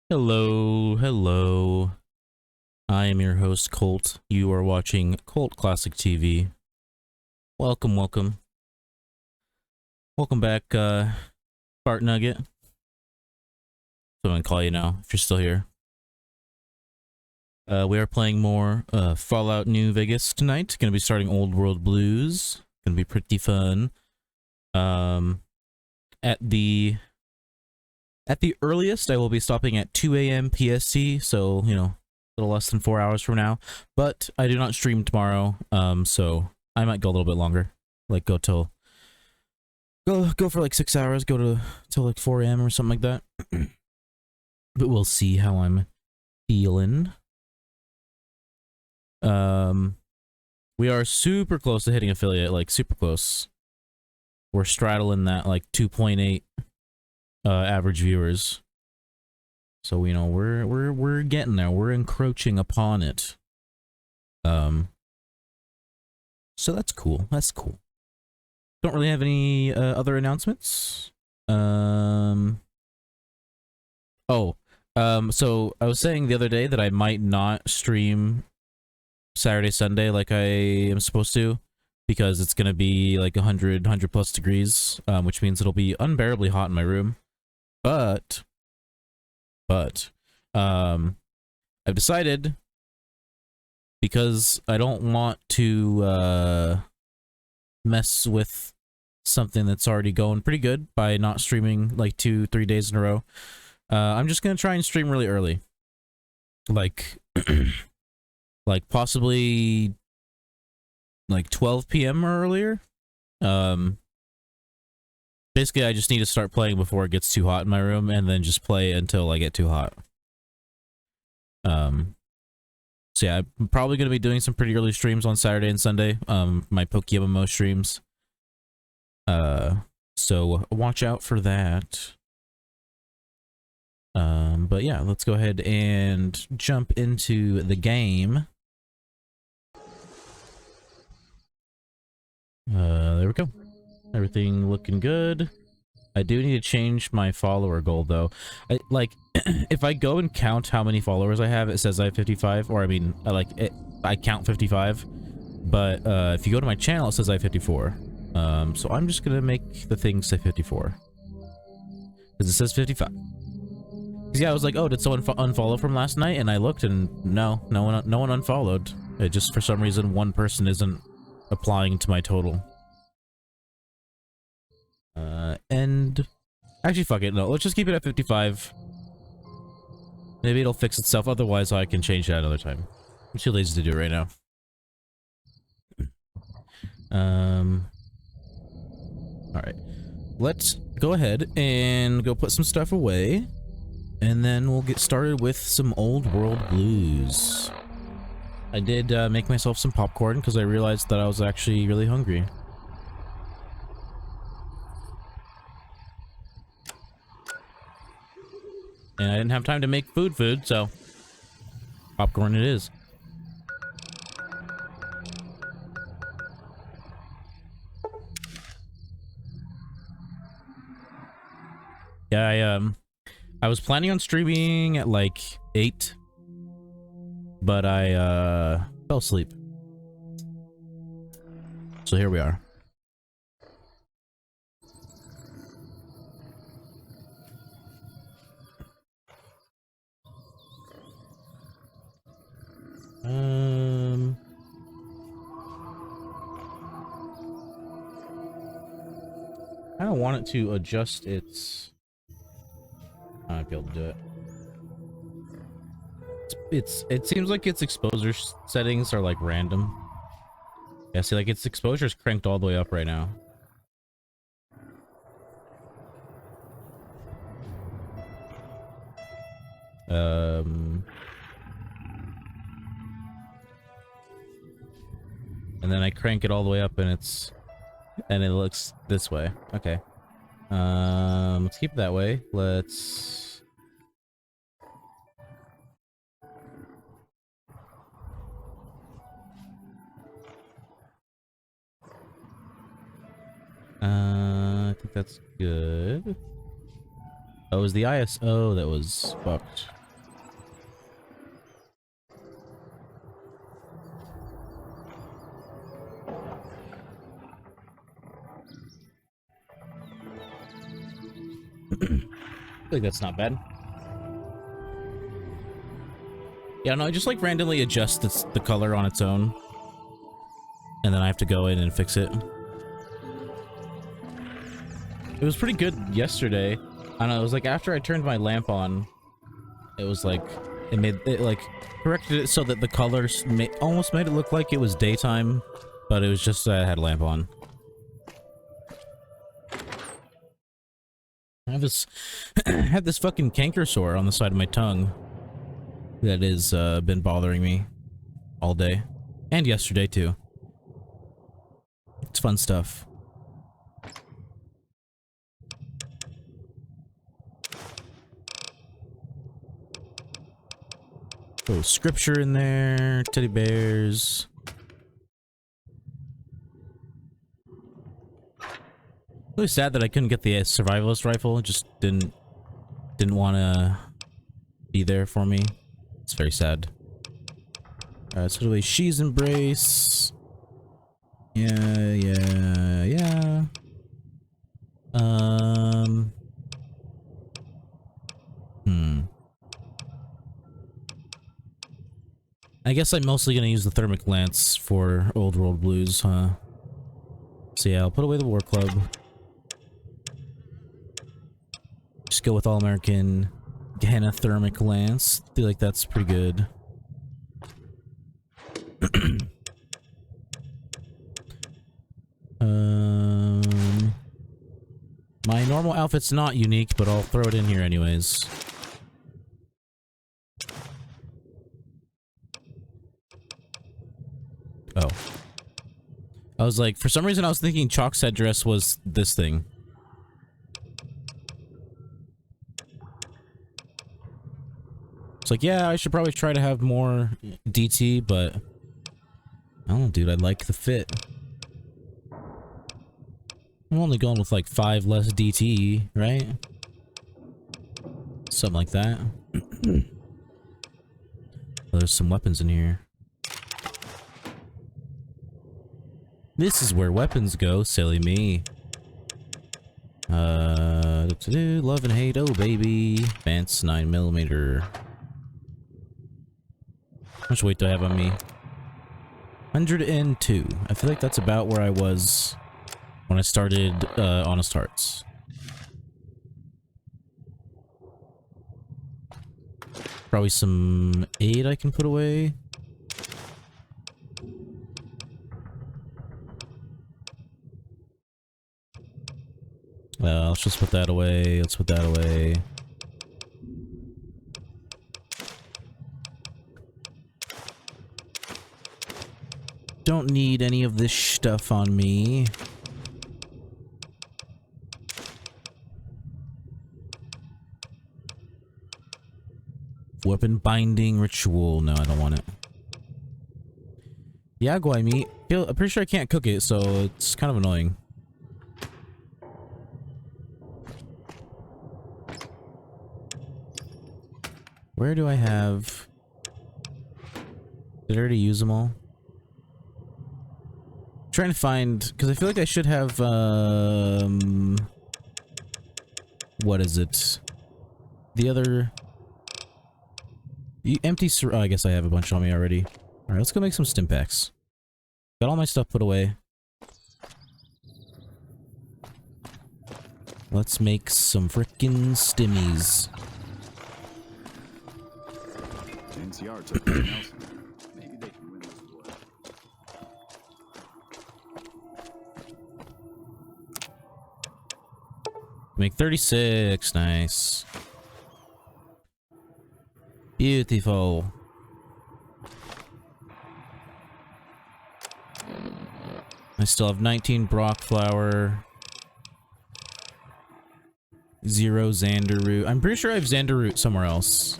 Hello, hello. I am your host, Colt. You are watching Colt Classic TV. Welcome, welcome. Welcome back, Fart Nugget. So I'm gonna call you now, if you're still here. We are playing more Fallout New Vegas tonight. Gonna be starting Old World Blues. Gonna be pretty fun. At the earliest, I will be stopping at 2 a.m. PST, so, you know, a little less than 4 hours from now. But I do not stream tomorrow, so I might go a little bit longer. Like, go for like 6 hours, till like 4 a.m. or something like that. But we'll see how I'm feeling. We are super close to hitting affiliate, like, super close. We're straddling that, like, 2.8 average viewers, so you know we're getting there. We're encroaching upon it. So that's cool. That's cool. Don't really have any other announcements. So I was saying the other day that I might not stream Saturday, Sunday like I am supposed to, because it's gonna be like 100 plus degrees, which means it'll be unbearably hot in my room. But I've decided, because I don't want to mess with something that's already going pretty good by not streaming like 2-3 days in a row. I'm just gonna try and stream really early, like like possibly like 12 p.m. or earlier. Basically, I just need to start playing before it gets too hot in my room, and then just play until I get too hot. So yeah, I'm probably going to be doing some pretty early streams on Saturday and Sunday, my PokeMMO streams. So watch out for that. But yeah, let's go ahead and jump into the game. There we go. Everything looking good. I do need to change my follower goal, though. If I go and count how many followers I have, it says I have 55, or I mean, I count 55. But if you go to my channel, it says I have 54. So I'm just gonna make the thing say 54, because it says 55. Yeah, I was like, oh, did someone unfollow from last night? And I looked, and no one unfollowed. It just, for some reason, one person isn't applying to my total. And actually, fuck it. No, let's just keep it at 55. Maybe it'll fix itself. Otherwise, I can change that another time. I'm too lazy to do it right now. Alright. Let's go ahead and go put some stuff away. And then we'll get started with some Old World Blues. I did make myself some popcorn because I realized that I was actually really hungry. And I didn't have time to make food, so popcorn it is. Yeah, I was planning on streaming at like 8, but I fell asleep. So here we are. I don't want it to adjust its... I might be able to do it. It seems like its exposure settings are like random. Yeah, see, like its exposure is cranked all the way up right now. And then I crank it all the way up and it's And it looks this way. Okay. Let's keep it that way. Let's... I think that's good. Oh, it was the ISO that was fucked. I think that's not bad. Yeah, no, I just like randomly adjust the color on its own. And then I have to go in and fix it. It was pretty good yesterday. I don't know, it was like after I turned my lamp on, it was like, it like corrected it so that the colors almost made it look like it was daytime, but it was just I had a lamp on. I have this, I have this fucking canker sore on the side of my tongue that has been bothering me all day, and yesterday too. It's fun stuff. Oh, scripture in there, teddy bears. Really sad that I couldn't get the survivalist rifle. It just didn't want to be there for me. It's very sad. Alright, so do she's embrace. Yeah. I guess I'm mostly gonna use the thermic lance for old world blues, huh? So yeah, I'll put away the war club. Just go with all American Gehenna thermic lance. Feel like that's pretty good. My normal outfit's not unique, but I'll throw it in here anyways. Oh. I was like, for some reason I was thinking Chalk's headdress was this thing. It's like, yeah, I should probably try to have more DT, but... Oh, dude, I like the fit. I'm only going with like 5 less DT, right? Something like that. Well, there's some weapons in here. This is where weapons go, silly me. Love and hate, oh baby. Advance 9mm. How much weight do I have on me? 102. I feel like that's about where I was when I started Honest Hearts. Probably some aid I can put away. Let's just put that away. Let's put that away. Don't need any of this stuff on me. Weapon binding ritual. No, I don't want it. Yaguai meat. I'm pretty sure I can't cook it, so it's kind of annoying. Where do I have... Did I already use them all? I'm trying to find... Because I feel like I should have, what is it? The other... The empty... Oh, I guess I have a bunch on me already. Alright, let's go make some stim packs. Got all my stuff put away. Let's make some frickin' stimmies. NCR took Nelson. Maybe they can win this war. Make 36. Nice. Beautiful. I still have 19 Brock flour. 0 Xander root. I'm pretty sure I have Xander root somewhere else.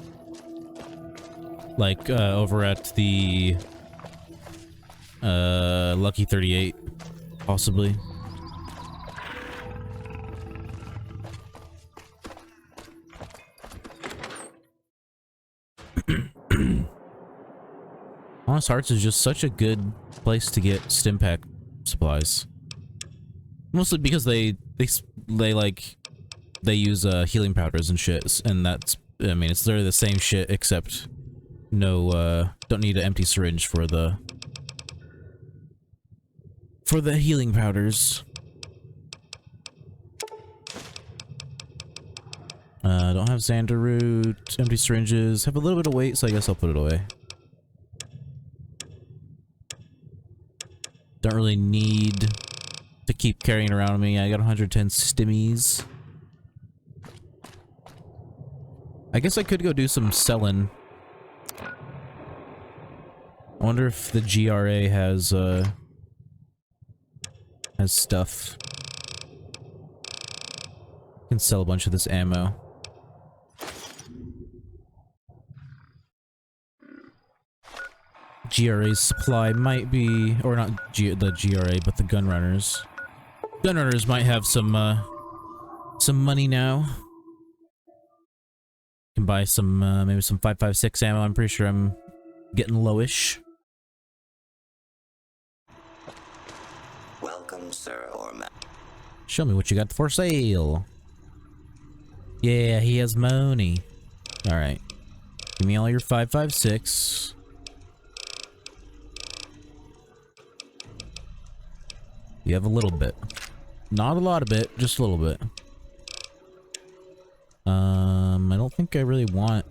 Like, over at the... Lucky 38. Possibly. Honest Hearts is just such a good place to get Stimpack supplies. Mostly because they use healing powders and shit, and that's, I mean, it's literally the same shit except no don't need an empty syringe for the healing powders. Don't have Xander root, empty syringes, have a little bit of weight, so I guess I'll put it away. Don't really need to keep carrying it around with me. I got 110 stimmies. I guess I could go do some selling. I wonder if the GRA has stuff. Can sell a bunch of this ammo. GRA's supply might be, or not the GRA, but the Gunrunners. Gunrunners might have some money now. Can buy some, maybe some 5.56 ammo. I'm pretty sure I'm getting lowish. Welcome, sir or ma'am. Show me what you got for sale. Yeah, he has money. Alright. Give me all your 5.56. You have a little bit. Not a lot of it, just a little bit. I don't think I really want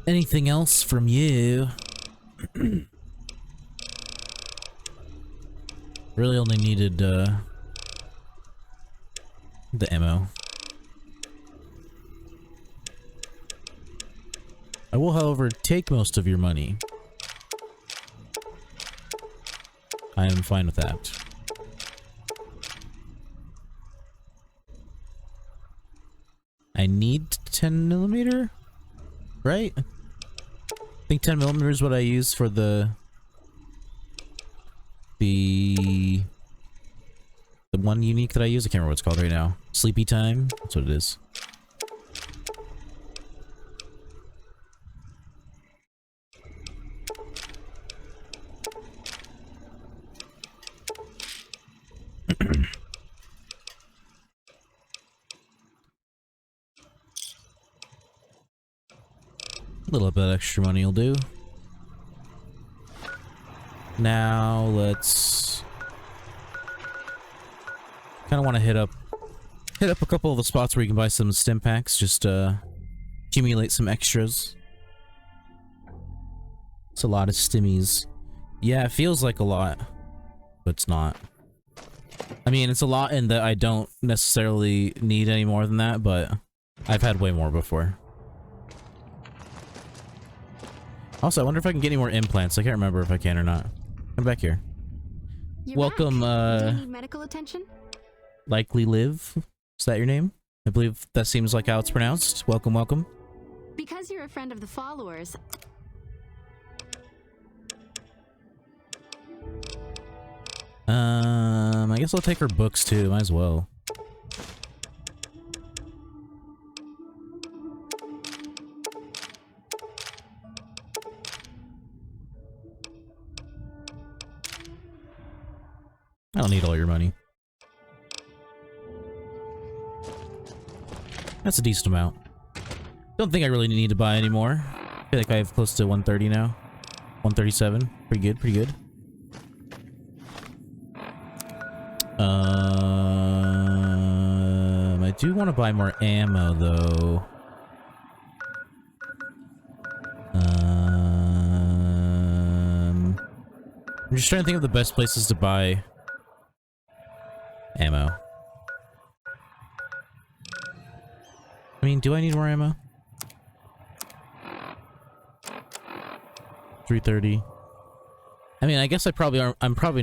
anything else from you. Really only needed, the ammo. I will, however, take most of your money. I am fine with that. I need 10mm, right? I think 10mm is what I use for the one unique that I use. I can't remember what it's called right now. Sleepy Time. That's what it is. A little bit extra money will do. Now let's kind of want to hit up a couple of the spots where you can buy some stim packs, just accumulate some extras. It's a lot of stimmies. Yeah, it feels like a lot, but it's not. I mean, it's a lot in that I don't necessarily need any more than that, but I've had way more before. Also, I wonder if I can get any more implants. I can't remember if I can or not. Come back here. You're Welcome, back. Do you need medical attention? Likely Live. Is that your name? I believe that seems like how it's pronounced. Welcome, welcome. Because you're a friend of the followers. I guess I'll take her books too. Might as well. I don't need all your money. That's a decent amount. Don't think I really need to buy any more. I feel like I have close to 130 now. 137. Pretty good, pretty good. I do want to buy more ammo though. I'm just trying to think of the best places to buy ammo. I mean, do I need more ammo? 330. I mean, I guess I'm probably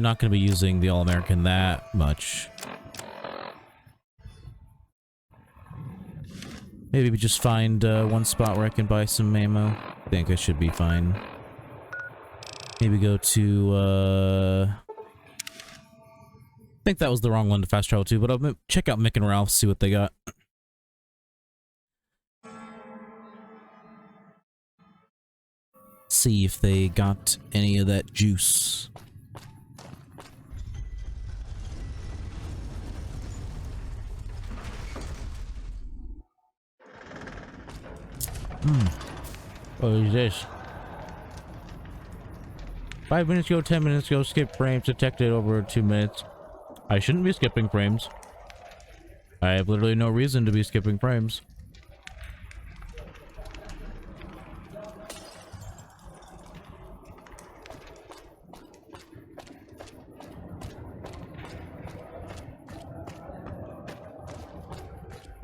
not going to be using the All-American that much. Maybe we just find one spot where I can buy some ammo. I think I should be fine. Maybe go to, I think that was the wrong one to fast travel to, but I'll check out Mick and Ralph, see what they got. See if they got any of that juice. What is this? 5 minutes ago, 10 minutes ago, skip frames detected over 2 minutes. I shouldn't be skipping frames. I have literally no reason to be skipping frames.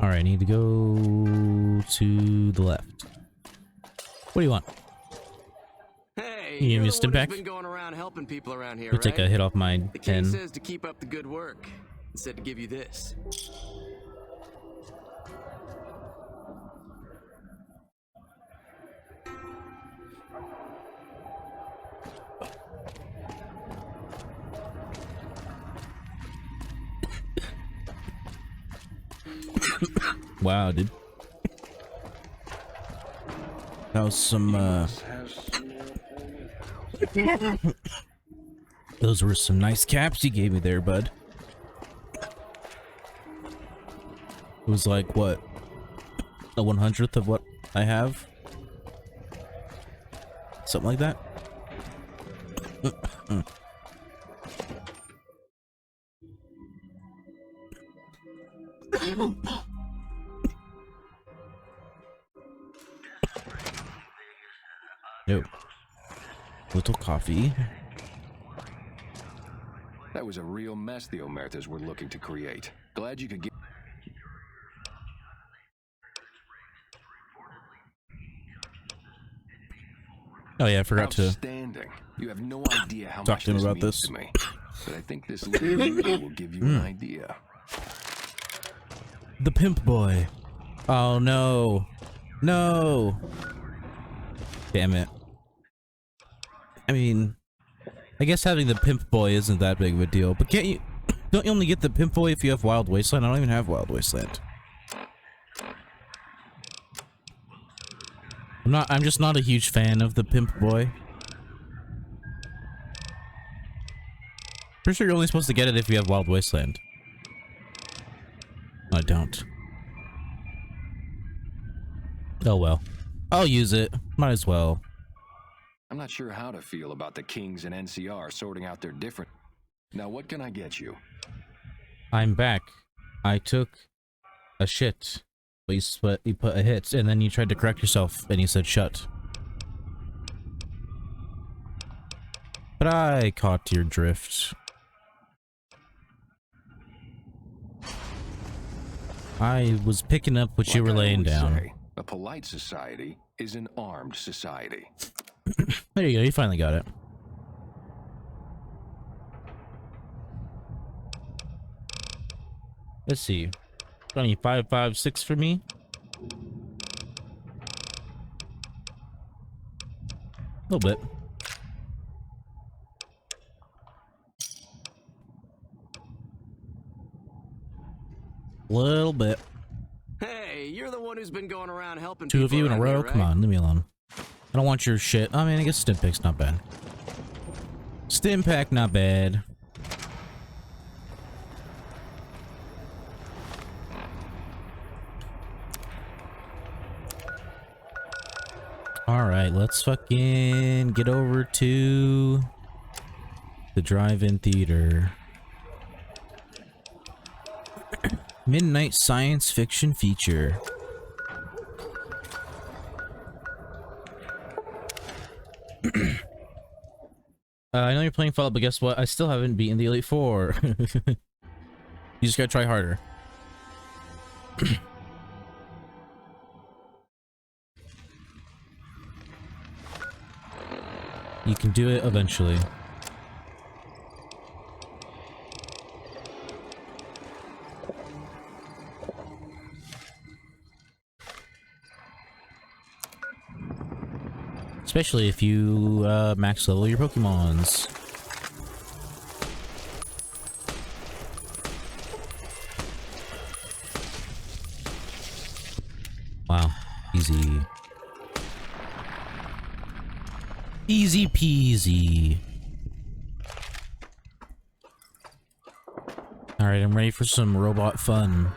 Alright, I need to go to the left. What do you want? Hey, You give you're me a the stim one who's pack? been going around helping people around here, We'll take a right? hit off my The king 10. says to keep up the good work. Instead to give you this. Wow, dude. That was some, those were some nice caps you gave me there, bud. It was like, what? A 100th of what I have? Something like that? Nope. Little coffee. That was a real mess the Omertas were looking to create. Glad you could get... Oh yeah, I forgot to Outstanding. You have no idea how talk much to him this about means this. to me. But I think this little video will give you an idea. The pimp boy. Oh no. No. Damn it. I mean, I guess having the pimp boy isn't that big of a deal, but can't you... Don't you only get the pimp boy if you have Wild Wasteland? I don't even have Wild Wasteland. I'm just not a huge fan of the pimp boy. Pretty sure you're only supposed to get it if you have Wild Wasteland. I don't. Oh well. I'll use it. Might as well. I'm not sure how to feel about the Kings and NCR sorting out their different... Now what can I get you? I'm back. I took a shit. But you put a hit, and then you tried to correct yourself, and you said shut. But I caught your drift. I was picking up what you were laying down. Say, a polite society is an armed society. There you go, you finally got it. Let's see. Only 556 for me. A little bit. Little bit. Hey, you're the one who's been going around helping Two of people you in a around row? here, Come right? on, leave me alone. I don't want your shit. I mean, I guess Stim Pack's not bad. Stim Pack, not bad. Alright, let's fucking get over to the drive-in theater. Midnight science fiction feature. I know you're playing Fallout, but guess what? I still haven't beaten the Elite Four. You just gotta try harder. You can do it eventually. Especially if you max level your Pokemons. Wow, easy. Easy peasy. Alright, I'm ready for some robot fun.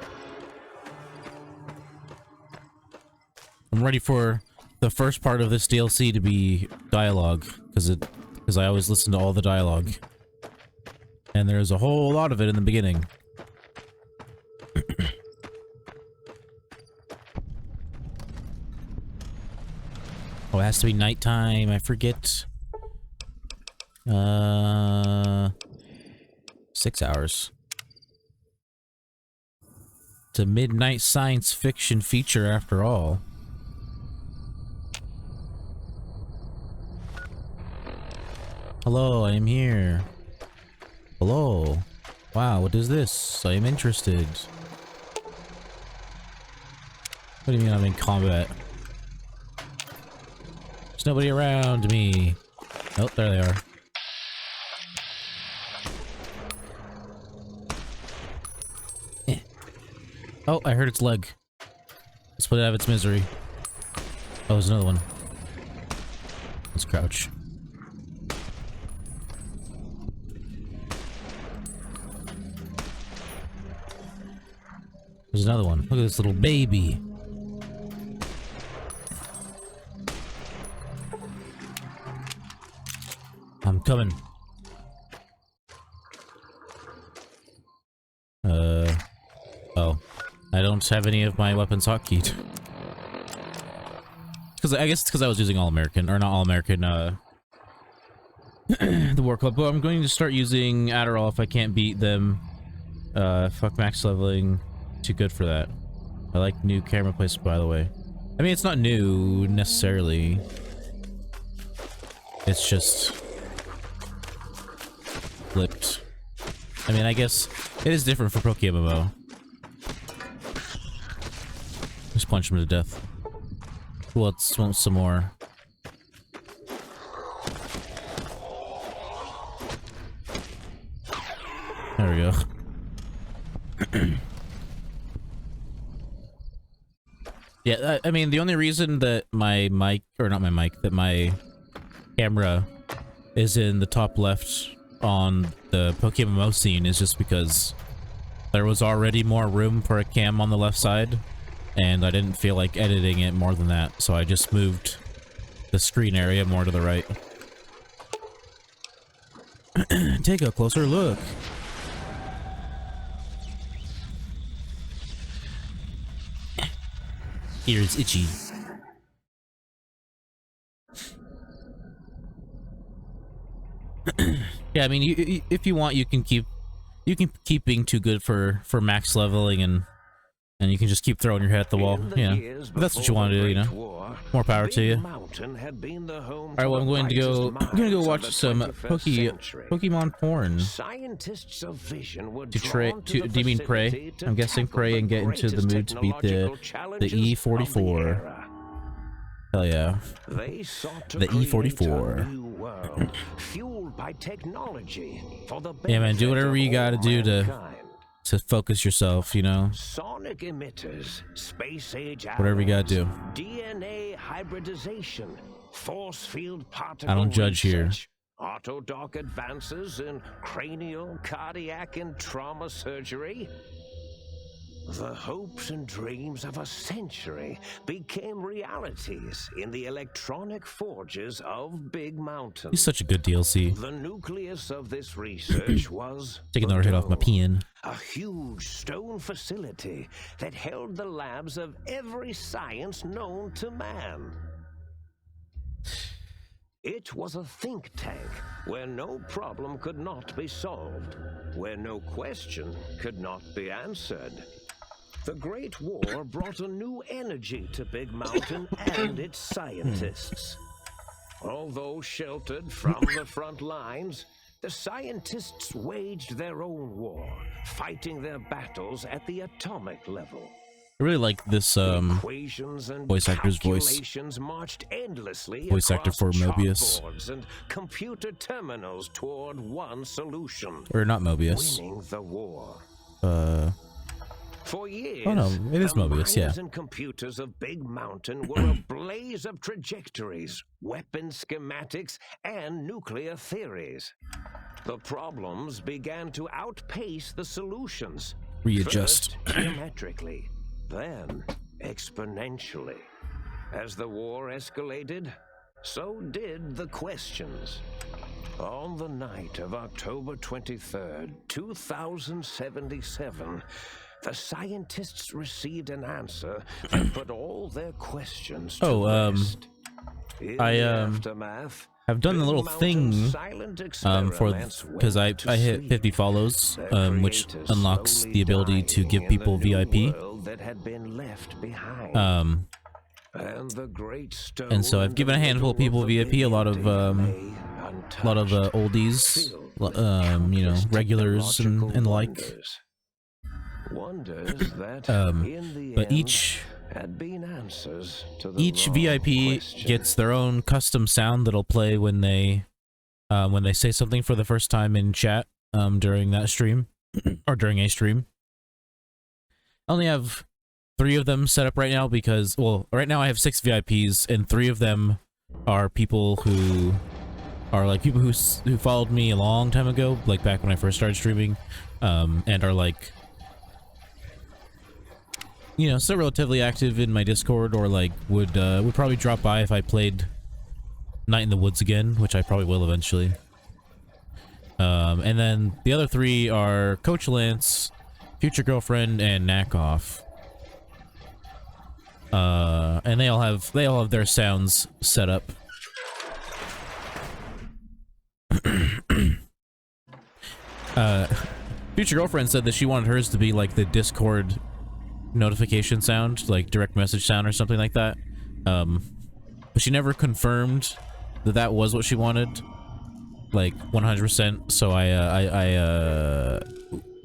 I'm ready for the first part of this DLC to be dialogue, because I always listen to all the dialogue. And there's a whole lot of it in the beginning. Oh, it has to be nighttime, I forget. 6 hours. It's a midnight science fiction feature after all. Hello, I am here. Hello. Wow, what is this? I am interested. What do you mean I'm in combat? There's nobody around me. Oh, there they are. Eh. Oh, I heard its leg. Let's put it out of its misery. Oh, there's another one. Let's crouch. There's another one. Look at this little baby. I'm coming. Oh. I don't have any of my weapons hotkeyed. I guess it's because I was using All-American, or not All-American, the War Club, but I'm going to start using Adderall if I can't beat them. Fuck max leveling. Too good for that. I like new camera placement, by the way. I mean, it's not new, necessarily. It's just... flipped. I mean, I guess it is different for PokeMMO. Just punch him to death. Who else wants some more? There we go. Yeah, I mean, the only reason that my mic, or not my mic, that my camera is in the top left on the PokeMMO scene is just because there was already more room for a cam on the left side, and I didn't feel like editing it more than that, so I just moved the screen area more to the right. Take a closer look. Ears itchy. Yeah, I mean, if you want, you can keep being too good for max leveling, and you can just keep throwing your head at the wall. You know, if that's what you want to do. You know, more power to you. All right, well, I'm going to go watch some Pokemon porn. Scientists of vision were Do you mean pray? I'm guessing pray and get into the mood to beat the E44. Hell yeah. The E44. Fueled by technology for the yeah, man, do whatever you gotta do to focus yourself, you know? Sonic emitters, space age whatever you gotta do. DNA hybridization, force field particle I don't judge here. Autodoc advances in cranial, cardiac, and trauma surgery. The hopes and dreams of a century became realities in the electronic forges of Big Mountain. He's such a good DLC. The nucleus of this research was taking another hit off my pen. A huge stone facility that held the labs of every science known to man. It was a think tank where no problem could not be solved, where no question could not be answered. The Great War brought a new energy to Big Mountain and its scientists. Although sheltered from the front lines, the scientists waged their own war, fighting their battles at the atomic level. I really like this Equations and voice actor's voice. calculations marched endlessly Voice actor across for Mobius. chalkboards and computer terminals toward one solution: Or not Mobius. winning the war. For years, Oh no, it is the Mobius, yeah. minds and computers of Big Mountain were a blaze of trajectories, weapon schematics, and nuclear theories. The problems began to outpace the solutions. Readjust. First geometrically, then exponentially. As the war escalated, so did the questions. On the night of October 23rd, 2077, the scientists received an answer that put all their questions to rest. In I, the aftermath, I've done the Big little Mountain's thing silent for experiments because I went to hit sleep. 50 follows, Their which creators unlocks slowly the ability to dying give in people the new VIP. world that had been left behind. And the great stone And so I've in given a the handful of middle people the VIP, a lot of building lay oldies, filled with you know, countless regulars and technological like. wonders that in the But end each had been answers to the each wrong VIP question. gets their own custom sound that'll play when they say something for the first time in chat during that stream or during a stream. I only have 3 of them set up right now because, well, right now I have 6 VIPs and 3 of them are people who are like people who followed me a long time ago, like back when I first started streaming, and are like, you know, still relatively active in my Discord, or like would probably drop by if I played Night in the Woods again, which I probably will eventually. And then the other 3 are Coach Lance, Future Girlfriend, and Knackoff. And they all have their sounds set up. Future Girlfriend said that she wanted hers to be like the Discord notification sound, like direct message sound or something like that. But she never confirmed that that was what she wanted, like 100%. So I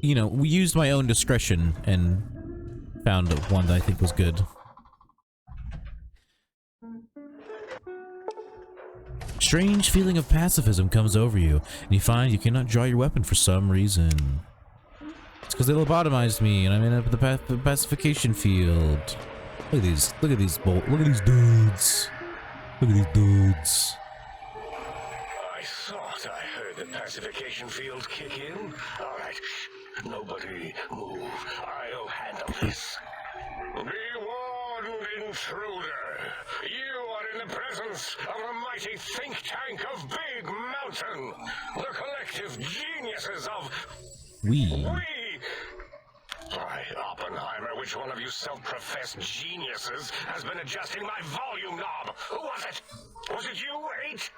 you know, we used my own discretion and found one that I think was good. Strange feeling of pacifism comes over you, and you find you cannot draw your weapon for some reason. It's because they lobotomized me, and I'm in the pacification field. Look at these dudes. Look at these dudes. I thought I heard the pacification field kick in. All right, nobody move. I'll handle this. Be warned, intruder. You are in the presence of the mighty think tank of Big Mountain, the collective geniuses of We. By Oppenheimer, which one of you self-professed geniuses has been adjusting my volume knob? Who was it? Was it you, 8?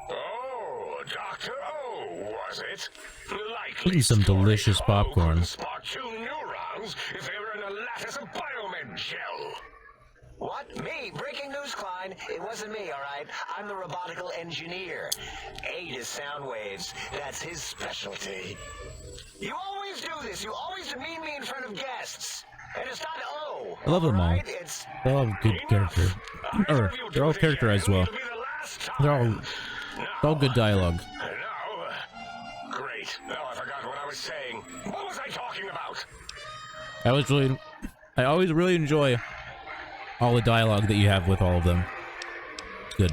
Oh, Dr. O, was it? Likely Eating some story. delicious O popcorn. couldn't spot 2 neurons if they were in a lattice of biomed gel. What? Me? Breaking news, Klein. It wasn't me, all right? I'm the robotical engineer. 8 is sound waves. That's his specialty. You always do this. You always demean me in front of guests. And it's not O. I love them all. right? It's... They all have good character. Or, they're all characterized well. They're all good dialogue. Now, great. Now I forgot what I was saying. What was I talking about? I always really enjoy all the dialogue that you have with all of them. It's good.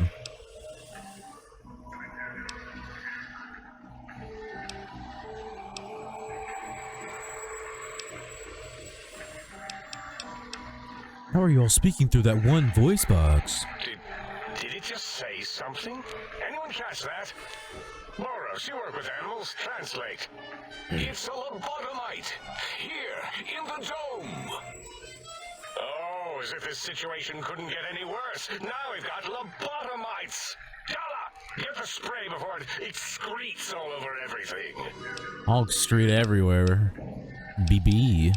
How are you all speaking through that one voice box? Did it just say something? Anyone catch that? Boros, you work with animals. Translate. It's a lobotomite. Here, in the dome. Oh, as if this situation couldn't get any worse. Now we've got lobotomites. Dalla, get the spray before it excretes all over everything. I'll excrete everywhere. BB.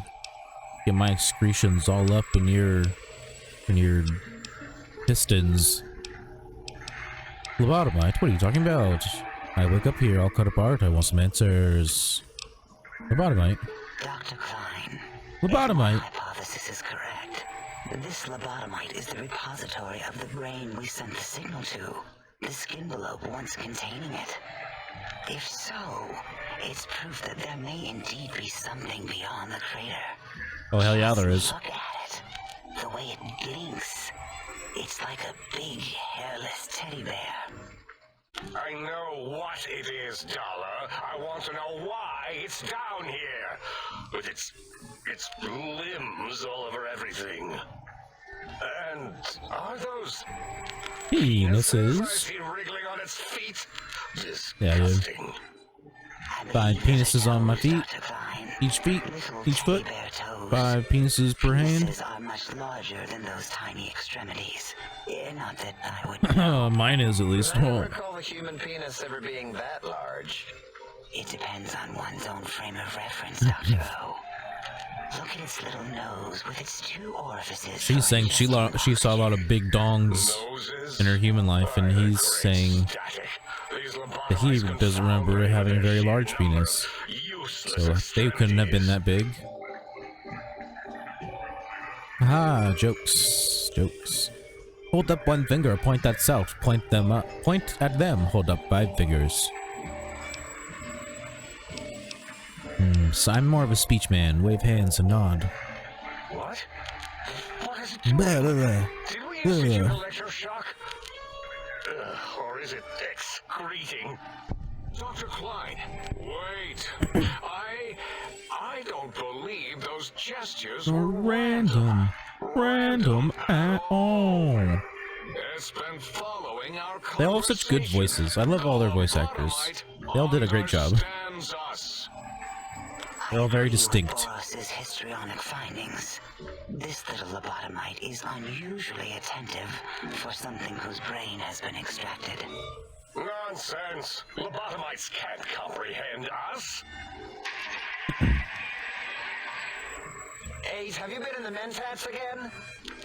Get my excretions all up in your pistons. Lobotomite, what are you talking about? I wake up here, I'll cut apart, I want some answers. Lobotomite. Dr. Klein. Lobotomite. If my hypothesis is correct, this lobotomite is the repository of the brain we sent the signal to, the skin envelope once containing it. If so, it's proof that there may indeed be something beyond the crater. Oh, hell yeah, there is. Look at it. The way it blinks. It's like a big, hairless teddy bear. I know what it is, Dollar. I want to know why it's down here. With its limbs all over everything. And are those I Penises. see wriggling on its feet? Yeah, dude. Disgusting. 5 penises on my feet. Each foot. 5 penises per hand. Penises are much larger than those tiny extremities. Not that I would Oh, mine is at least. I don't Oh. recall the human penis ever being that large. It depends on one's own frame of reference, Dr. O. Look at its little nose with its 2 orifices. She's saying she saw a lot of big dongs in her human life, and he's saying that he doesn't remember having a very large penis. So they couldn't have been that big. Ah, jokes. Jokes. Hold up 1 finger, point at self, point them up. Point at them, hold up 5 fingers. So I'm more of a speech man. Wave hands and nod. What? What is it? Blah, blah, blah. Did we institute electroshock? Or is it excreting? Dr. Klein, wait. I don't believe those gestures were Random. Random at all. It's been following our They all have such good voices. I love all their voice actors. They all did a great job. Understands us. They're all very distinct. Boris's histrionic findings. This little lobotomite is unusually attentive for something whose brain has been extracted. Nonsense. Lobotomites can't comprehend us. Ace, have you been in the mentats again?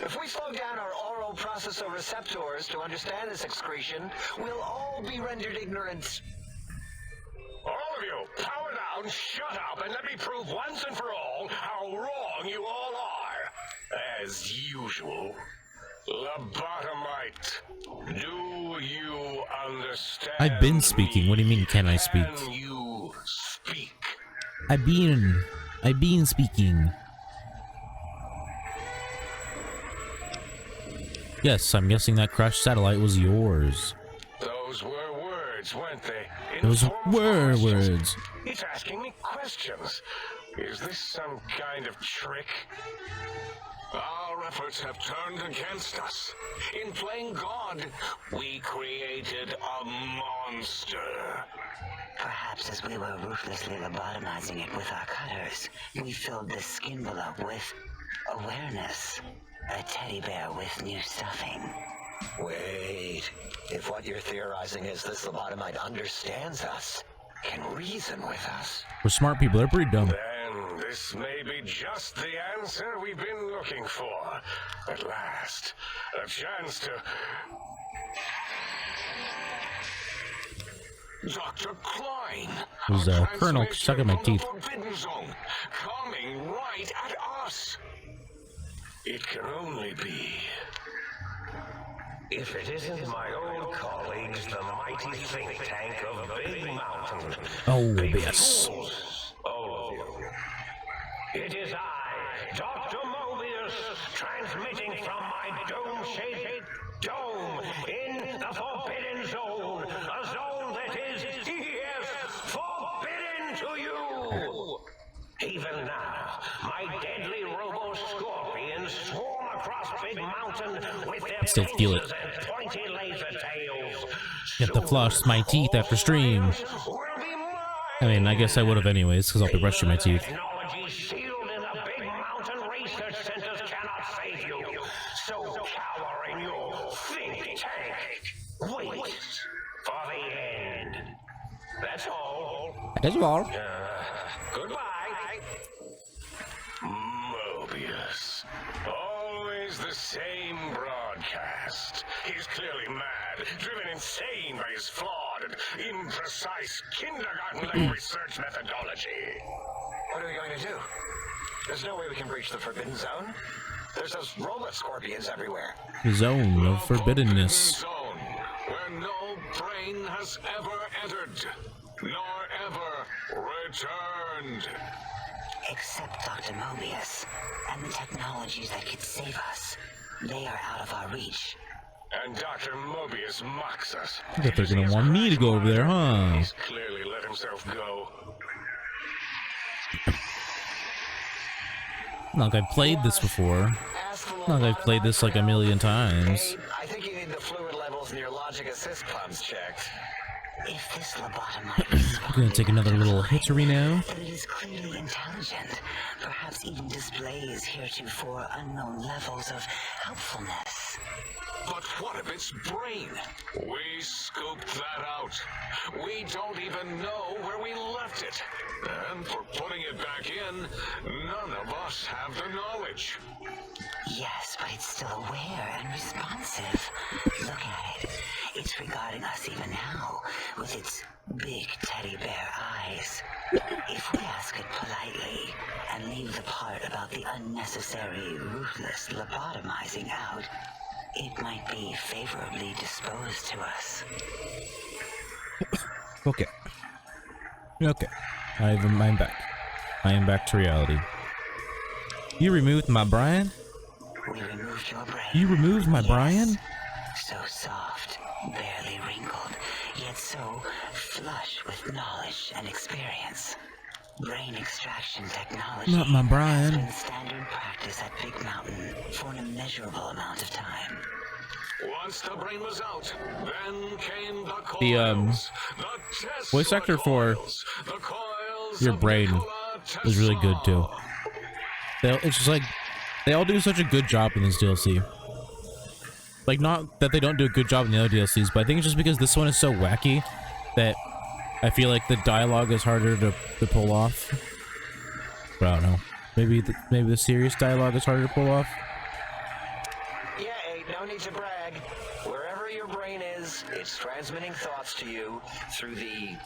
If we slow down our oral processor receptors to understand this excretion, we'll all be rendered ignorant. All of you, power down, shut up, and let me prove once and for all how wrong you all are. As usual. Lobotomite, do you understand? I've been speaking. What do you mean, can I speak? Can you speak? I've been speaking. Yes, I'm guessing that crashed satellite was yours. Those were words, weren't they? Those Informed were questions. words. It's asking me questions. Is this some kind of trick? Our efforts have turned against us. In playing God, we created a monster. Perhaps as we were ruthlessly lobotomizing it with our cutters, we filled the skin envelope with awareness. A teddy bear with new stuffing. Wait, if what you're theorizing is this lobotomite understands us, can reason with us, We're smart people. They're pretty dumb. Then this may be just the answer we've been looking for. At last, a chance to... Dr. Klein, It was a Colonel translation sucking my from the teeth. Forbidden Zone, coming right at us. It can only be. If it isn't my old colleagues, the mighty think tank of Big Mountain. Oh, Big yes. fools, all of you. It is I, Dr. Mobius, transmitting from my dome-shaped dome in the Forbidden Zone, a zone that is, yes, forbidden to you. Even now, my deadly robo-scorpions swarm across Big Mountain with their still feel it. pincers and pointy laser tails. Get to floss my teeth after stream. I mean, I guess I would have anyways, because I'll be brushing my teeth. Technology sealed in the Big Mountain research centers cannot save you. So cower in your think tank. Wait for the end. That's all. That's all. Goodbye. Mobius. Always the same broadcast. He's clearly mad, driven insane by his flawed and imprecise kindergarten-level research methodology. What are we going to do? There's no way we can breach the Forbidden Zone. There's those robot scorpions everywhere. Zone of forbiddenness. Zone, where no brain has ever entered, nor ever returned. Except Dr. Mobius and the technologies that could save us. They are out of our reach. And Dr. Mobius mocks us. I bet they're gonna want me to go over there, huh? He's clearly let himself go. Not like I've played this before. Not like I've played this like a million times. Hey, I think you need the fluid levels in your logic assist pumps checked. If this lobotomite I'm gonna take another little hittery now. then it is clearly intelligent, perhaps even displays heretofore unknown levels of helpfulness. But what of its brain? We scooped that out. We don't even know where we left it. And for putting it back in, none of us have the knowledge. Yes, but it's still aware and responsive. Look at it. It's regarding us even now, with its big teddy bear eyes. If we ask it politely, and leave the part about the unnecessary, ruthless lobotomizing out, it might be favorably disposed to us. Okay. Okay. I'm back. I am back to reality. You removed my Brian? We removed your brain. You removed my Yes. Brian? So soft, barely wrinkled, yet so flush with knowledge and experience. Brain extraction technology Not my Brian. has been standard practice at Big Mountain for an immeasurable amount of time. Once the brain was out, then came the coils. The, the Tesla voice actor for coils, the coils your of brain Nikola is really good too. Tesla. It's just like they all do such a good job in this DLC. Like, not that they don't do a good job in the other DLCs, but I think it's just because this one is so wacky that I feel like the dialogue is harder to pull off. But I don't know. Maybe the serious dialogue is harder to pull off. Yeah, no need to brag. Wherever your brain is, it's transmitting thoughts to you through the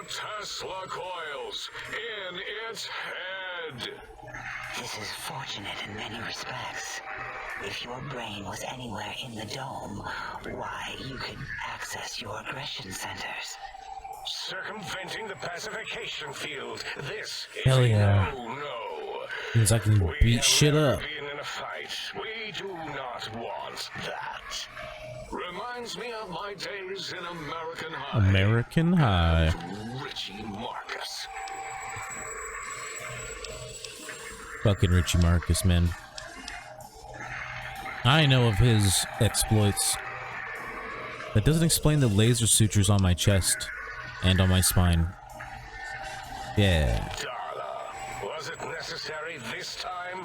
Tesla coils in its head. This is fortunate in many respects. If your brain was anywhere in the dome, why, you could access your aggression centers. Circumventing the pacification field. This is Hell yeah. no. Means I can We beat have shit never up. been in a fight. We do not want that. Reminds me of my days in American High. American High. Richie Marcus. Fucking Richie Marcus, man. I know of his exploits. That doesn't explain the laser sutures on my chest and on my spine. Yeah. Darla, was it necessary this time?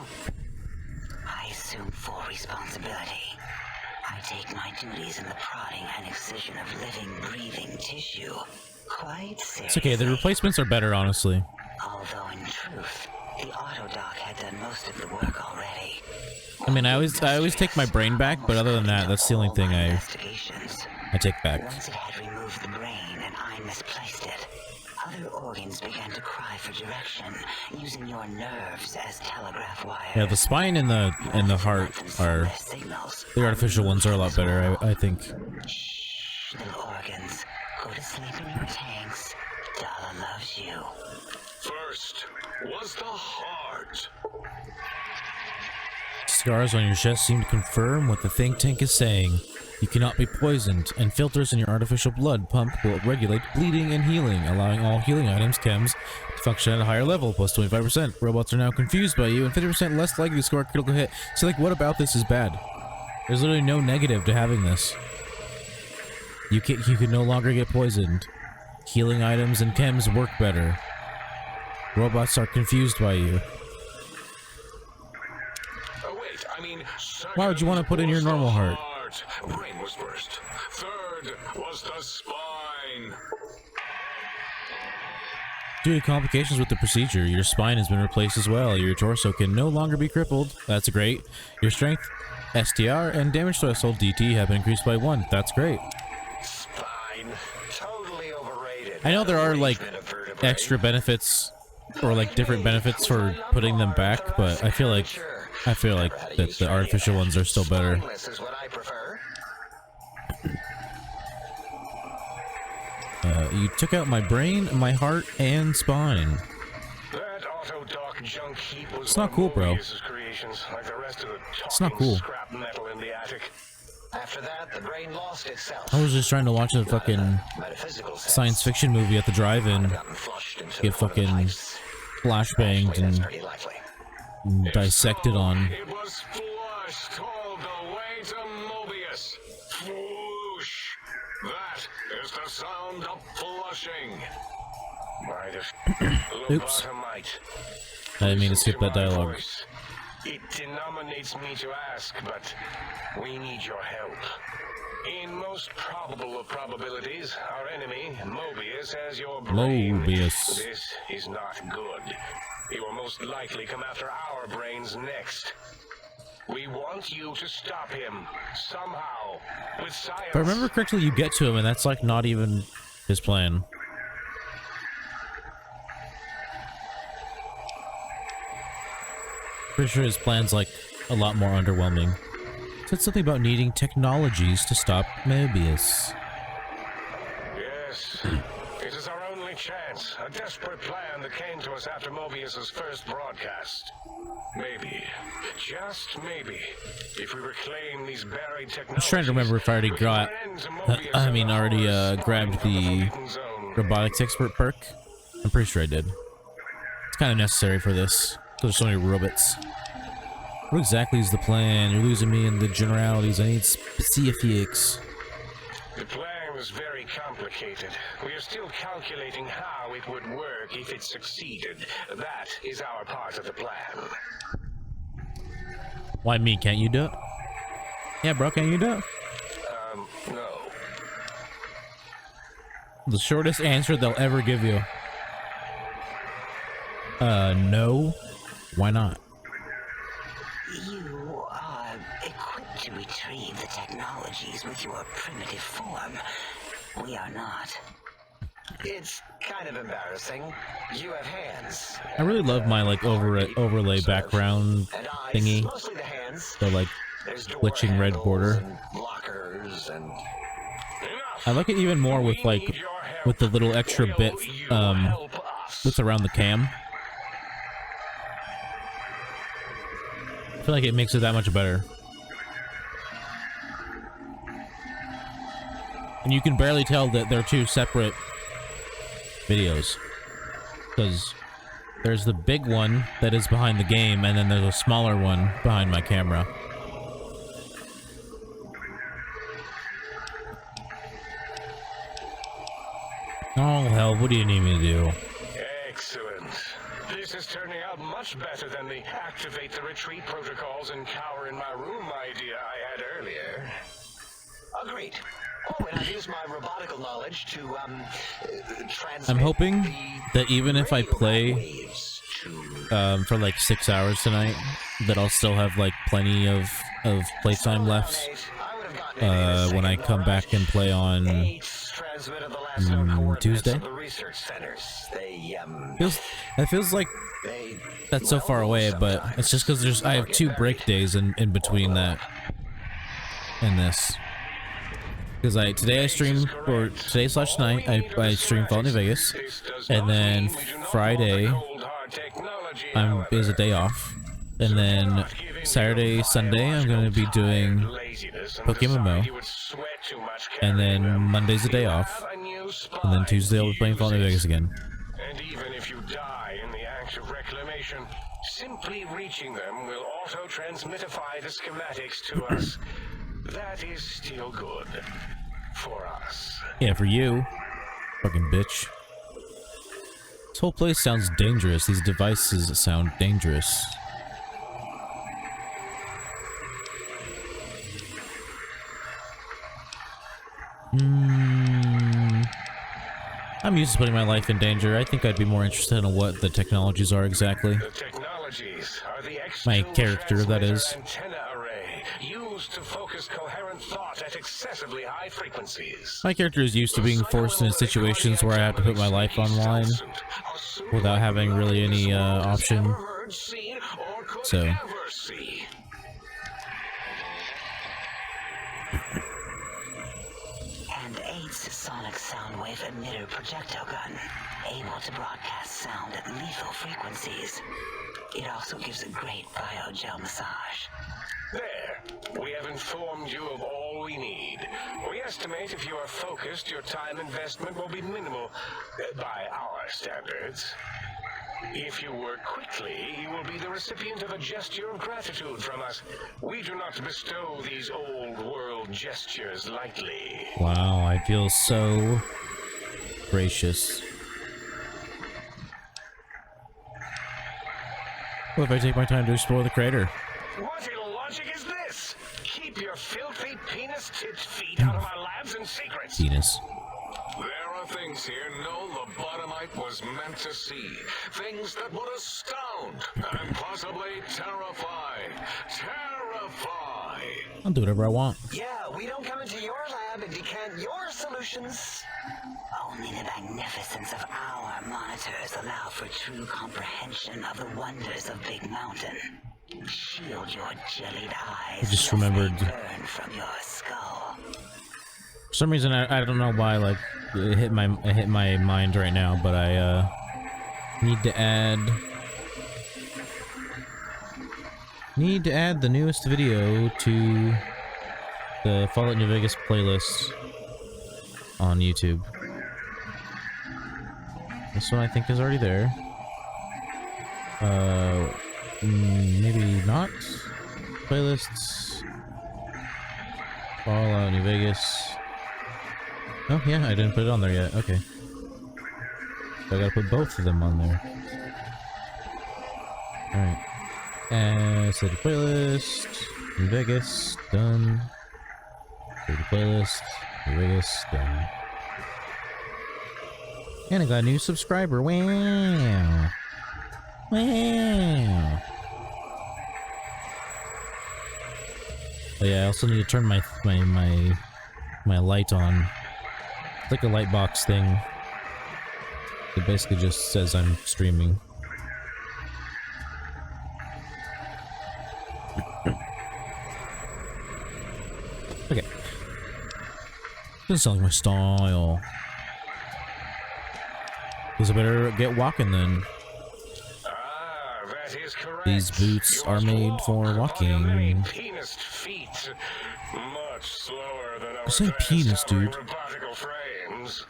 I assume full responsibility. I take my duties in the prodding and excision of living, breathing tissue quite seriously. It's okay, the replacements are better, honestly. Although in truth, the autodoc had done most of the work already. I mean, I always take my brain back, but other than that, that's the only thing I take back. Once it had removed the brain and I misplaced it, other organs began to cry for direction, using your nerves as telegraph wires. Yeah, the spine and the heart are, the artificial ones are a lot better, I think. Shh, little organs, go to sleep in your tanks. Dala loves you. First was the heart. Scars on your chest seem to confirm what the think tank is saying. You cannot be poisoned, and filters in your artificial blood pump will regulate bleeding and healing, allowing all healing items, chems, to function at a higher level, plus 25%. Robots are now confused by you, and 50% less likely to score a critical hit. So, like, what about this is bad? There's literally no negative to having this. You can no longer get poisoned. Healing items and chems work better. Robots are confused by you. Oh, wait, I mean, Why would you want to put in your normal heart? Brain was first. Third was the spine. Due to complications with the procedure, your spine has been replaced as well. Your torso can no longer be crippled. That's great. Your strength, STR, and damage threshold DT have been increased by 1. That's great. spine. Totally overrated. I know there are, like, extra benefits or like different benefits for putting them back, but I feel like that the artificial ones are still better. Spineless is what I prefer. You took out my brain, my heart, and spine. That auto-dock junk heap was It's not cool, bro. Mobius's creations, like the rest of the It's not talking cool. scrap metal in the attic. After that, the brain lost itself. I was just trying to watch a fucking Metaphysical sense. science fiction movie at the drive-in, Gotten flushed into get one of the fucking pipes. flashbanged That's and pretty likely. dissected on. It was flushed all the way to Mobius. Whoosh. That is the sound of flushing. By the Oops. lobotomite. I didn't mean to skip that Listen to my dialogue. voice. It denominates me to ask, but we need your help. In most probable of probabilities, our enemy, Mobius, has your brain. Mobius. This is not good. He will most likely come after our brains next. We want you to stop him, somehow, with science. If I remember correctly, you get to him, and that's like not even his plan. Pretty sure his plan's like a lot more underwhelming. Said something about needing technologies to stop Mobius. Yes, it is our only chance. A desperate plan that came to us after Mobius's first broadcast. Maybe, just maybe, if we reclaim these buried technologies... I was trying to remember if I already got... grabbed the robotics expert perk. I'm pretty sure I did. It's kind of necessary for this, because there's so many robots. What exactly is the plan? You're losing me in the generalities. I need specifics. The plan was very complicated. We are still calculating how it would work if it succeeded. That is our part of the plan. Why me? Can't you do it? Yeah, bro, can't you do it? No. The shortest answer they'll ever give you. No. Why not? You are equipped to retrieve the technologies with your primitive form. We are not. It's kind of embarrassing. You have hands. I really love my like overlay background And eyes, thingy. mostly the hands. The like There's door glitching red handles border. and lockers and... I like it even more with like with the little extra bit that's around the cam. I feel like it makes it that much better. And you can barely tell that they're two separate videos. Because there's the big one that is behind the game, and then there's a smaller one behind my camera. Oh hell, what do you need me to do? Excellent. This is turning out much better than the activate the retreat protocols and cower in my room idea I had earlier. Agreed. Oh, and I've used my robotical knowledge to, transmit I'm hoping the that even if I radio play waves to for like 6 hours tonight, that I'll still have like plenty of playtime left I would have gotten it in a when I second, come but back and play on transmitted the last known coordinates Tuesday. of the research centers. It feels like They that's so far away, but it's just because I have 2 break days in between that and this. Because today I stream, or today/tonight, I stream Fallout New Vegas, and then Friday is a day off, and then Saturday, Sunday I'm going to be doing Pokemon Mo, and then Monday's a day off, and then Tuesday I'll be playing Fallout New Vegas again. And even if you die in the act of reclamation, simply reaching them will auto-transmitify the schematics to us. That is still good. For us. Yeah, for you. Fucking bitch. This whole place sounds dangerous. These devices sound dangerous. I'm used to putting my life in danger. I think I'd be more interested in what the technologies are exactly. The technologies are the My character, that is. antenna array used to focus coherent thought at excessively high frequencies. My character is used to being forced into situations where I have to put my life online without having really any option. So. And aids sonic sound wave emitter projectile gun, able to broadcast sound at lethal frequencies. It also gives a great biogel massage. There, we have informed you of all we need. We estimate if you are focused, your time investment will be minimal by our standards. If you work quickly, you will be the recipient of a gesture of gratitude from us. We do not bestow these old world gestures lightly. Wow, I feel so gracious. What if I take my time to explore the crater? What illogic is this? Keep your filthy penis-tipped feet out of my labs and secrets. Penis. There are things here no lobotomite was meant to see. Things that would astound and possibly terrify. Terrify! I'll do whatever I want. Yeah, we don't come into your lab and decant your solutions. Only the magnificence of our monitors allow for true comprehension of the wonders of Big Mountain. Shield your jellied eyes. I just lest they remembered. burn from your skull. For some reason, I don't know why, like, it hit my mind right now, but I, need to add the newest video to the Fallout New Vegas playlist on YouTube. This one I think is already there. Maybe not. Playlists. Fallout New Vegas. Oh yeah, I didn't put it on there yet. Okay. So I gotta put both of them on there. Alright. And set the playlist. New Vegas. Done. Set the playlist. New Vegas. Done. And I got a new subscriber. Wow. Wow. Oh yeah, I also need to turn my light on. It's like a light box thing. It basically just says I'm streaming. Okay. Doesn't sound like my style. Guess I better get walking then. That is correct. These boots You are must made walk for upon walking. your many penis feet. Much slower than our Say penis, dude. robotical frames.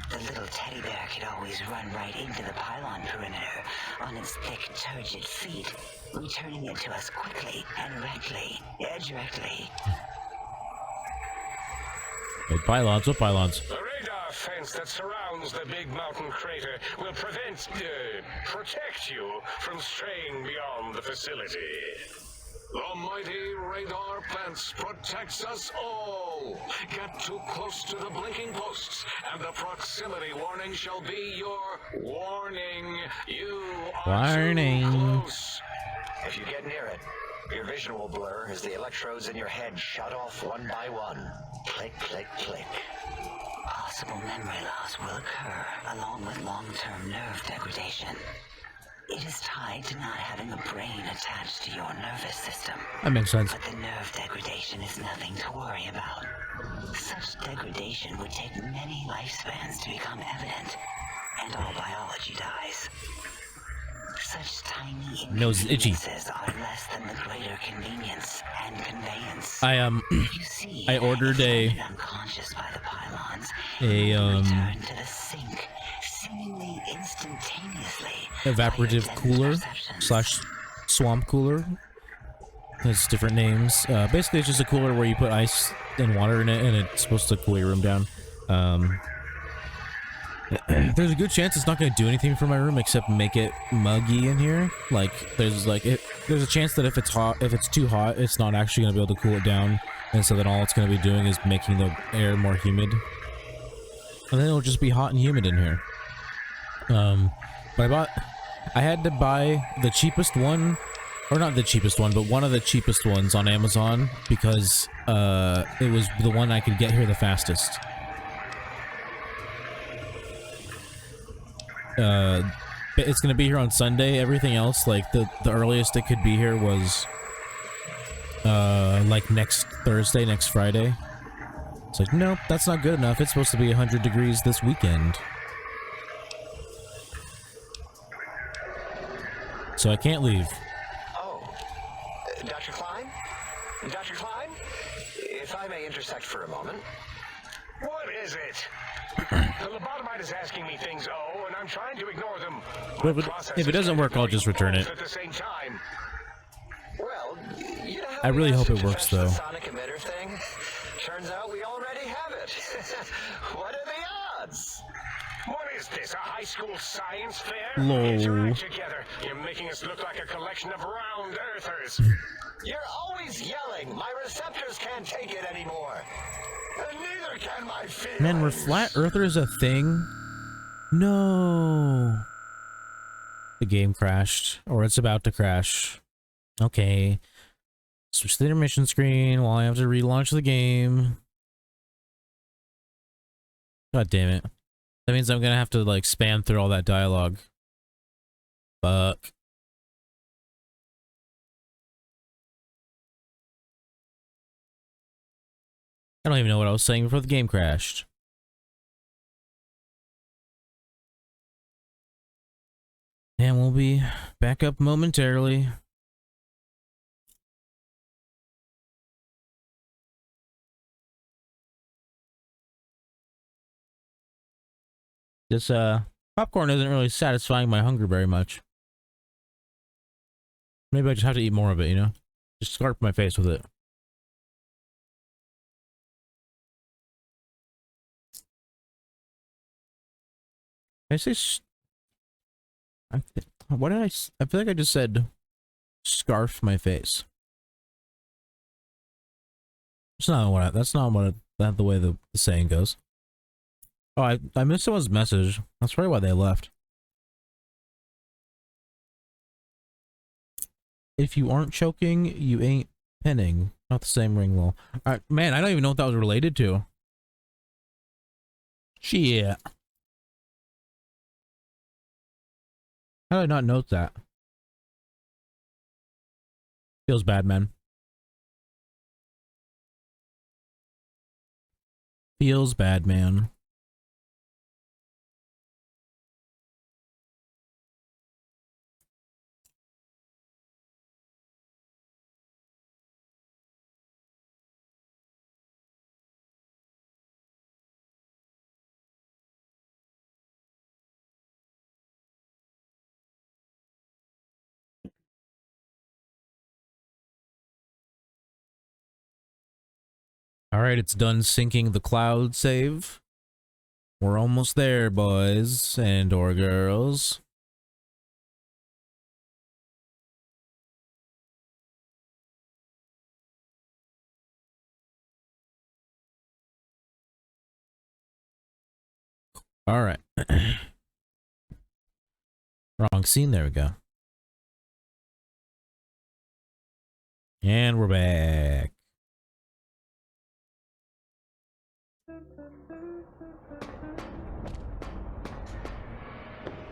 The little teddy bear could always run right into the pylon perimeter on its thick, turgid feet, returning it to us quickly and directly. Wait, pylons? What pylons? The radar fence that surrounds the big mountain crater will protect you from straying beyond the facility. The mighty radar fence protects us all. Get too close to the blinking posts, and the proximity warning shall be your warning. You are Warning. too close. If you get near it, your vision will blur as the electrodes in your head shut off one by one. Click, click, click. Possible memory loss will occur, along with long-term nerve degradation. It is tied to not having a brain attached to your nervous system. That makes sense. But the nerve degradation is nothing to worry about. Such degradation would take many lifespans to become evident, and all biology dies. Such tiny Nose is itchy. inconveniences are less than the greater convenience and conveyance. You see, I ordered if landed unconscious by the pylons, return to the sink, seemingly instantaneously. evaporative cooler slash swamp cooler. Has different names. Basically, it's just a cooler where you put ice and water in it, and it's supposed to cool your room down. There's a good chance it's not going to do anything for my room except make it muggy in here. Like, there's a chance that if it's too hot, it's not actually going to be able to cool it down, and so then all it's going to be doing is making the air more humid, and then it'll just be hot and humid in here. But I had to buy the cheapest one or not the cheapest one, but one of the cheapest ones on Amazon because it was the one I could get here the fastest. It's gonna be here on Sunday. Everything else, like the earliest it could be here was like next Thursday, next Friday. It's like, nope, that's not good enough. It's supposed to be 100 degrees this weekend. So I can't leave. Oh, Dr. Klein? Dr. Klein? If I may intersect for a moment. What is it? The lobotomite is asking me things, and I'm trying to ignore them. If it doesn't work, I'll just return it. At the same time. Well, you know how I really we hope asked it to works, fetch the though. sonic emitter thing? Turns out we already have it. What are the odds? What is this, a high school science fair? Lol. Get your act together. You're making us look like a collection of round earthers. You're always yelling. My receptors can't take it anymore. And neither can my feelings. Man, were flat earthers a thing? No. The game crashed, or it's about to crash. Okay. Switch the intermission screen while I have to relaunch the game. God damn it. That means I'm gonna have to, like, spam through all that dialogue. Fuck. I don't even know what I was saying before the game crashed. And we'll be back up momentarily. This popcorn isn't really satisfying my hunger very much. Maybe I just have to eat more of it, you know? Just scarf my face with it. I say what did I feel like I just said scarf my face. That's not the way the saying goes. Oh, I missed someone's message. That's probably why they left. If you aren't choking, you ain't pinning. Not the same ring roll. Alright, man, I don't even know what that was related to. Shit. How did I not note that? Feels bad, man. Feels bad, man. Alright, it's done syncing the cloud save. We're almost there, boys and or girls. Alright. Wrong scene, there we go. And we're back.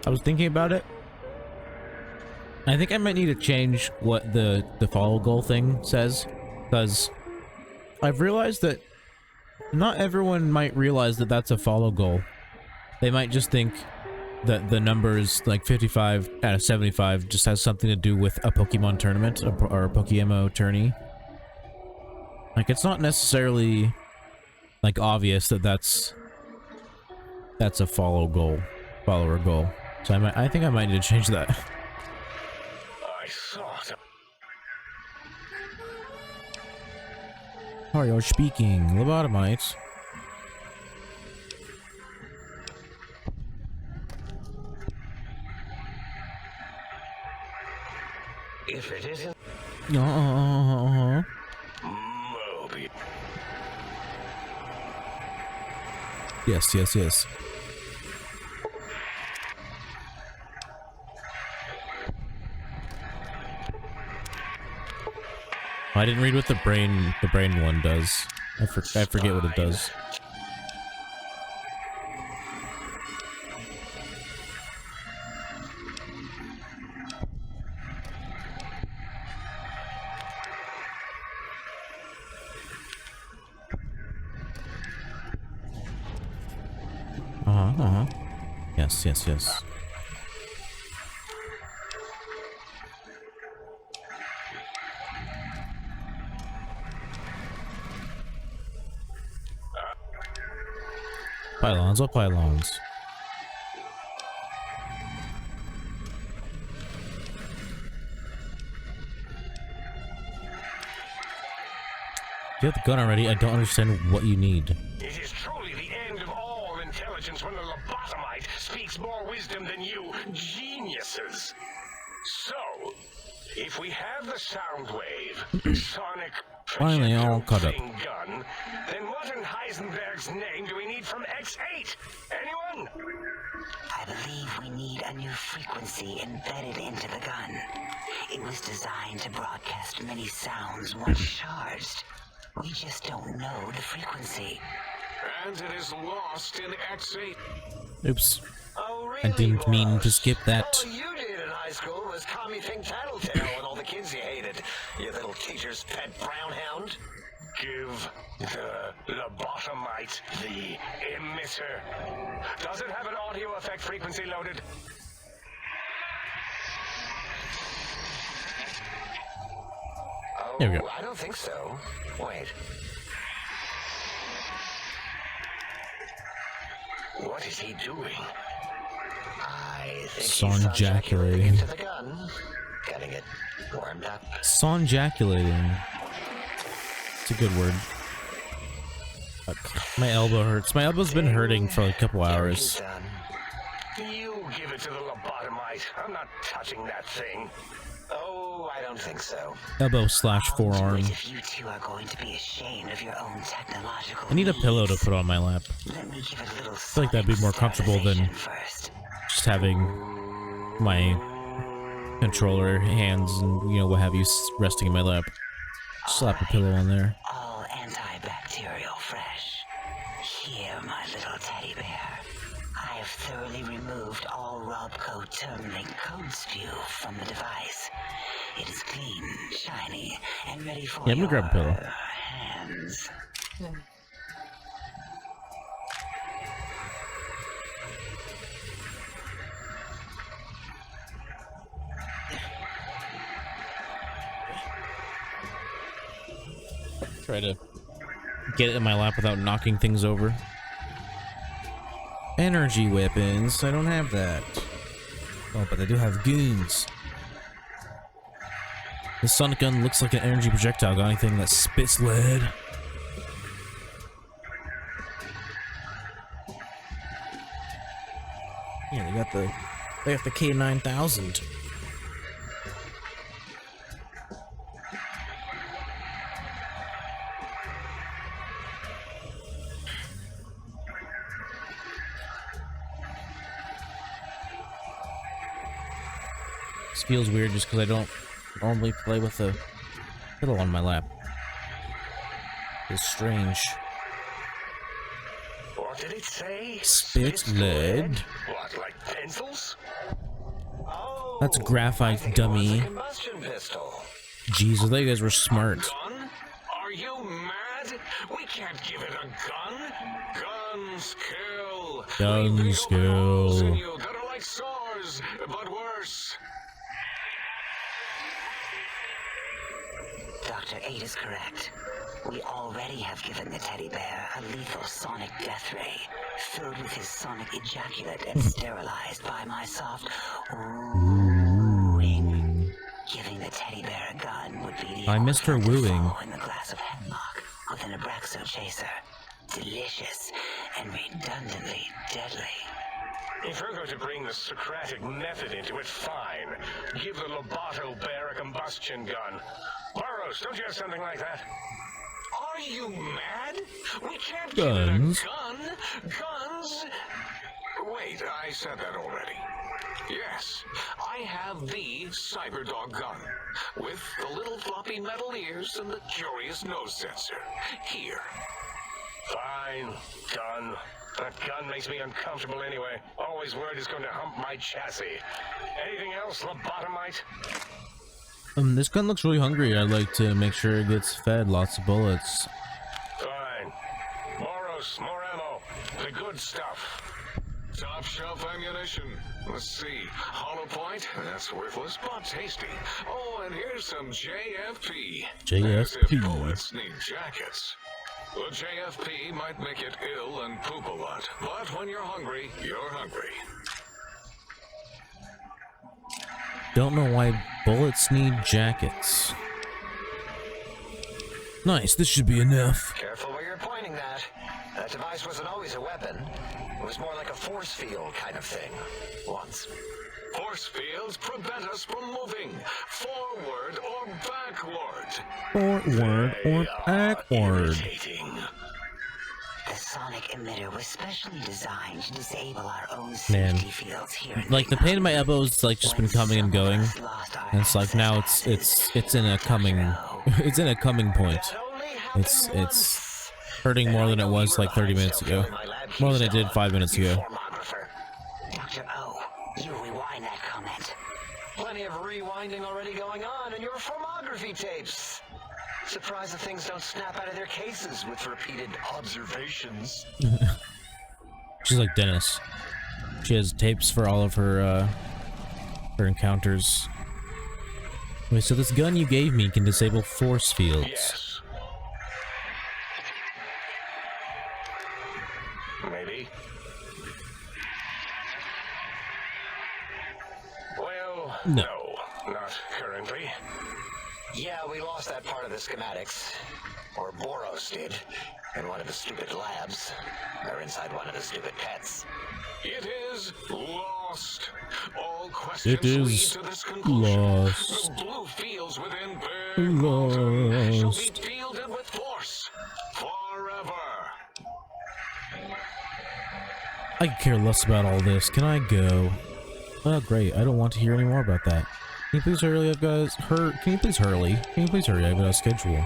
I was thinking about it. I think I might need to change what the follow goal thing says, because I've realized that not everyone might realize that that's a follow goal. They might just think that the numbers like 55 out of 75 just has something to do with a Pokemon tournament or a Pokemon tourney. Like, it's not necessarily like obvious that that's a follower goal. So I think I might need to change that. I thought. How are you speaking? Lobotomites. If it isn't... Moby. Yes, yes, yes. I didn't read what the brain one does. I forget what it does. Yes. Pylons, what pylons? You have the gun already. I don't understand what you need. It is truly the end of all intelligence when the lobotomite speaks more wisdom than you geniuses. So, if we have the sound wave, sonic Finally, all caught up. gun, then what in Heisenberg's name do we need from X8? Anyone? I believe we need a new frequency embedded into the gun. It was designed to broadcast many sounds once charged. We just don't know the frequency. And it is lost in X8. Oops. Oh, really, I didn't mean to skip that. All you did in high school was call me Think Tattletale and all the kids you hated. You little teacher's pet brown hound. Give the lobotomite the emitter. Does it have an audio effect frequency loaded? Oh, There we go. I don't think so. Wait. What is he doing? I think he's Sonjaculating. into the gun. Getting it warmed up. Sonjaculating. It's a good word. My elbow hurts. My elbow's been hurting for like a couple hours. Done. You give it to the lobotomite. I'm not touching that thing. Oh, I don't think so. Elbow slash forearm. Wait, if you two are going to be ashamed of your own technological I need a pillow to needs, put on my lap. let me give it a little feel like that'd be more comfortable than- sterilization first. Just having my controller, hands, and what have you resting in my lap. Slap a pillow on there. All antibacterial fresh. Here, my little teddy bear. I have thoroughly removed all Robco Termlink code spew from the device. It is clean, shiny, and ready for Yeah, I'm gonna grab a pillow. hands. Try to get it in my lap without knocking things over. Energy weapons. I don't have that. Oh, but I do have goons. The sonic gun looks like an energy projectile. Got anything that spits lead? Yeah, they got the K9000. This feels weird just because I don't normally play with a fiddle on my lap. It's strange. What did it say? Spit lead. What, like pencils? Oh, That's I graphite, think it was dummy. a combustion pistol. Jesus, they guys were smart. Gun? Are you mad? We can't give it a gun. Guns kill. Guns Leave big open holes in kill. you that are like sores, but worse. Dr. 8 is correct. We already have given the teddy bear a lethal sonic death ray, filled with his sonic ejaculate and sterilized by my soft wooing. Giving the teddy bear a gun would be the I missed her ultimate wooing. fall in the glass of hemlock with an Abraxo chaser. Delicious and redundantly deadly. If you're going to bring the Socratic method into it, fine. Give the Loboto bear a combustion gun. Burroughs, don't you have something like that? Are you mad? We can't Guns. give it a gun. Guns? Wait, I said that already. Yes, I have the Cyberdog gun, with the little floppy metal ears and the curious nose sensor. Here. Fine. Done. That gun makes me uncomfortable anyway. Always worried it's going to hump my chassis. Anything else, lobotomite? This gun looks really hungry. I'd like to make sure it gets fed lots of bullets. Fine. Moros, more ammo. The good stuff. Top shelf ammunition. Let's see. Hollow point? That's worthless, but tasty. Oh, and here's some JFP. As if bullets need jackets. The JFP might make it ill and poop a lot, but when you're hungry, you're hungry. Don't know why bullets need jackets. Nice, this should be enough. Careful where you're pointing that. That device wasn't always a weapon. It was more like a force field kind of thing. Once. Force fields prevent us from moving forward or backward. Forward or backward. The sonic emitter was specially designed to disable our own Man, safety fields here. like the pain in my elbows, like just been coming and going, and it's like now it's in a coming, it's in a coming point. It's hurting more than it was like 30 minutes ago, more than it did 5 minutes ago. Dr. O, you rewind that comment. Plenty of rewinding already going on in your formography tapes. Surprised that things don't snap out of their cases with repeated observations. She's like Dennis. She has tapes for all of her encounters. Wait, so this gun you gave me can disable force fields. Yes. Maybe. Well, no, not currently. Yeah, we lost that part of the schematics. Or Boros did. In one of the stupid labs. Or inside one of the stupid pets. It is lost. All questions It is lead to this conclusion. lost. The blue fields within Bear Mountain shall be Lost. fielded with force. Forever. I could care less about all this. Can I go? Oh, great. I don't want to hear any more about that. Can you please hurry up, guys? Can you please hurry? Can you please hurry? I've got a schedule.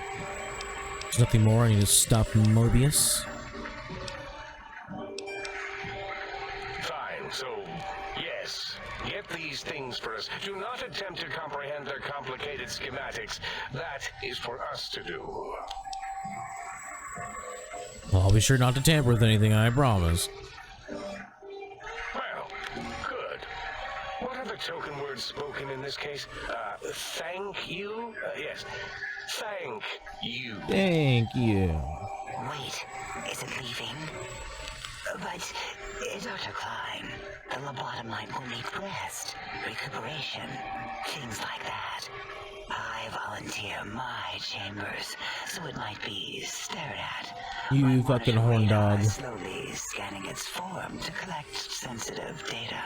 There's nothing more. I need to stop Mobius. Fine, so, yes. Get these things for us. Do not attempt to comprehend their complicated schematics. That is for us to do. Well, I'll be sure not to tamper with anything, I promise. Well, good. What are the token words spoken in this case? Thank you? Yes. Thank you. Thank you. Wait, is it leaving? But, Dr. Klein, the lobotomite will need rest, recuperation, things like that. I volunteer my chambers, so it might be stared at. You fucking horn dog. Slowly scanning its form to collect sensitive data.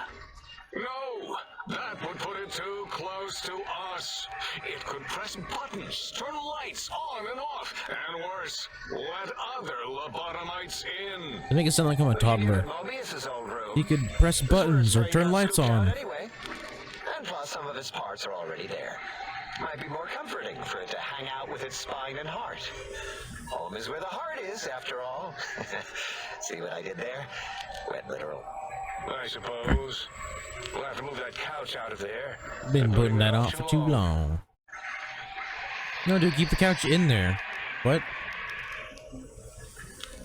No! That would put it too close to us. It could press buttons, turn lights on and off, and worse, let other lobotomites in. They make it sound like I'm a toddler. Mobius's old room. He could press buttons or turn lights on. Anyway. And plus some of its parts are already there. Might be more comforting for it to hang out with its spine and heart. Home is where the heart is, after all. See what I did there? Went literal. I suppose. We'll have to move that couch out of there. Been putting that off for too long. No, dude, keep the couch in there. What?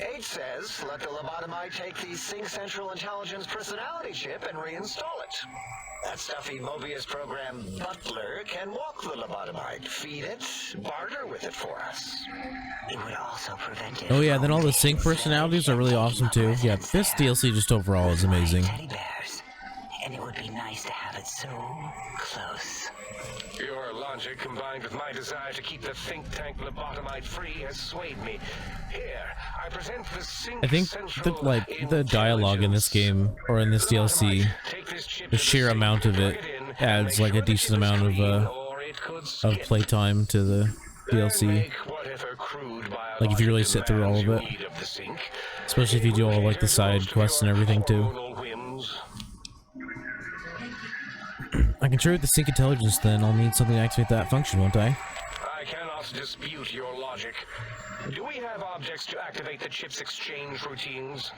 H says, let the lobotomite take the Sync Central Intelligence personality chip and reinstall it. That stuffy Mobius program butler can walk the lobotomite, feed it, barter with it for us. It would also prevent it. Oh yeah, then all the sync personalities are really awesome too. Yeah, this DLC just overall is amazing. Teddy bears. And it would be nice to have it so close. Your logic combined with my desire to keep the think tank lobotomite free has swayed me. Here, I present the Sync I think Central that like the dialogue in this game or in this DLC, the sheer amount of it adds like a decent amount of playtime to the DLC. Like if you really sit through all of it, especially if you do all like the side quests and everything too. can trade with the sync intelligence, then I'll need something to activate that function, won't I? I cannot dispute your logic. Do we have objects to activate the chip's exchange routines?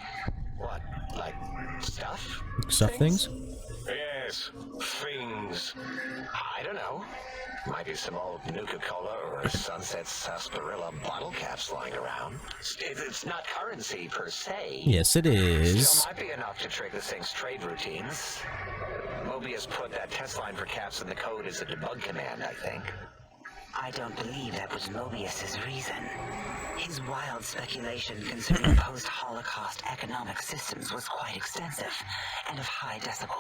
What? Like stuff? Stuff things? Yes, things. I don't know. Might be some old Nuka-Cola or a Sunset Sarsaparilla bottle caps lying around. It's not currency per se. Yes, it is. Still might be enough to trigger the thing's trade routines. Mobius put that test line for caps in the code as a debug command, I think. I don't believe that was Mobius's reason. His wild speculation concerning post-Holocaust economic systems was quite extensive and of high decibel.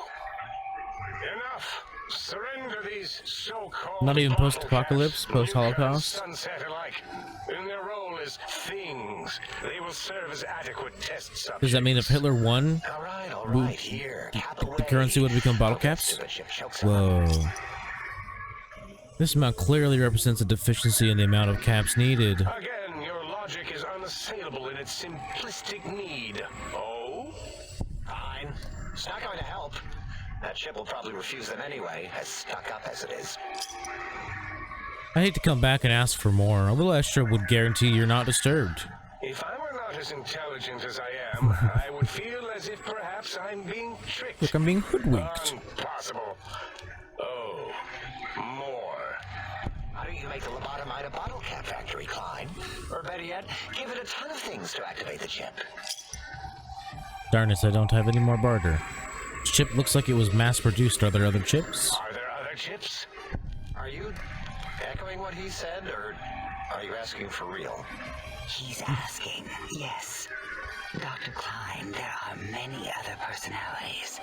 Enough! Surrender these so-called Not even bottle post-apocalypse, caps, post-Holocaust? Nuka and Sunset alike. In their role as things, they will serve as adequate test subjects. Does that mean if Hitler won, All right, here. Cap the away. currency would become bottle caps? Whoa. This amount clearly represents a deficiency in the amount of caps needed. Again, your logic is unassailable in its simplistic need. Oh? Fine. It's not going to help. That chip will probably refuse them anyway, as stuck up as it is. I hate to come back and ask for more. A little extra would guarantee you're not disturbed. If I were not as intelligent as I am, I would feel as if perhaps I'm being tricked. Look, I'm being hoodwinked. Impossible. Oh, more. Why don't you make the lobotomite a bottle cap factory, Klein? Or better yet, give it a ton of things to activate the chip. Darn it, I don't have any more barter. This chip looks like it was mass-produced. Are there other chips? Are there other chips? Are you echoing what he said, or are you asking for real? He's asking, yes. Dr. Klein, there are many other personalities.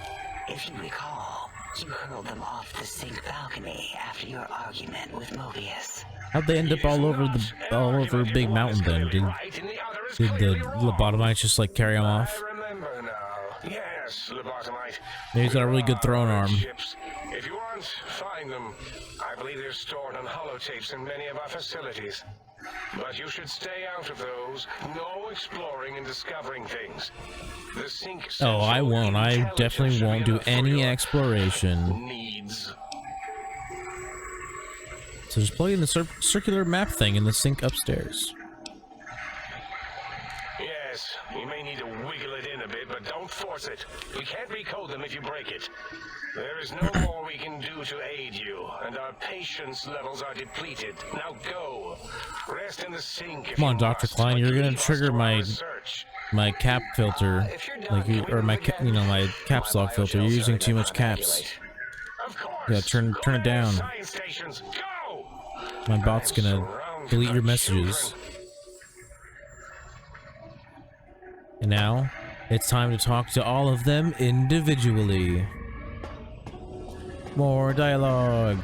If you recall, you hurled them off the sink balcony after your argument with Mobius. How'd they end up all over Big Mountain then? Did the lobotomites just like carry them off? I remember now. Yes, lobotomite. Maybe he's got a really good throwing arm. Chips. If you want, find them. I believe they're stored on holotapes in many of our facilities. But you should stay out of those. No exploring and discovering things. The sink. Oh, I won't. I definitely won't do any exploration. Needs. So just plug in the circular map thing in the sink upstairs. Yes, you may need to wiggle it in a bit, but don't force it. We can't recode them if you break it. There is no more we can do to aid you, and our patience levels are depleted. Now go. Rest in the sink if Come on, you Dr. must, Klein, but you're you gonna must trigger do our my research. cap filter, like or my my caps lock filter. You're using too much caps. Of course. Yeah, turn it down. Science stations, go! My bot's gonna delete your messages. And now, it's time to talk to all of them individually. More dialogue.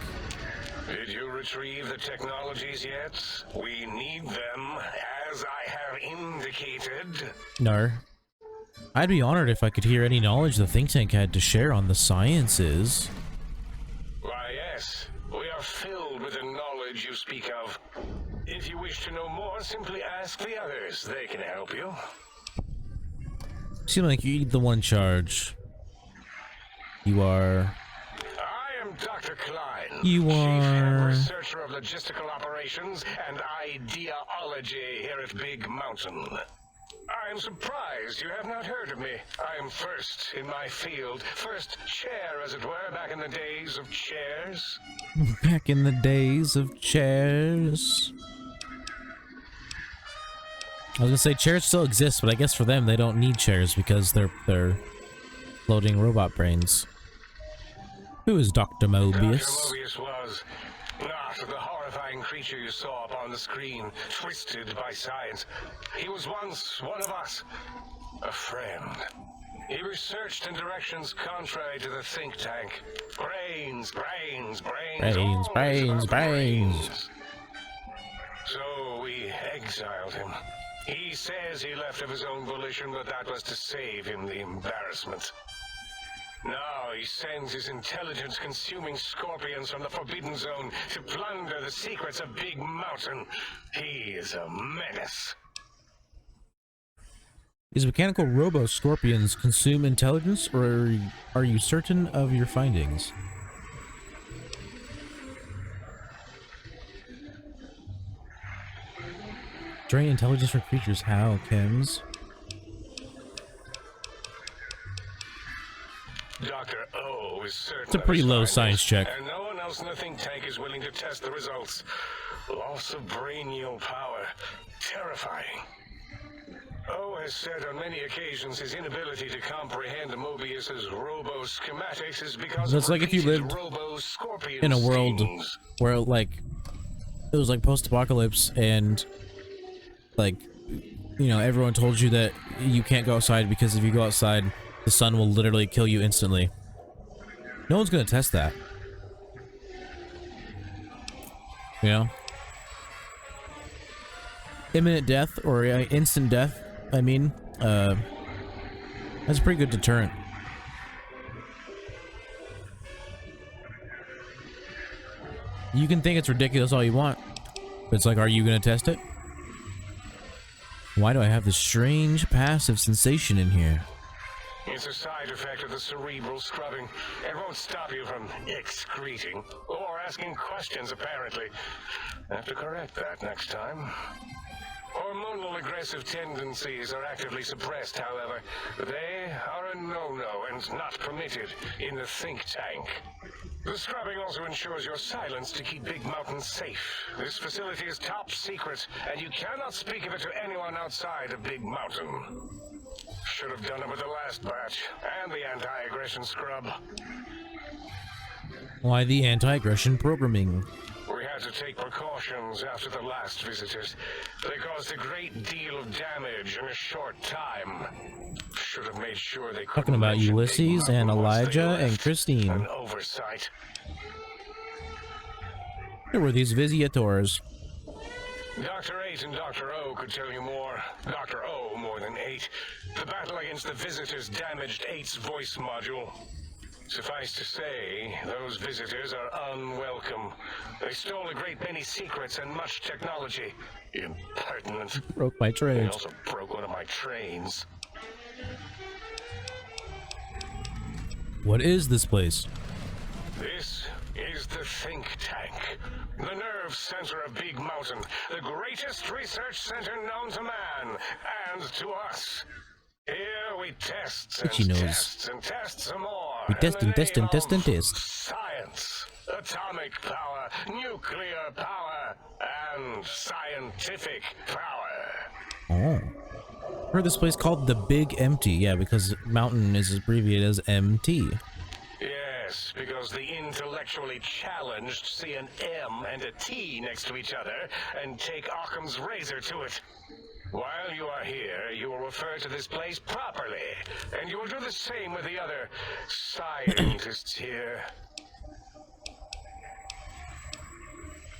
Did you retrieve the technologies yet? We need them, as I have indicated. No. I'd be honored if I could hear any knowledge the think tank had to share on the sciences. Why, yes. We are filled with the knowledge you speak of. If you wish to know more, simply ask the others. They can help you. Seem like you're the one in charge. You are. I am Dr. Klein. You Chief Head are. Researcher of Logistical Operations and Ideology here at Big Mountain. I am surprised you have not heard of me. I am first in my field. First chair, as it were, back in the days of chairs. Back in the days of chairs. I was gonna say chairs still exist, but I guess for them they don't need chairs because they're floating robot brains. Who is Dr. Mobius? Dr. Mobius was not the horrifying creature you saw upon the screen, twisted by science. He was once one of us, a friend. He researched in directions contrary to the think tank. Brains, brains, brains, Brains, brains, brains. So we exiled him. He says he left of his own volition, but that was to save him the embarrassment. Now he sends his intelligence-consuming scorpions from the Forbidden Zone to plunder the secrets of Big Mountain. He is a menace. These mechanical robo-scorpions consume intelligence, or are you certain of your findings? Drain intelligence for creatures. How, Kims? Dr. O is certain It's a pretty of his low findings, science check. and no one else in the think tank is willing to test the results. Loss of brainial power. Terrifying. O has said on many occasions his inability to comprehend Mobius's robo-schematics is because It's of like if you repeated lived robo-scorpion in a world stings. where, like, it was like post-apocalypse and, like, you know, everyone told you that you can't go outside because if you go outside, the sun will literally kill you instantly. No one's gonna test that. You know? Imminent death, or instant death, I mean, that's a pretty good deterrent. You can think it's ridiculous all you want, but it's like, are you gonna test it? Why do I have this strange passive sensation in here? It's a side effect of the cerebral scrubbing. It won't stop you from excreting or asking questions, apparently. I have to correct that next time. Hormonal aggressive tendencies are actively suppressed, however. They are a no-no and not permitted in the think tank. The scrubbing also ensures your silence to keep Big Mountain safe. This facility is top secret, and you cannot speak of it to anyone outside of Big Mountain. Should have done it with the last batch, and the anti-aggression scrub. Why the anti-aggression programming? We had to take precautions after the last visitors. They caused a great deal of damage in a short time. Should have made sure they couldn't Talking about mention Ulysses Big Mountain and once they Elijah and left. Christine. An oversight. There were these visiators. Dr. 8 and Dr. O could tell you more. Dr. O more than 8. The battle against the visitors damaged 8's voice module. Suffice to say, those visitors are unwelcome. They stole a great many secrets and much technology. Impertinent. Broke my They trade. also broke one of my trains. What is this place? This is the think tank. The nerve center of Big Mountain. The greatest research center known to man and to us. Here we test and Itchy nose. test and test some more. We test in and the test and name test and of test. Science, atomic power, nuclear power, and scientific power. Oh. Heard this place called the Big Empty. Yeah, because mountain is abbreviated as MT. Yes, because the intellectually challenged see an M and a T next to each other and take Occam's razor to it. While you are here, you will refer to this place properly, and you will do the same with the other scientists here.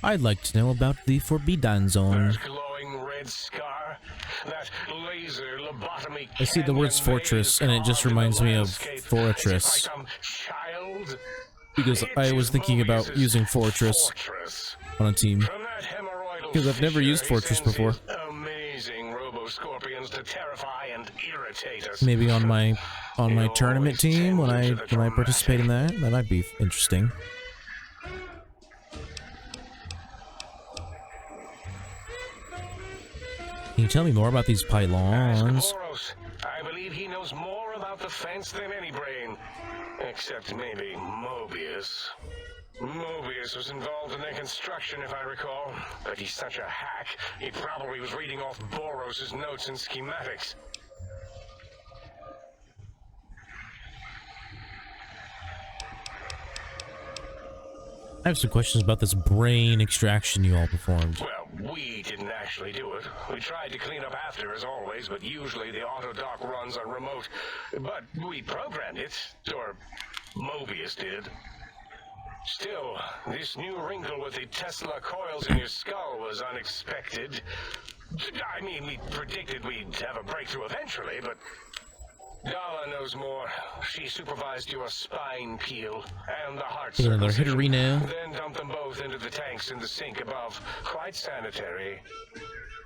I'd like to know about the Forbidden Zone. That glowing red scar, that laser lobotomy. I see the words canyon fortress, maze and it just carved in the reminds me of landscape, fortress. as if by some child. Because It I was is thinking about Mobius's using fortress on a team. From that hemorrhoidal Because I've never fissure, used he fortress sends before. his amazing robo-scorpions to terrify and irritate us. Maybe on my He tournament always team when tends I to the participate in that. That might be interesting. Can you tell me more about these Ask pylons? Boros. I believe he knows more about the fence than any brain. Except maybe Mobius. Mobius was involved in their construction, if I recall. But he's such a hack, he probably was reading off Boros' notes and schematics. I have some questions about this brain extraction you all performed. Well, we didn't actually do it. We tried to clean up after, as always, but usually the auto dock runs on remote. But we programmed it, or Mobius did. Still, this new wrinkle with the Tesla coils in your skull was unexpected. I mean, we predicted we'd have a breakthrough eventually, but Dala knows more. She supervised your spine peel and the heart Take another hit circumcision, arena. then dumped them both into the tanks in the sink above. Quite sanitary.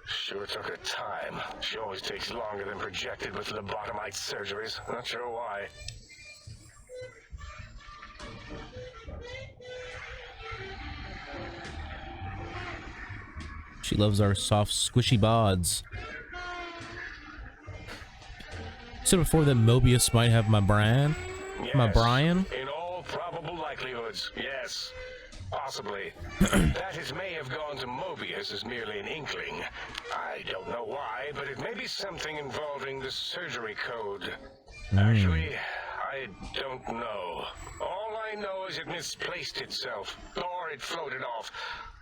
Sure took her time. She always takes longer than projected with lobotomite surgeries. Not sure why. She loves our soft, squishy bods. Said before that Mobius might have my Brian. Yes, My Brian? In all probable likelihoods, yes. Possibly. That it may have gone to Mobius is merely an inkling. I don't know why, but it may be something involving the surgery code. Actually, I don't know. All I know is it misplaced itself, or it floated off.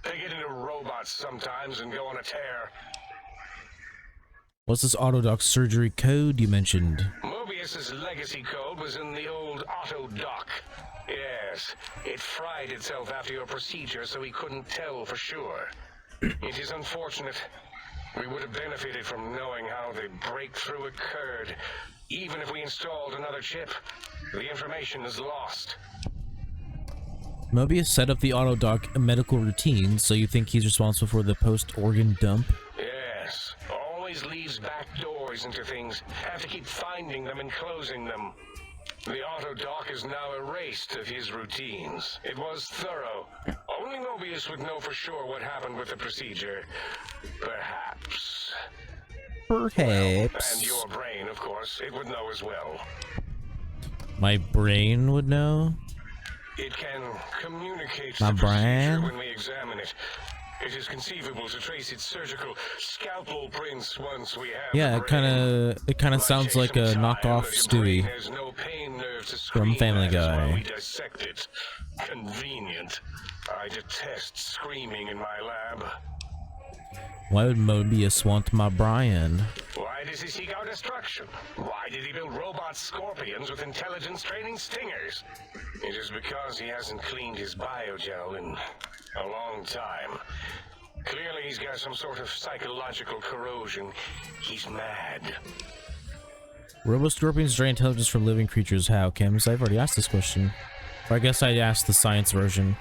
They get into robots sometimes and go on a tear. What's this Autodoc surgery code you mentioned? Mobius's legacy code was in the old Autodoc. Yes, it fried itself after your procedure, so he couldn't tell for sure. It is unfortunate. We would have benefited from knowing how the breakthrough occurred. Even if we installed another chip, the information is lost. Mobius set up the Autodoc medical routine, so you think he's responsible for the post-organ dump? Yes, always leaves back doors into things. Have to keep finding them and closing them. The Autodoc is now erased of his routines. It was thorough. Only Mobius would know for sure what happened with the procedure. Perhaps. Perhaps. And your brain, of course, it would know as well. My brain would know? It can communicate My the procedure brain? when we examine it. It is conceivable to trace its surgical scalpel prints once we have Yeah, the it kind of Might sounds take like some a time, knockoff but your brain Stewie. has no pain nerve to From scream Family at us while Guy. we dissect it. Convenient. I detest screaming in my lab. Why would Mobius want my Brian? Why does he seek out destruction? Why did he build robot scorpions with intelligence training stingers? It is because he hasn't cleaned his biogel in a long time. Clearly he's got some sort of psychological corrosion. He's mad. Robo-scorpions drain intelligence from living creatures. How, Kims? I've already asked this question. Or I guess I asked the science version.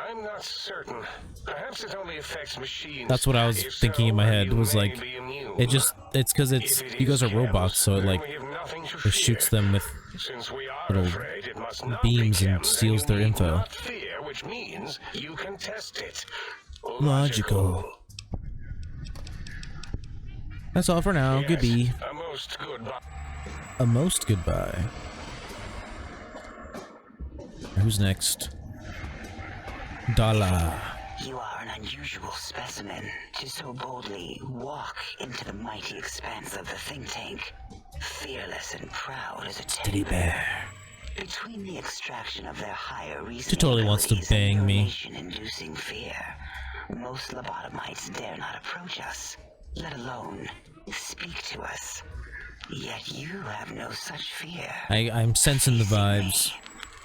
I'm not certain. Perhaps it only affects machines. That's what I was If thinking so, in my head, you was may like, be immune. it's because If it you guys is are robots, so it chems, like, then we have nothing to it shoots fear. them with Since we are little afraid it must not beams be and chems, steals then their you need info. not fear, which means you can test it. Logical. That's all for now. Yes, Goodbye. a most goodbye. A most goodbye. Who's next? Dala. You are an unusual specimen to so boldly walk into the mighty expanse of the think tank, fearless and proud as a teddy bear. Between the extraction of their higher reasoning She totally wants to abilities and bang me. inducing fear, most lobotomites dare not approach us, let alone speak to us. Yet you have no such fear. I'm sensing the vibes.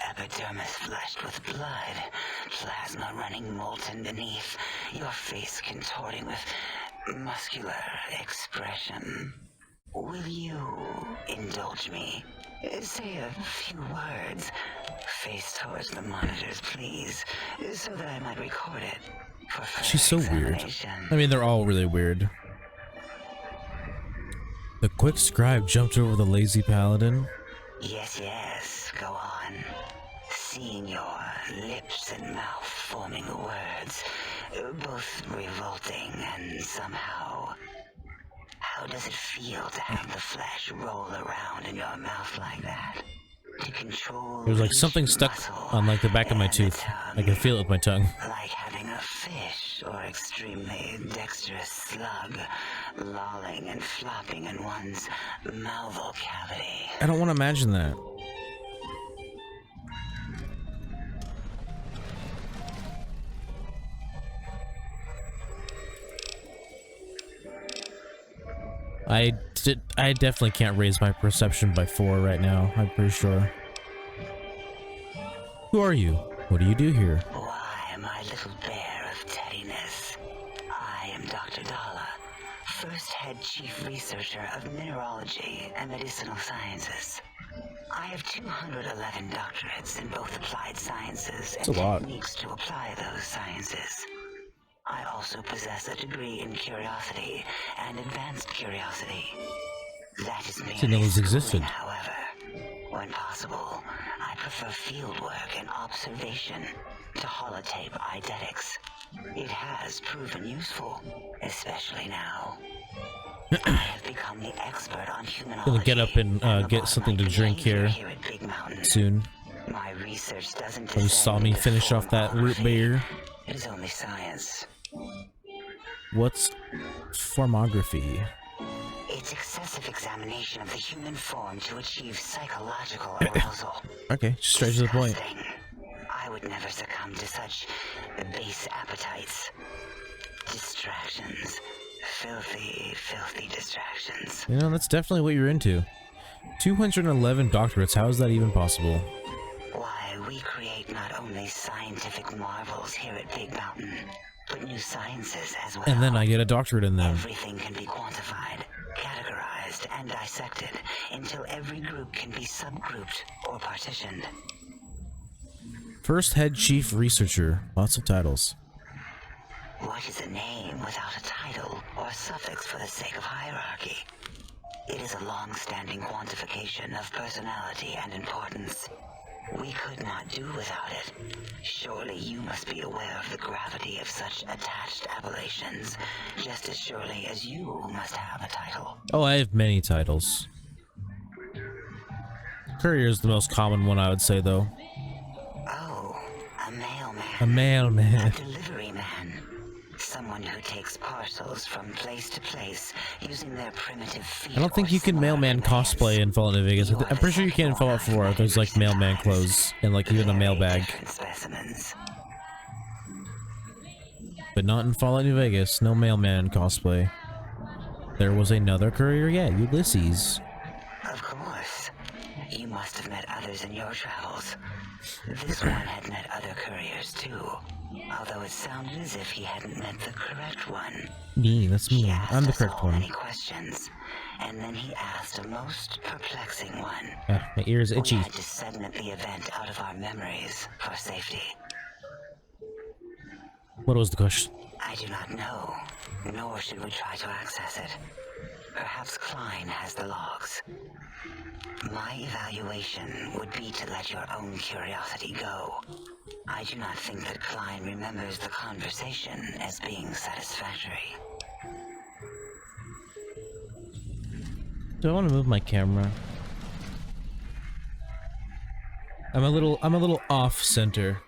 Epidermis flushed with blood, plasma running molten beneath, your face contorting with muscular expression. Will you indulge me? Say a few words. Face towards the monitors, please, so that I might record it for further She's so weird. examination. I mean, they're all really weird. The quick scribe jumped over the lazy paladin. Yes, go on. Seeing your lips and mouth forming words, both revolting and somehow... How does it feel to have the flesh roll around in your mouth like that? To control There's like each something stuck muscle on like the back of my and the tooth. I can feel it with my tongue. like having a fish or extremely dexterous slug lolling and flopping in one's mouthal cavity. I don't want to imagine that. I definitely can't raise my perception by 4 right now. I'm pretty sure. Who are you? What do you do here? Why, my little bear of teddiness. I am Dr. Dala, first head chief researcher of mineralogy and medicinal sciences. I have 211 doctorates in both applied sciences and That's a lot. techniques to apply those sciences. I also possess a degree in curiosity and advanced curiosity. That is Didn't know merely those existed. schooling, however. When possible, I prefer fieldwork and observation to holotape eidetics. It has proven useful, especially now. I have become the expert on humanology. Gonna get up and get something to drink here at Big Mountain. soon. My research doesn't You saw me finish off that root beer. It is only science. What's formography? It's excessive examination of the human form to achieve psychological arousal. Okay, just straight to the point. Disgusting. I would never succumb to such base appetites. Distractions. Filthy, filthy distractions. You know, that's definitely what you're into. 211 doctorates, how is that even possible? Why, we create not only scientific marvels here at Big Mountain, but new sciences as well. And then I get a doctorate in them. Everything can be quantified, categorized, and dissected until every group can be subgrouped or partitioned. First head chief researcher. Lots of titles. What is a name without a title or suffix for the sake of hierarchy? It is a long-standing quantification of personality and importance. We could not do without it. Surely you must be aware of the gravity of such attached appellations, just as surely as you must have a title. Oh, I have many titles. Courier is the most common one, I would say, though. Oh, a mailman. A mailman. A delivery man. Someone who takes parcels from place to place using their primitive feet. I don't think you can mailman cosplay in Fallout New Vegas. I'm pretty sure you can in Fallout 4. There's like mailman clothes and like even a mailbag. But not in Fallout New Vegas. No mailman cosplay. There was another courier, yeah, Ulysses. Of course. You must have met others in your travels. This one had met other couriers too. Although it sounded as if he hadn't met the correct one. Me, that's me. I'm the correct one. Many questions, and then he asked a most perplexing one. My ear is itchy. We had to segment the event out of our memories for safety. What was the question? I do not know, nor should we try to access it. Perhaps Klein has the logs. My evaluation would be to let your own curiosity go. I do not think that Klein remembers the conversation as being satisfactory. Do I want to move my camera? I'm a little off center.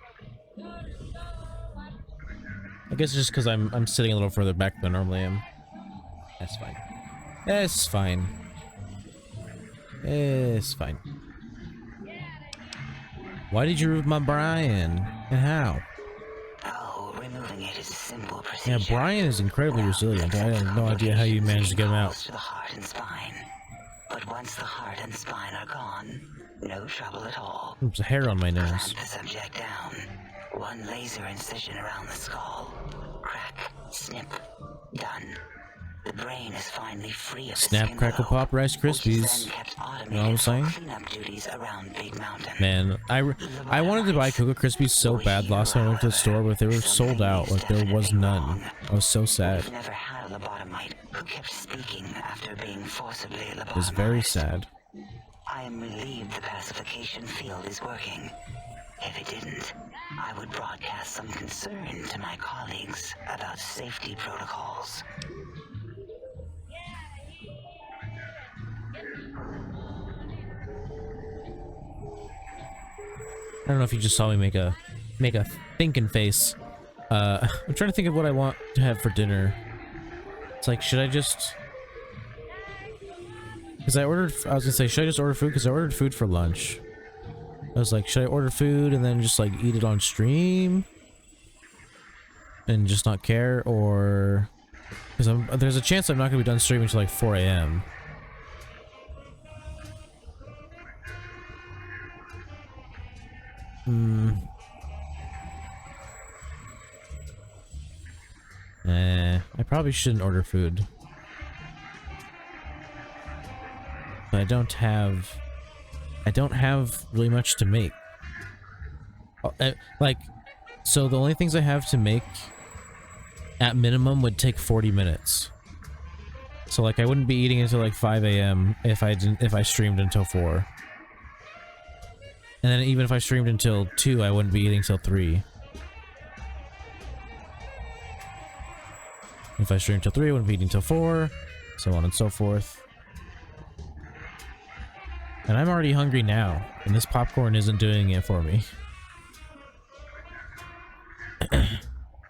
I guess it's just because I'm sitting a little further back than I normally am. That's fine. It's fine. It's fine. Why did you remove my Brian? And how? Oh, removing it is a simple procedure. Yeah, Brian is incredibly resilient. I have no idea how you managed to get him out. To the heart and spine. But once the heart and spine are gone, no trouble at all. There's a hair on my nose. Clamp the subject down. One laser incision around the skull. Crack. Snip. Done. The brain is finally free of Snap, crackle, pop, Rice Krispies. You know what I'm saying? Man, I wanted to buy Cocoa Krispies so bad last time I went to the store, but they were sold out. Like, there was none. I was so sad. Never had a lobotomite who kept speaking after being forcibly lobotomized. It was very sad. I am relieved the pacification field is working. If it didn't, I would broadcast some concern to my colleagues about safety protocols. I don't know if you just saw me make a thinking face. I'm trying to think of what I want to have for dinner. It's like, should I just... Because I was gonna say, should I just order food? Because I ordered food for lunch. I was like, should I order food and then just like eat it on stream? And just not care? Or... Because there's a chance I'm not gonna be done streaming until like 4 AM. I probably shouldn't order food. But I don't have really much to make. Like, so the only things I have to make at minimum would take 40 minutes. So like I wouldn't be eating until like 5 AM if I streamed until 4. And then even if I streamed until 2, I wouldn't be eating till 3. If I stream till 3, I wouldn't be eating till 4, so on and so forth. And I'm already hungry now, and this popcorn isn't doing it for me.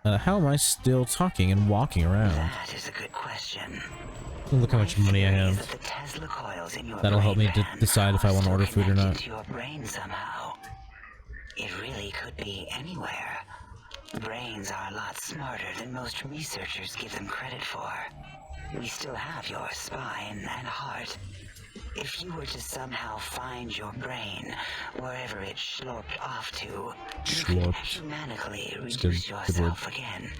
How am I still talking and walking around? That is a good question. Look how much money I have. The Tesla coils in your That'll help me brain band decide if I want to are order food or connected not. to your brain somehow. It really could be anywhere. Brains are a lot smarter than most researchers give them credit for. We still have your spine and heart. If you were to somehow find your brain, wherever it sloped off to, you could Sloped. humanically It's reduce good word. yourself again.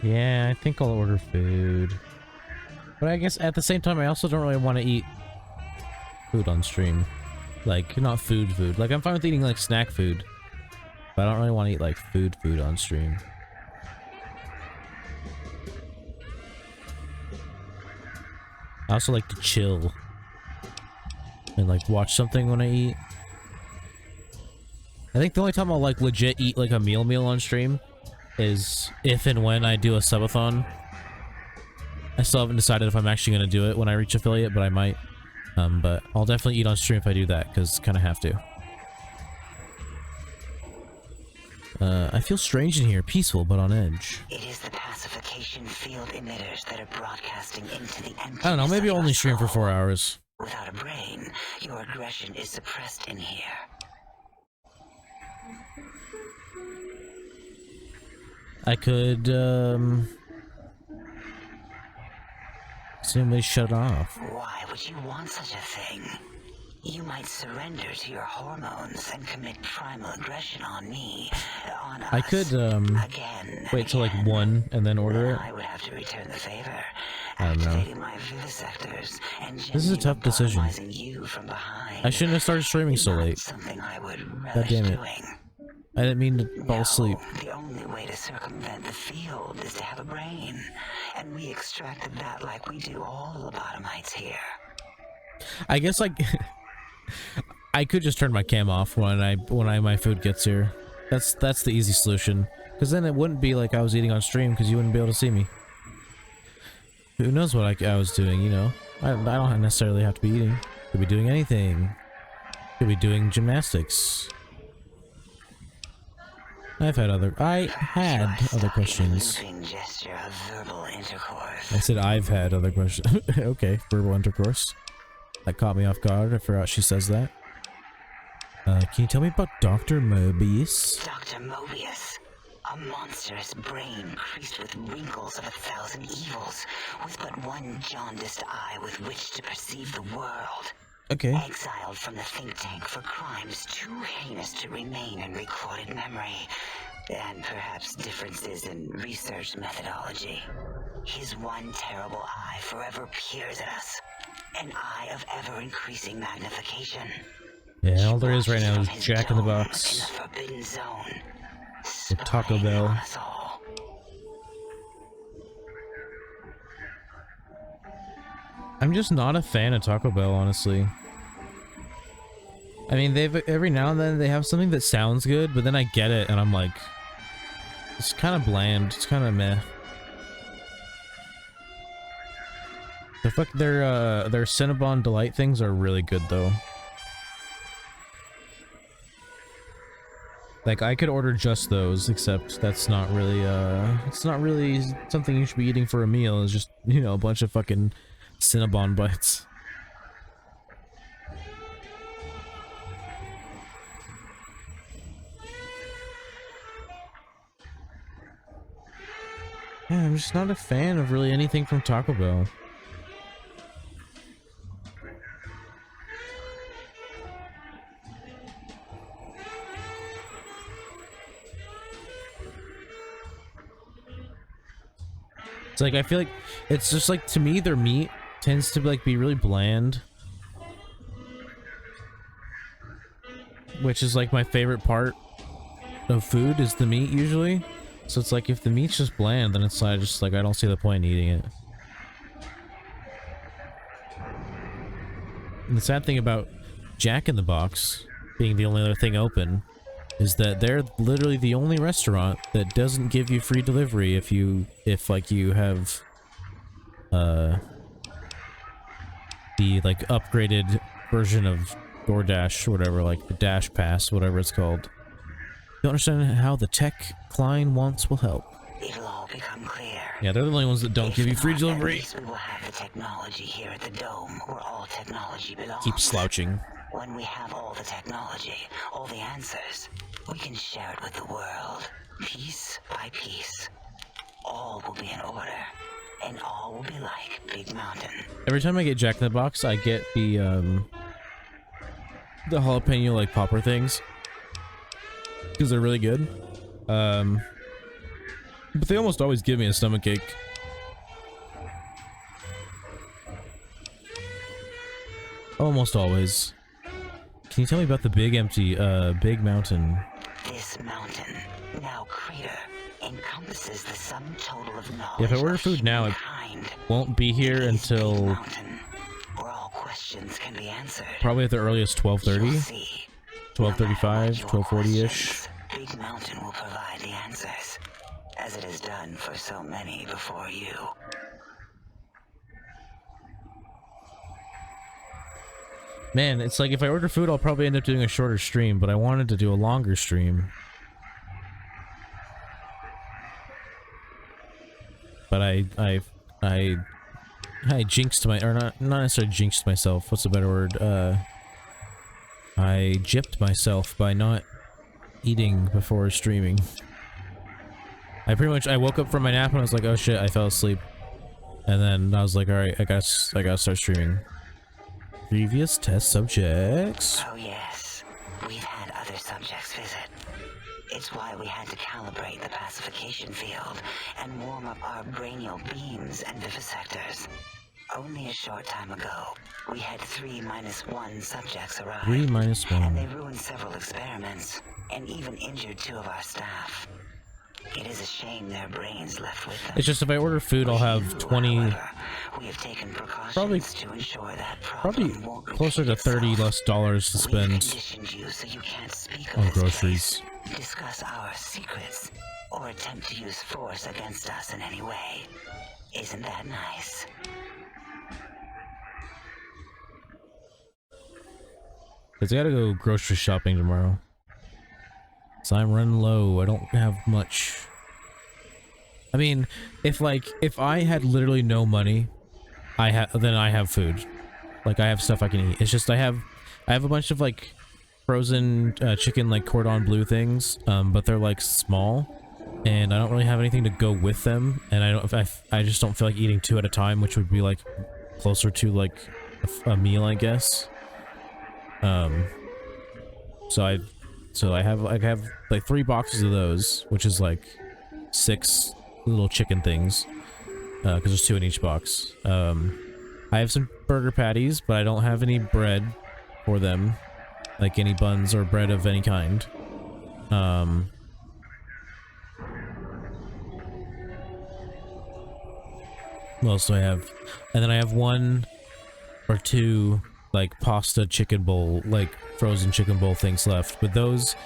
Yeah, I think I'll order food. But I guess at the same time, I also don't really want to eat food on stream. Like, not food. Like, I'm fine with eating, like, snack food. But I don't really want to eat, like, food on stream. I also like to chill. And, like, watch something when I eat. I think the only time I'll, like, legit eat, like, a meal on stream is if and when I do a subathon. I still haven't decided if I'm actually going to do it when I reach affiliate, but I might. But I'll definitely eat on stream if I do that, because kind of have to. I feel strange in here, peaceful but on edge. It is the pacification field emitters that are broadcasting into the emptiness. I don't know, maybe of I'll your only stream for soul. 4 hours. Without a brain, your aggression is suppressed in here. I could, simply shut it off. Why would you want such a thing? You might surrender to your hormones and commit primal aggression on me, on us. I could, again. wait till like 1 and then order it. I would have to return the favor, I don't know. activating my vivisectors and This is a tough decision. lobotomizing you from behind. I shouldn't have started streaming so Not late. Something I would God relish damn it. doing. I didn't mean to fall No, asleep. the only way to circumvent the field is to have a brain, and we extracted that like we do all lobotomites here. I guess like I could just turn my cam off when my food gets here. That's the easy solution. Because then it wouldn't be like I was eating on stream because you wouldn't be able to see me. Who knows what I was doing, you know? I don't necessarily have to be eating. Could be doing anything. Could be doing gymnastics. I had other questions. Gesture of verbal intercourse. I said I've had other questions. Okay, verbal intercourse. That caught me off guard. I forgot she says that. Can you tell me about Dr. Mobius? Dr. Mobius, a monstrous brain creased with wrinkles of 1,000 evils, with but one jaundiced eye with which to perceive the world. Okay. Exiled from the think tank for crimes too heinous to remain in recorded memory, and perhaps differences in research methodology. His one terrible eye forever peers at us, an eye of ever-increasing magnification. Yeah, all there is right now is From his Jack in the dome Box. in the Forbidden Zone, With Taco spying Bell. on us all. I'm just not a fan of Taco Bell, honestly. I mean, every now and then they have something that sounds good, but then I get it and I'm like, it's kind of bland. It's kind of meh. Their Cinnabon Delight things are really good though. Like I could order just those, except that's not really it's not really something you should be eating for a meal. It's just, you know, a bunch of fucking Cinnabon bites. Yeah, I'm just not a fan of really anything from Taco Bell. It's like, I feel like, it's just like, to me, their meat tends to like be really bland. Which is like my favorite part of food, is the meat usually. So it's like if the meat's just bland, then it's like just like I don't see the point in eating it. And the sad thing about Jack in the Box being the only other thing open is that they're literally the only restaurant that doesn't give you free delivery if like you have the like upgraded version of DoorDash or whatever, like the Dash Pass, whatever it's called. Don't understand how the tech Klein wants will help. It'll all become clear. Yeah, they're the only ones that don't give you free delivery. At least we will have the technology here at the Dome, where all technology belongs. Keep slouching. When we have all the technology, all the answers, we can share it with the world, piece by piece. All will be in order, and all will be like Big Mountain. Every time I get Jack in the Box, I get the jalapeno like popper things because they're really good. But they almost always give me a stomachache. Almost always. Can you tell me about the big empty, Big Mountain? This mountain, now crater, encompasses the sum total of knowledge. Yeah, if I order food now, it won't be here until Mountain, where all questions can be answered. probably at the earliest 12:30, 12:35, 12:40-ish. Big Mountain will provide the answers, as it has done for so many before you. Man, it's like if I order food, I'll probably end up doing a shorter stream, but I wanted to do a longer stream. But I jinxed or not necessarily jinxed myself. What's a better word? I gypped myself by not eating before streaming. I woke up from my nap and I was like, oh shit, I fell asleep. And then I was like, alright, I gotta start streaming. Previous test subjects. Oh yes, we've had other subjects visit. It's why we had to calibrate the pacification field and warm up our brainial beams and vivisectors. Only a short time ago, we had 3-1 subjects arrive. 3-1. And they ruined several experiments, and even injured 2 of our staff. It is a shame their brains left with them. It's just if I order food, I'll have 20... However, we have taken precautions to ensure that probably closer to $30 less to spend you so you can't speak on of this groceries. case, discuss our secrets, or attempt to use force against us in any way. Isn't that nice? Cause I gotta go grocery shopping tomorrow. So I'm running low. I don't have much. I mean, if I had literally no money, then I have food. Like I have stuff I can eat. It's just I have a bunch of like frozen chicken like cordon bleu things, but they're like small, and I don't really have anything to go with them, and I just don't feel like eating 2 at a time, which would be like closer to like a meal, I guess. So I have like 3 boxes of those, which is like 6 little chicken things, because there's 2 in each box. I have some burger patties, but I don't have any bread for them, like any buns or bread of any kind. What else do I have? And then I have 1 or 2 like pasta chicken bowl, like frozen chicken bowl things left, but those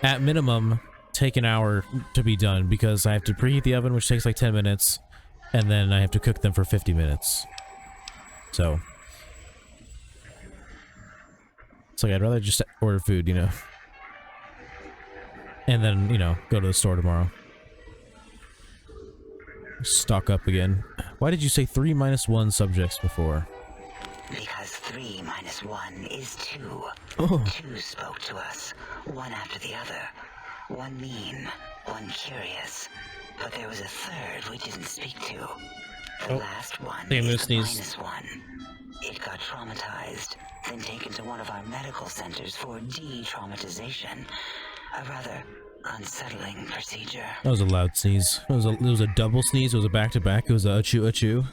at minimum take an hour to be done because I have to preheat the oven, which takes like 10 minutes, and then I have to cook them for 50 minutes. So it's like I'd rather just order food, you know, and then, you know, go to the store tomorrow. Stock up again. Why did you say 3-1 subjects before? Because 3-1 is 2. Oh. 2 spoke to us, one after the other. One mean, one curious. But there was a third we didn't speak to. The last one is the -1. It got traumatized, then taken to one of our medical centers for de-traumatization. A rather unsettling procedure. That was a loud sneeze. It was a double sneeze. It was a back-to-back. It was a achoo achoo.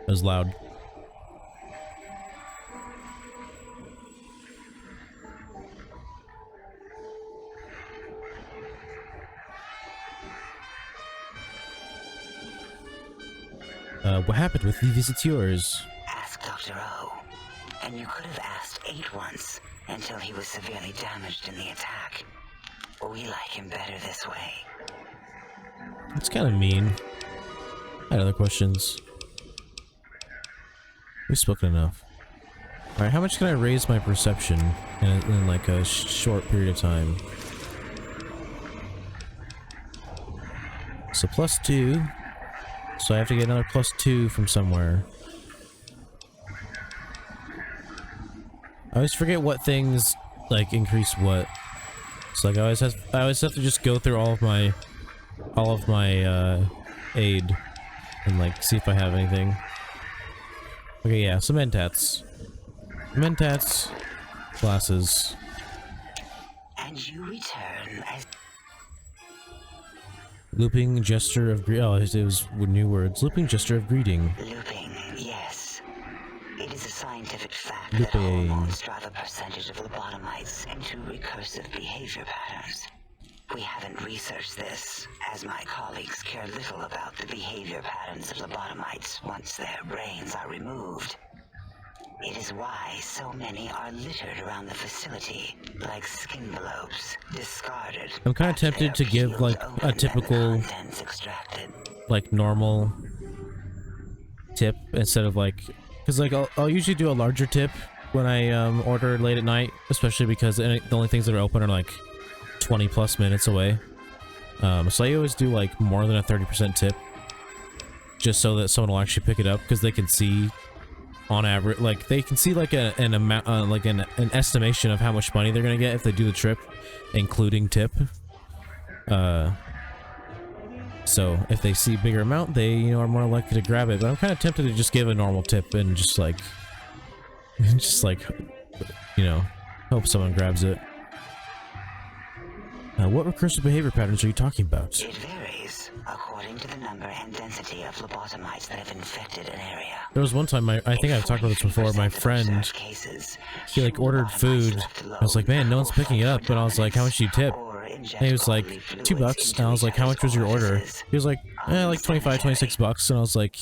It was loud. What happened with the visiteurs? Ask Dr. O. And you could have asked 8 once, until he was severely damaged in the attack. We like him better this way. That's kind of mean. I had other questions. We've spoken enough. Alright, how much can I raise my perception in like a short period of time? So +2. So I have to get another +2 from somewhere. I always forget what things like increase what. So like I always have to just go through all of my aid and like see if I have anything. Okay, yeah, some mentats. Mentats, glasses. And you return as Looping gesture of oh, it was new words. Looping gesture of greeting. looping, yes. It is a scientific fact Looping. that hormones drive a percentage of lobotomites into recursive behavior patterns. We haven't researched this, as my colleagues care little about the behavior patterns of lobotomites once their brains are removed. It is why so many are littered around the facility, like skin envelopes, discarded. I'm kind of tempted to give like a typical, like normal tip instead of like, because like I'll usually do a larger tip when I order late at night, especially because the only things that are open are like 20+ minutes away. So I always do like more than a 30% tip, just so that someone will actually pick it up because they can see. On average, like they can see like an amount, like an estimation of how much money they're gonna get if they do the trip, including tip. So if they see a bigger amount, they are more likely to grab it. But I'm kind of tempted to just give a normal tip and just like, hope someone grabs it. What recursive behavior patterns are you talking about? It varies according to the number and density of lobotomites that have infected an area. There was one time, I think I've talked about this before, my friend, he like ordered food. I was like, man, no one's picking it up. But I was like, how much do you tip? And he was like, $2. And I was like, how much was your order? He was like, like 25, 26 bucks. And I was like,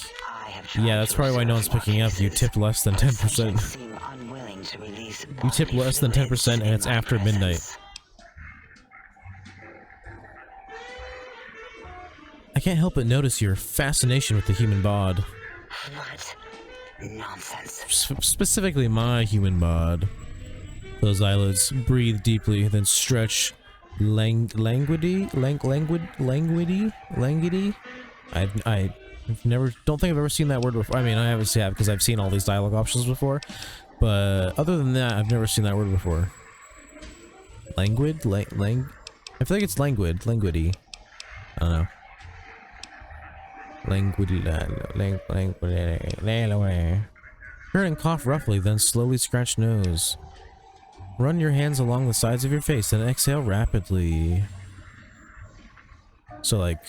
yeah, that's probably why no one's picking up. You tipped less than 10%. You tipped less than 10% and it's after midnight. I can't help but notice your fascination with the human bod. What? Nonsense. Specifically my human bod. Close eyelids, breathe deeply, then stretch languidly? I've never, don't think I've ever seen that word before. I mean, I obviously have because I've seen all these dialogue options before. But other than that, I've never seen that word before. Languid? I feel like it's languidy. I don't know. Turn and cough roughly, then slowly scratch nose. Run your hands along the sides of your face, then exhale rapidly. So like...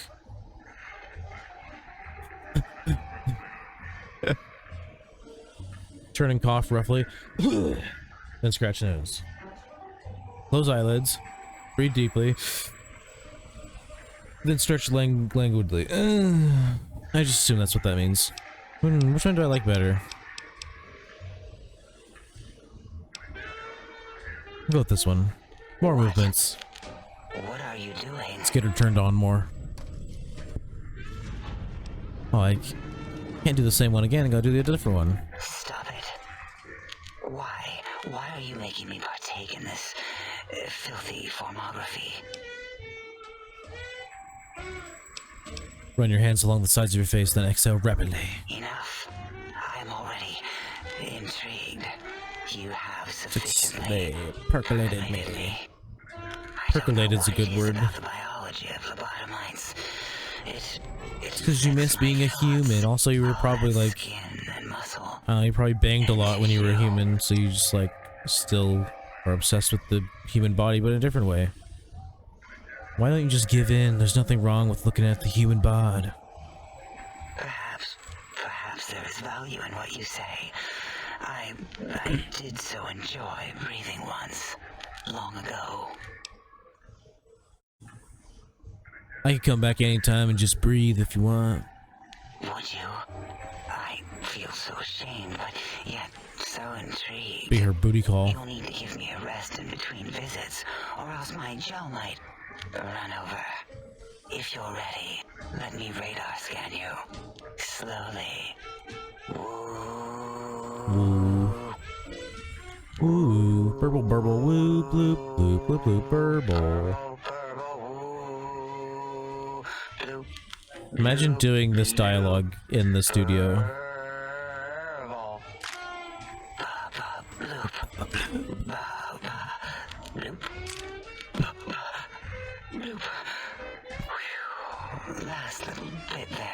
Turn and cough roughly, then scratch nose. Close eyelids, breathe deeply, then stretch languidly. I just assume that's what that means. Which one do I like better? I'll go with this one. More movements. What are you doing? Let's get her turned on more. Oh, I can't do the same one again and go do the different one. Stop it. Why? Why are you making me partake in this filthy formography? Run your hands along the sides of your face, then exhale rapidly. Enough. I'm already intrigued. You have sufficiently percolated me. Percolated's a good word. The biology of lobotomites. It's because you miss being a human. Also, you were probably like, you probably banged a lot when you were a human, so you just like still are obsessed with the human body, but in a different way. Why don't you just give in? There's nothing wrong with looking at the human bod. Perhaps there is value in what you say. I did so enjoy breathing once, long ago. I could come back anytime and just breathe if you want. Would you? feel so ashamed, but yet so intrigued. Be her booty call. You'll need to give me a rest in between visits, or else my jaw might run over. If you're ready, let me radar scan you. Slowly. Woo. Woo. Burble, burble, woo, bloop, bloop, bloop, bloop, burble. Imagine doing this dialogue in the studio. Last little bit there.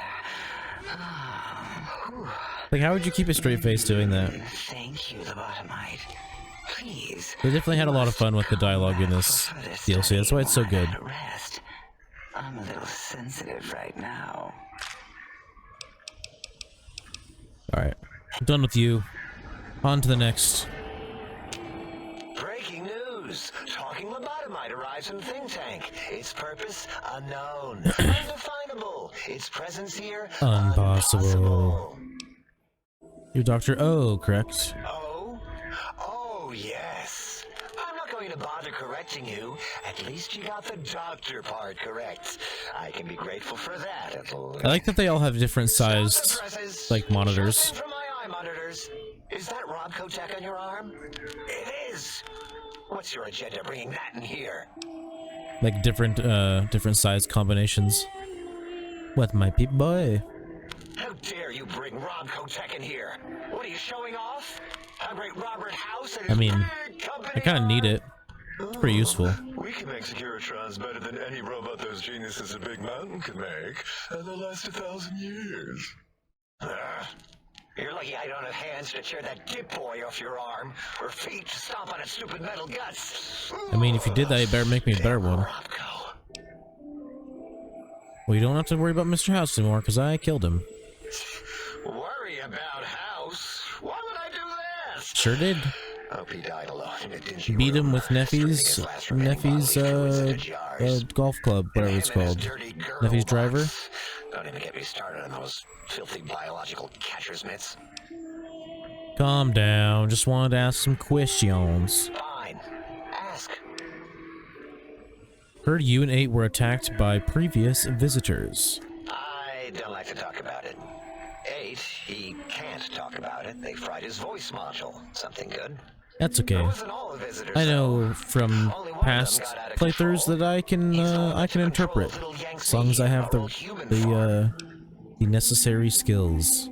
Like, how would you keep a straight face doing that? Thank you, lobotomite. Please. They definitely had a lot of fun with the dialogue in this DLC. That's why it's so good. Rest. I'm a little sensitive right now. Alright. I'm done with you. On to the next. Breaking news! Talking lobotomite arrives in think tank. Its purpose unknown. Undefinable. Its presence here Impossible. You're Dr. O, correct? Oh? Oh, yes. I'm not going to bother correcting you. At least you got the doctor part correct. I can be grateful for that. I like that they all have different sized, like, monitors. From my eye monitors. Is that Robco tech on your arm? It is. What's your agenda bringing that in here? Like, different size combinations. What my peep boy? How dare you bring Robco tech in here? What are you showing off? How great Robert House and his I mean, big company I kind of need it. It's pretty useful. We can make Securitrons better than any robot those geniuses at Big Mountain could make, and they'll last 1,000 years. You're lucky I don't have hands to tear that dip boy off your arm, or feet to stomp on its stupid metal guts. I mean, if you did that, you better make me a better one. Robco. Well, you don't have to worry about Mr. House anymore, because I killed him. Worry about House? Why would I do that? Sure did. Hope he died alone in a dingy Beat him room, with Neffy's, golf club, whatever it's called. Neffy's driver? Don't even get me started on those filthy biological catcher's mitts. Calm down, just wanted to ask some questions. Fine. Ask. Heard you and 8 were attacked by previous visitors. I don't like to talk about it. 8, he can't talk about it. They fried his voice module. Something good. That's It okay. wasn't all the visitors, I know from Only one of them past got out of playthroughs control. that I can interpret, Little Yangtze as long as I have in a human form. the necessary skills.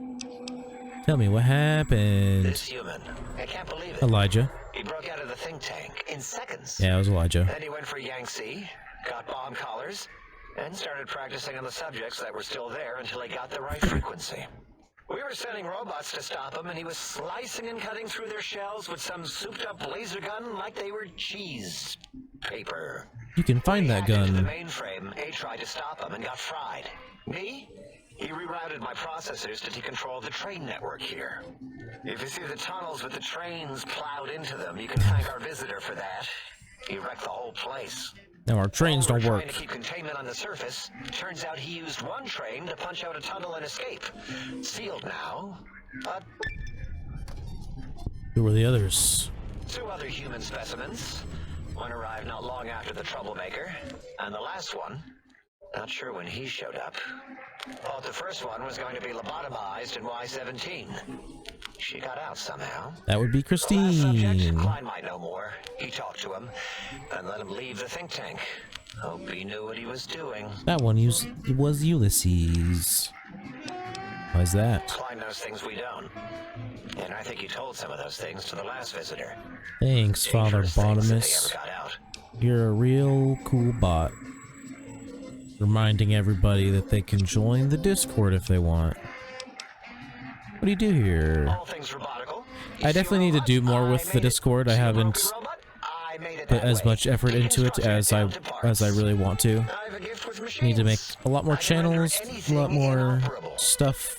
Tell me what happened, This human. I can't believe it. Elijah. He broke out of the think tank in seconds. Yeah, it was Elijah. Then he went for Yangtze, got bomb collars, and started practicing on the subjects that were still there until he got the right frequency. We were sending robots to stop him, and he was slicing and cutting through their shells with some souped-up laser gun like they were cheese paper. You can find that Into the gun. mainframe, A tried to stop him and got fried. Me? He rerouted my processors to decontrol the train network here. If you see the tunnels with the trains plowed into them, you can thank our visitor for that. He wrecked the whole place. Now our trains While don't we're work. trying to keep containment on the surface, turns out he used one train to punch out a tunnel and escape. Sealed now, but Who were the others? 2 other human specimens. One arrived not long after the troublemaker, and the last one, not sure when he showed up. Thought the first one was going to be lobotomized in Y-17. She got out somehow. That would be The last subject, Christine. Klein might know more. He talked to him, and let him leave the think tank. Hope he knew what he was doing. That one was Ulysses. Why's that? Klein knows things we don't. And I think he told some of those things to the last visitor. Thanks, Father Dangerous things if they Bottomus. ever got out. You're a real cool bot. Reminding everybody that they can join the Discord if they want. What do you do here? All things robotical. I definitely need to do more with the Discord. I haven't put as much effort into it as I really want to. Need to make a lot more channels, a lot more stuff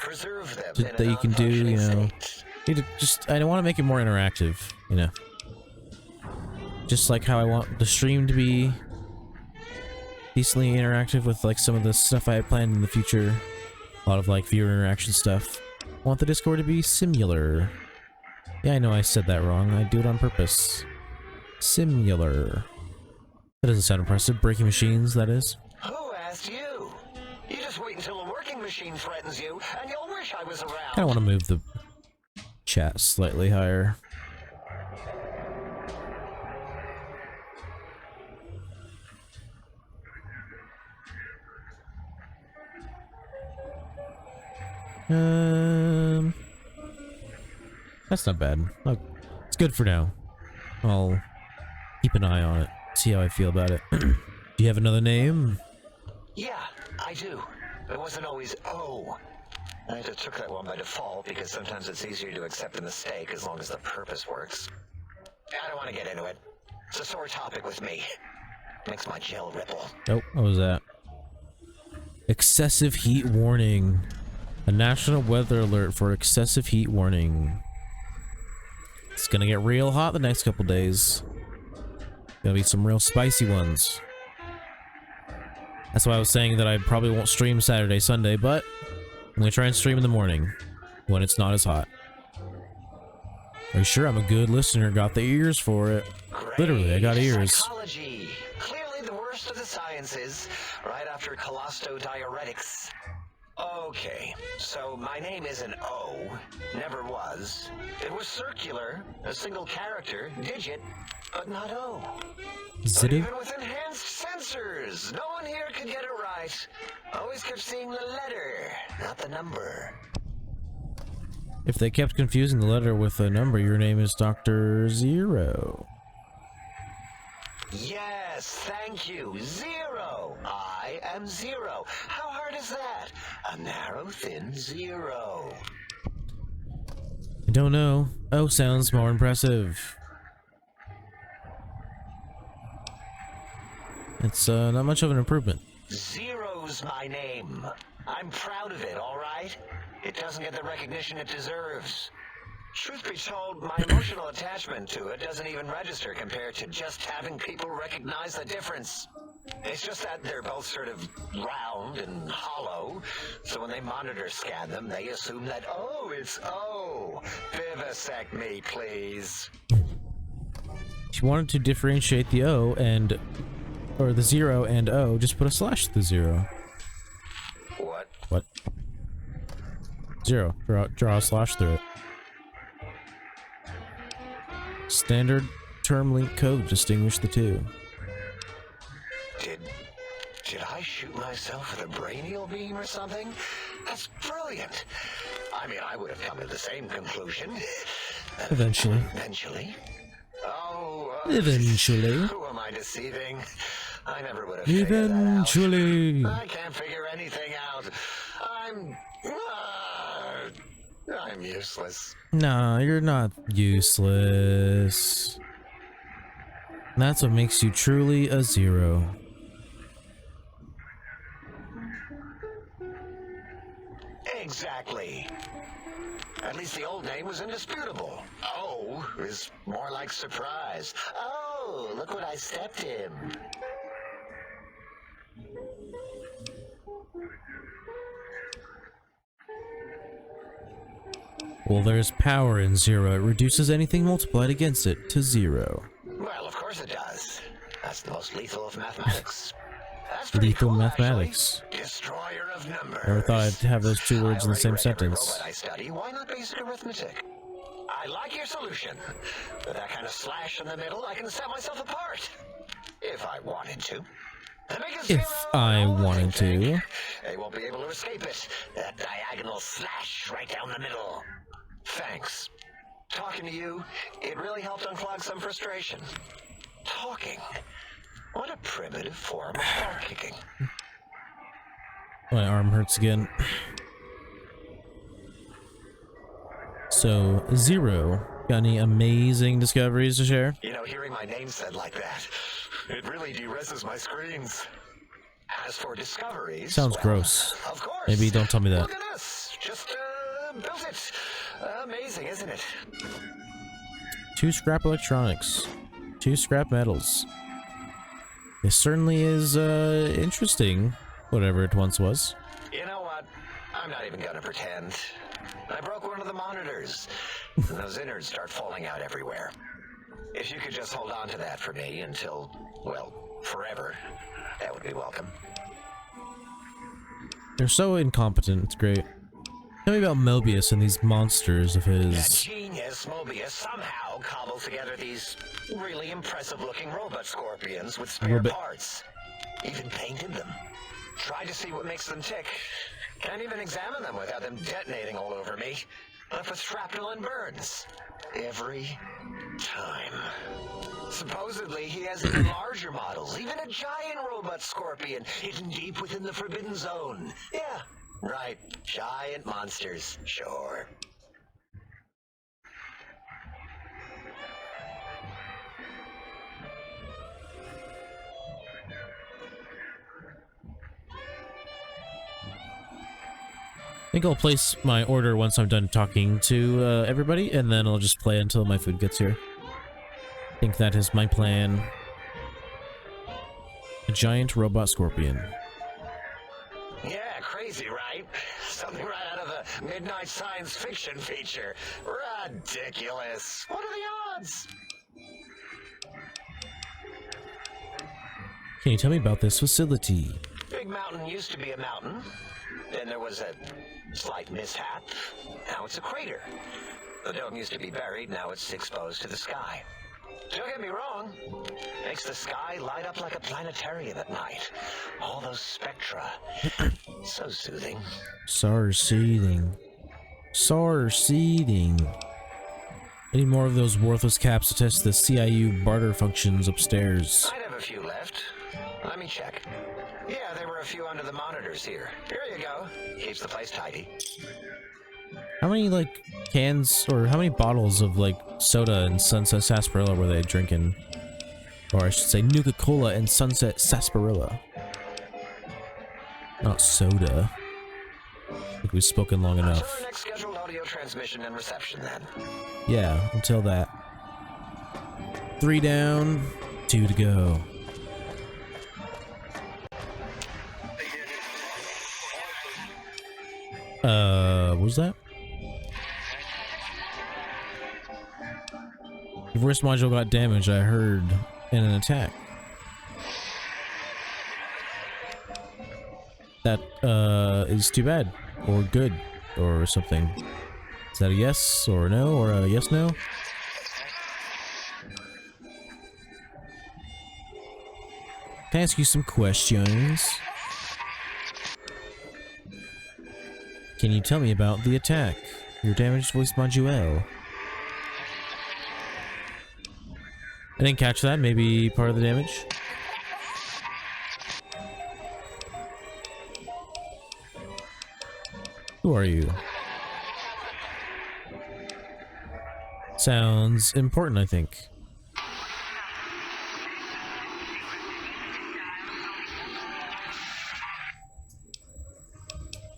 that you can do, you know. Need to just, I want to make it more interactive, you know. Just like how I want the stream to be decently interactive with like some of the stuff I have planned in the future. A lot of like viewer interaction stuff. want the Discord to be similar. Yeah, I know I said that wrong. I do it on purpose. Similar. That doesn't sound impressive. Breaking machines, that is. Who asked you? You just wait until a working machine threatens you, and you'll wish I was around. I want to move the chat slightly higher. That's not bad. Look, it's good for now. I'll keep an eye on it. See how I feel about it. Do you have another name? Yeah, I do. It wasn't always O. I just took that one by default because sometimes it's easier to accept a mistake as long as the purpose works. I don't want to get into it. It's a sore topic with me. Makes my chill ripple. Oh, what was that? Excessive heat warning. A national weather alert for excessive heat warning. It's gonna get real hot the next couple days. Gonna be some real spicy ones. That's why I was saying that I probably won't stream Saturday, Sunday, but I'm gonna try and stream in the morning when it's not as hot. Are you sure I'm a good listener? Got the ears for it. Great. Literally, I got ears. Psychology. Clearly the worst of the sciences, right after cholestodiuretics. Okay, so my name isn't O, never was. It was circular, a single character, digit, but not O. Is But it even with enhanced sensors, no one here could get it right. Always kept seeing the letter, not the number. If they kept confusing the letter with a number, your name is Dr. Zero. Yes, thank you. Zero. I am zero. How hard is that? A narrow, thin zero. I don't know. O sounds more impressive. It's not much of an improvement. Zero's my name. I'm proud of it, all right? It doesn't get the recognition it deserves. Truth be told, my emotional attachment to it doesn't even register compared to just having people recognize the difference. It's just that they're both sort of round and hollow, so when they monitor scan them, they assume that, oh, it's O. Vivisect me, please. If you wanted to differentiate the O and... or the 0 and O, just put a slash to the 0. What? What? 0. Draw a slash through it. Standard term link code to distinguish the two. Did I shoot myself with a brainial beam or something? That's brilliant. I mean, I would have come to the same conclusion. Eventually. Eventually. Oh, Eventually. Who am I deceiving? I never would have figured that out. Eventually. I can't figure anything out. I'm useless. Nah, you're not useless. That's what makes you truly a 0. Exactly. At least the old name was indisputable. O is more like surprise. Oh, look what I stepped in. Well, there's power in 0. It reduces anything multiplied against it to 0. Well, of course it does. That's the most lethal of mathematics. That's Lethal cool, mathematics. Actually. Destroyer of numbers. Never thought I'd have those two words in the same sentence. Robot I study. Why not basic arithmetic? I like your solution. With that kind of slash in the middle, I can set myself apart. If I wanted to. If I wanted to. They won't be able to escape it. That diagonal slash right down the middle. Thanks. Talking to you, it really helped unclog some frustration. Talking. What a primitive form of ball kicking. My arm hurts again. So, 0. Got any amazing discoveries to share? You know, hearing my name said like that, it really de-reses my screens. As for discoveries... Sounds well, gross. Of course. Maybe don't tell me that. Look at us. Just, built it. Amazing, isn't it? 2 scrap electronics. 2 scrap metals. It certainly is, interesting. Whatever it once was. You know what? I'm not even gonna pretend. I broke one of the monitors, and those innards start falling out everywhere. If you could just hold on to that for me until, well, forever, that would be welcome. You're so incompetent, it's great. Tell me about Mobius and these monsters of That his. genius Mobius somehow cobbled together these really impressive-looking robot scorpions with spare parts. Even painted them. Tried to see what makes them tick. Can't even examine them without them detonating all over me. Left with shrapnel and burns. Every time. Supposedly, he has even larger models, even a giant robot scorpion hidden deep within the Forbidden Zone. Yeah, right. Giant monsters, sure. I think I'll place my order once I'm done talking to everybody, and then I'll just play until my food gets here. I think that is my plan. A giant robot scorpion. Yeah, crazy, right? Something right out of a midnight science fiction feature. Ridiculous. What are the odds? Can you tell me about this facility? Big Mountain used to be a mountain. Then there was a slight mishap. Now it's a crater. The dome used to be buried, now it's exposed to the sky. Don't get me wrong. Makes the sky light up like a planetarium at night. All those spectra. So soothing. Sar-seething. Sar-seething. Any more of those worthless caps to test the CIU barter functions upstairs? I'd have a few left. Let me check. Yeah, there were a few under the monitors here. Here you go. Keeps the place tidy. How many, like, cans, or how many bottles of, like, soda and Sunset Sarsaparilla were they drinking? Or I should say Nuka-Cola and Sunset Sarsaparilla. Not soda. I think we've spoken long enough. Until our next scheduled audio transmission and reception, then. Yeah, until that. 3 down, 2 to go. What was that? Your voice module got damaged, I heard, in an attack. That, is too bad. Or good. Or something. Is that a yes or a no? Or a yes-no? Can I ask you some questions? Can you tell me about the attack? Your damaged voice module. I didn't catch that. Maybe part of the damage? Who are you? Sounds important, I think.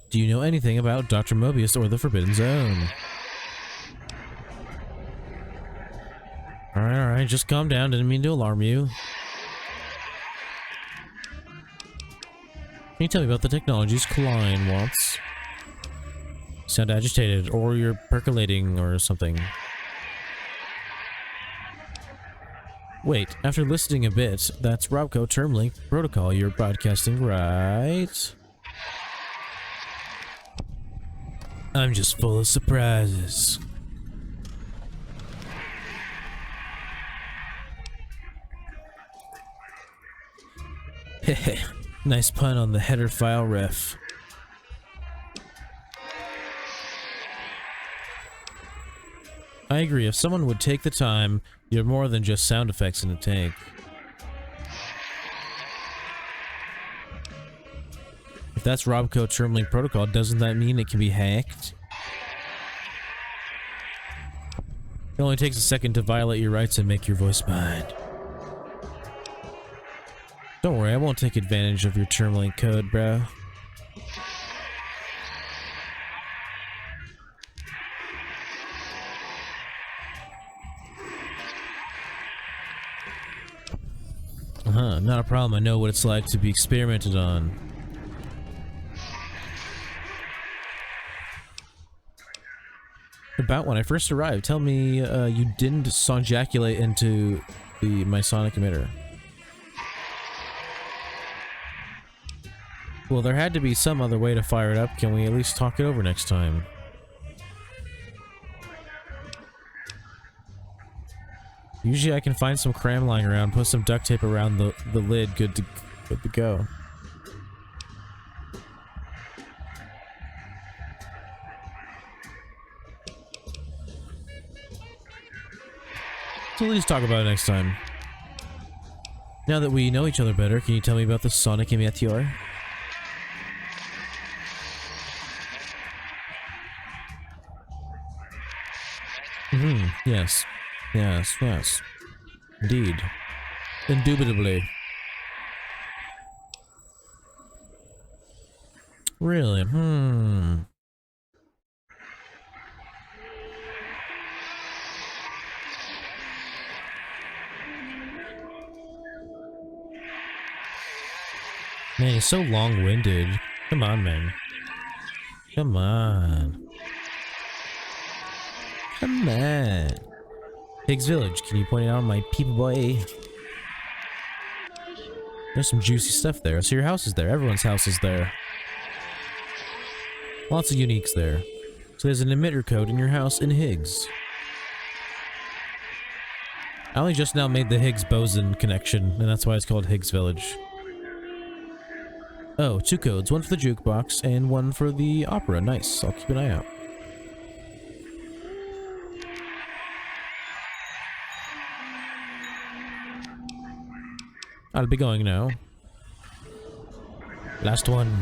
Do you know anything about Dr. Mobius or the Forbidden Zone? Alright, just calm down. Didn't mean to alarm you. Can you tell me about the technologies Klein wants? Sound agitated, or you're percolating, or something. Wait, after listening a bit, that's Robco Term Link Protocol you're broadcasting, right? I'm just full of surprises. Heh, nice pun on the header file ref. I agree, if someone would take the time, you're more than just sound effects in a tank. If that's Robco Termlink Protocol, doesn't that mean it can be hacked? It only takes a second to violate your rights and make your voice mine. Don't worry, I won't take advantage of your Termlink code, bro. Not a problem. I know what it's like to be experimented on. About when I first arrived, tell me you didn't sonjaculate into my sonic emitter. Well, there had to be some other way to fire it up. Can we at least talk it over next time? Usually I can find some cram lying around, put some duct tape around the lid, good to go. So let's talk about it next time. Now that we know each other better, can you tell me about the sonic emitter? Yes. Yes. Indeed. Indubitably. Really? Man, he's so long-winded. Come on, man. Come on. Come on. Higgs Village, can you point out my peep boy? There's some juicy stuff there. So your house is there. Everyone's house is there. Lots of uniques there. So there's an emitter code in your house in Higgs. I only just now made the Higgs boson connection, and that's why it's called Higgs Village. Oh, 2 codes. One for the jukebox and one for the opera. Nice. I'll keep an eye out. I'll be going now. Last one.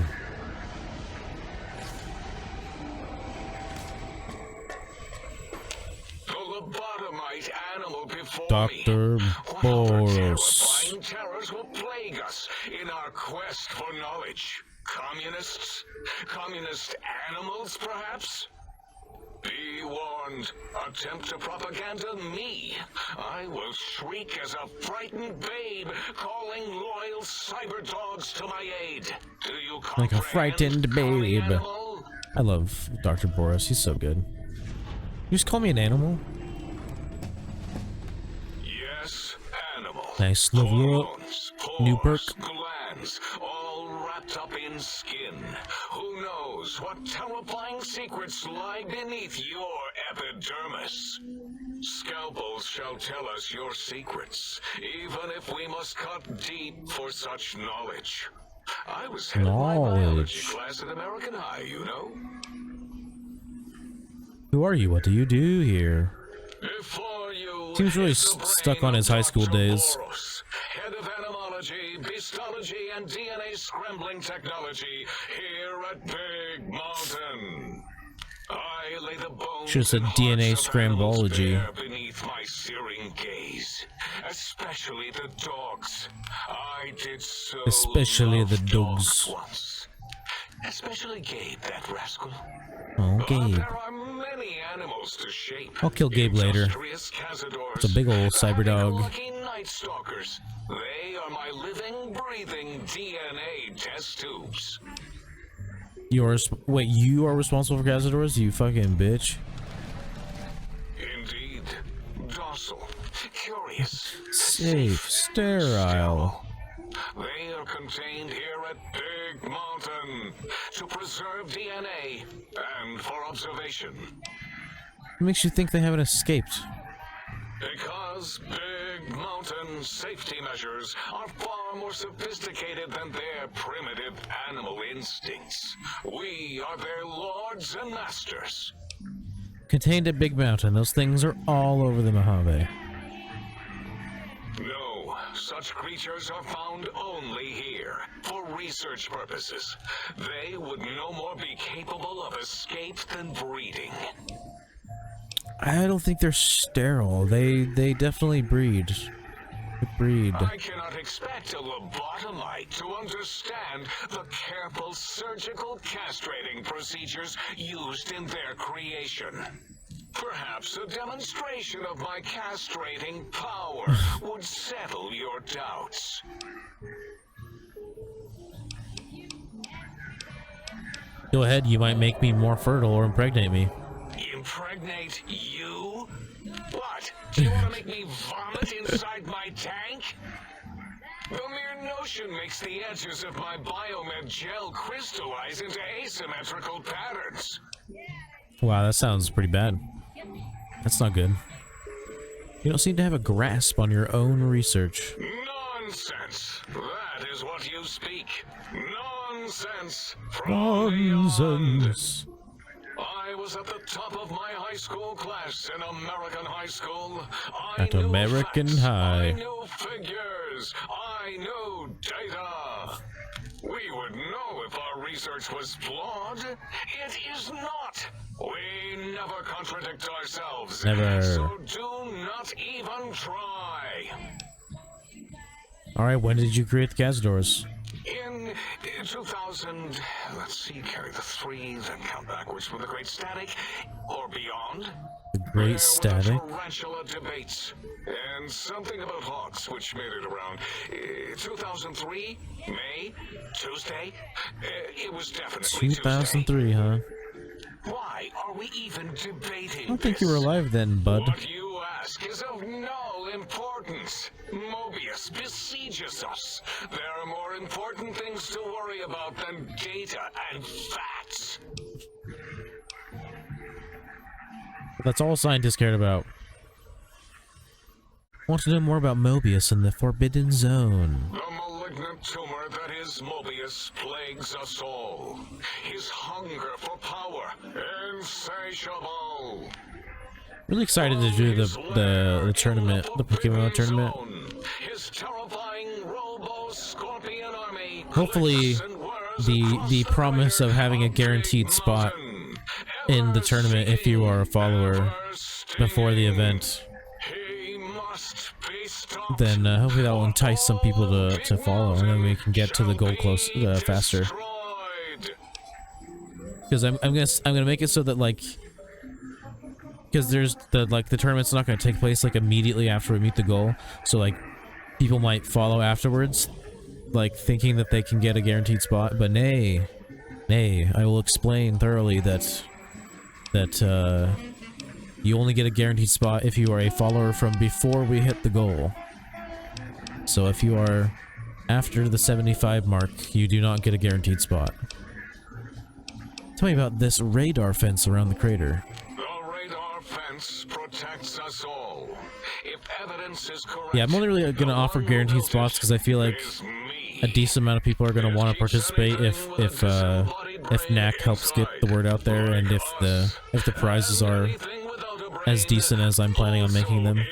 The lobotomite animal before Dr. me. Boros. Terrifying terrors will plague us in our quest for knowledge. Communists? Communist animals, perhaps? Be warned. Attempt to propaganda me. I will shriek as a frightened babe, calling loyal cyber dogs to my aid. Do you comprehend? Like a frightened babe. Animal? I love Dr. Boros. He's so good. You just call me an animal? Yes, animal. Nice. Love you. Hormones, New perk. pores, glands, all wrapped up in skin. Who knows what terrifying secrets lie beneath your epidermis? Scalpels shall tell us your secrets, even if we must cut deep for such knowledge. I was head of my biology class at American High, you know. Who are you? What do you do here? Before you, Seems really is the stuck brain on his of high school Dr. days. Boros, head of animology, beastology, and DNA scrambling technology here at Big Mountain. I lay the bones Should've said and DNA hearts of animals scrambology. bare beneath my searing gaze, especially the dogs. I did so Especially the love dogs. once. Especially Gabe, that rascal. Oh, But Gabe. there are many animals to shape. I'll kill Gabe later. Industrious cazadors, It's a big ol' cyber dog. happy-go-lucky night stalkers. They are my living, breathing DNA test tubes. Wait, you are responsible for Cazadors? You fucking bitch. Indeed, docile, curious, Safe, sterile. They are contained here at Big Mountain to preserve DNA and for observation. What makes you think they haven't escaped? Because Big Mountain safety measures are far more sophisticated than their primitive animal instincts. We are their lords and masters. Contained at Big Mountain. Those things are all over the Mojave. No, such creatures are found only here, for research purposes. They would no more be capable of escape than breeding. I don't think they're sterile. They definitely breed. They breed. I cannot expect a lobotomite to understand the careful surgical castrating procedures used in their creation. Perhaps a demonstration of my castrating power would settle your doubts. Go ahead, you might make me more fertile or impregnate me. impregnate you? What? Do you want to make me vomit inside my tank? The mere notion makes the edges of my biomed gel crystallize into asymmetrical patterns. Wow, that sounds pretty bad. That's not good. You don't seem to have a grasp on your own research. Nonsense! That is what you speak. Nonsense! Nonsense. I was at the top of my high school class in American high school. At American High. I knew figures. I knew data. We would know if our research was flawed. It is not. We never contradict ourselves. Never. So do not even try. Alright, when did you create the Cazadors? In 2000, let's see, carry the 3, then count backwards from the Great Static, or beyond. The Great Static? There were tarantula debates, and something about hawks, which made it around 2003, May, Tuesday. It was definitely 2003, huh? Why are we even debating I don't think you were alive then, bud. What you ask is of no importance. Mobius besieges us. There are more important things to worry about than data and facts. That's all scientists cared about. Want to know more about Mobius and the Forbidden Zone. The malignant tumor that is Mobius plagues us all. His hunger for power, insatiable. Really excited to do the tournament, the Pokemon tournament. His terrifying Robo-Scorpion army. Hopefully, the promise of having a guaranteed spot in the tournament if you are a follower before the event, then hopefully that will entice some people to follow, and then we can get to the goal close faster. Because I'm gonna make it so that, like, because there's the tournament's not gonna take place like immediately after we meet the goal, so like people might follow afterwards, like thinking that they can get a guaranteed spot, but nay, I will explain thoroughly that you only get a guaranteed spot if you are a follower from before we hit the goal. So if you are after the 75 mark, you do not get a guaranteed spot. Tell me about this radar fence around the crater. The radar fence protects us all. If evidence is correct, Yeah, I'm only really going to offer guaranteed spots because I feel like a decent amount of people are going to want to participate if NAC helps get the word out there, and if the prizes are as decent as I'm planning on making them.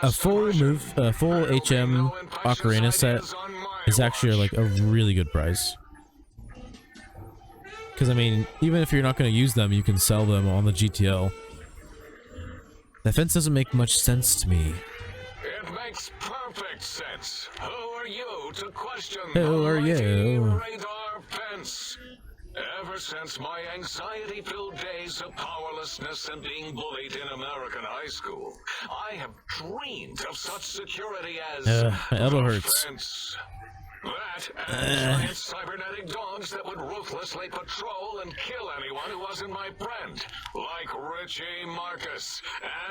A full HM Ocarina set is actually like a really good price. Because I mean, even if you're not going to use them, you can sell them on the GTL. The fence doesn't make much sense to me. It makes perfect sense. Who are you to question Who are you? radar fence? Ever since my anxiety-filled days of powerlessness and being bullied in American high school, I have dreamed of such security as my elbow hurts. fence. That and giant cybernetic dogs that would ruthlessly patrol and kill anyone who wasn't my friend, like Richie Marcus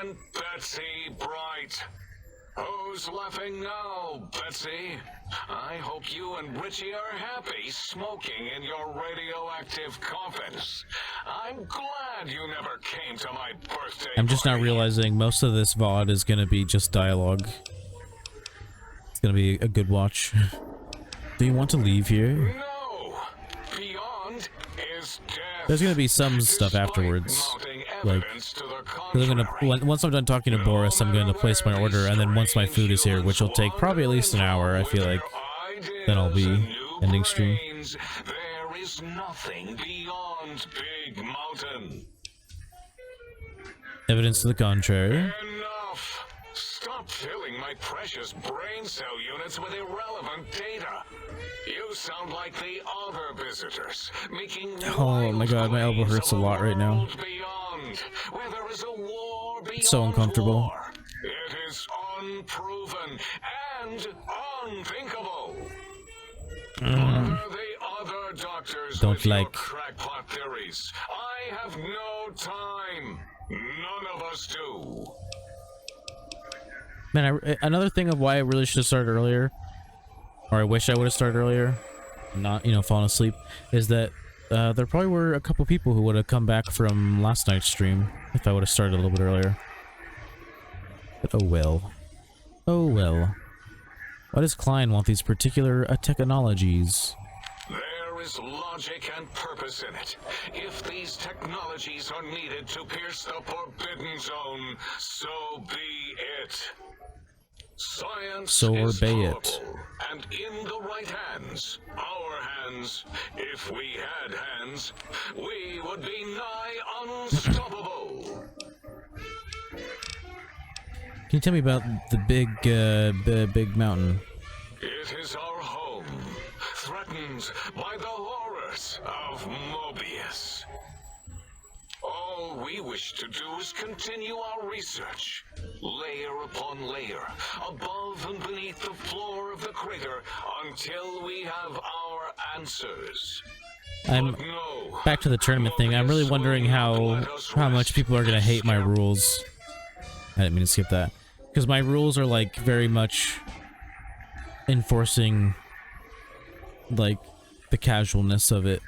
and Betsy Bright. Who's laughing now, Betsy? I hope you and Richie are happy smoking in your radioactive coffins. I'm glad you never came to my birthday I'm just now party. realizing most of this VOD is going to be just dialogue. It's going to be a good watch. Do you want to leave here? No. Beyond is death. There's going to be some stuff afterwards. Like, once I'm done talking to Boris, I'm going to place my order, and then once my food is here, which will take probably at least an hour, I feel like, then I'll be ending stream. There is nothing beyond Big Mountain. Evidence to the contrary. Enough! Stop filling my precious brain cell units with irrelevant data. You sound like the other visitors, making Oh my god, my elbow hurts a lot right now. beyond, where there is a war beyond It's so uncomfortable. war. It is unproven and unthinkable. Whether the other doctors don't with your like. crackpot theories. I have no time. None of us do. Man, another thing of why I really should have started earlier, or I wish I would have started earlier, and not, you know, fallen asleep, is that there probably were a couple people who would have come back from last night's stream if I would have started a little bit earlier. But oh well. Oh well. Why does Klein want these particular technologies? There is logic and purpose in it. If these technologies are needed to pierce the Forbidden Zone, so be it. Science So is obey it. powerful, and in the right hands, our hands, if we had hands, we would be nigh unstoppable. Can you tell me about the big mountain? It is our home, threatened by the horrors of Mobius. All we wish to do is continue our research, layer upon layer, above and beneath the floor of the crater, until we have our answers. I'm But no, back to the tournament thing. I'm really wondering how much people are gonna hate my rules. I didn't mean to skip that, because my rules are like very much enforcing like the casualness of it.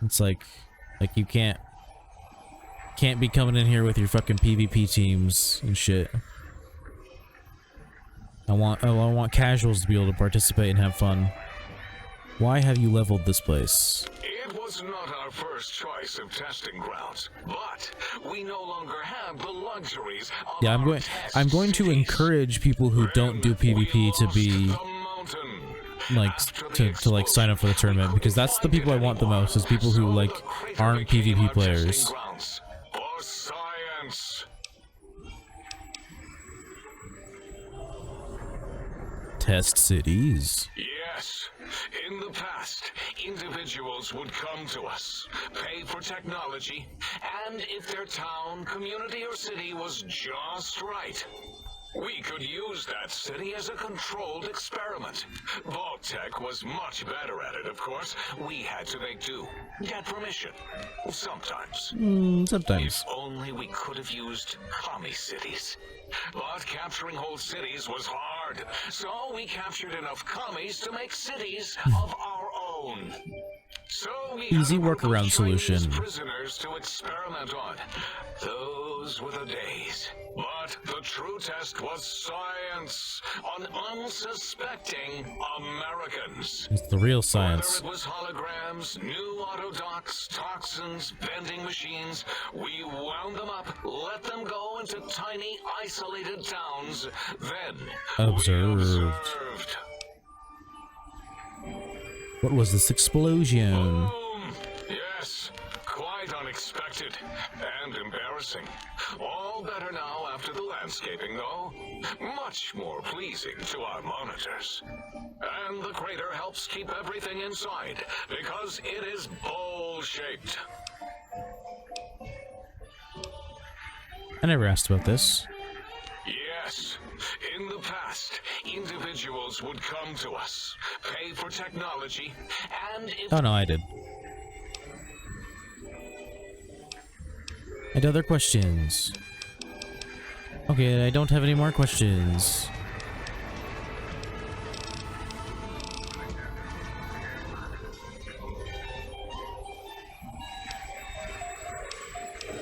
It's like you can't be coming in here with your fucking PvP teams and shit. I want casuals to be able to participate and have fun. Why have you leveled this place? it was not our first choice of testing grounds, but we no longer have the luxuries of Yeah, our I'm going test to cities. encourage people who don't do Then we PvP to lost be the mountain. like After the to like sign up for the explosion, tournament, because that's the people I want the most, is people who like aren't PvP players. For science. Test cities. Yes. In the past, individuals would come to us, pay for technology, and if their town, community, or city was just right, we could use that city as a controlled experiment. Vault-Tec was much better at it, of course. We had to make do. Get permission. Sometimes. Sometimes. If only we could have used commie cities. But capturing whole cities was hard, so we captured enough commies to make cities of our own. So we Easy had a group of workaround Chinese solution. prisoners to experiment on. Those were the days. But the true test was science on unsuspecting Americans. It's the real science. Whether it was holograms, new autodocs, toxins, vending machines, we wound them up, let them go into tiny, isolated towns. Then Observed. we observed. What was this explosion? Boom! Yes, quite unexpected and embarrassing. All better now after the landscaping, though. Much more pleasing to our monitors. And the crater helps keep everything inside, because it is bowl-shaped. I never asked about this. Yes, in the past, individuals would come to us, pay for technology, and if Oh no, I did. And other questions? Okay, I don't have any more questions.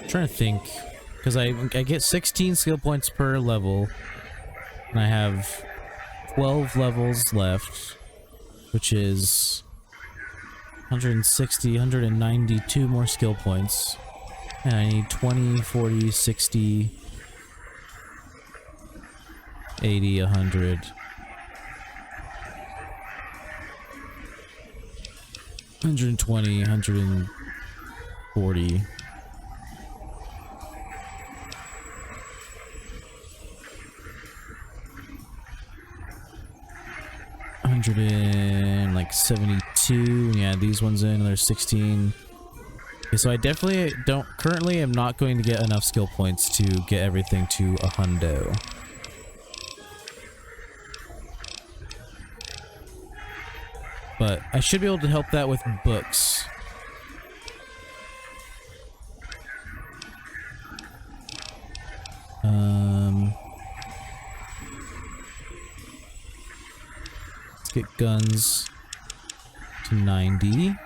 I'm trying to think, because I get 16 skill points per level, and I have 12 levels left, which is 160, 192 more skill points. And I need 20, 40, 60, 80, 100. 120, 140. Hundred and like 72. Yeah, these ones in. There's 16. Okay, so I definitely currently am not going to get enough skill points to get everything to a hundo. but I should be able to help that with books. Let's get guns to 90.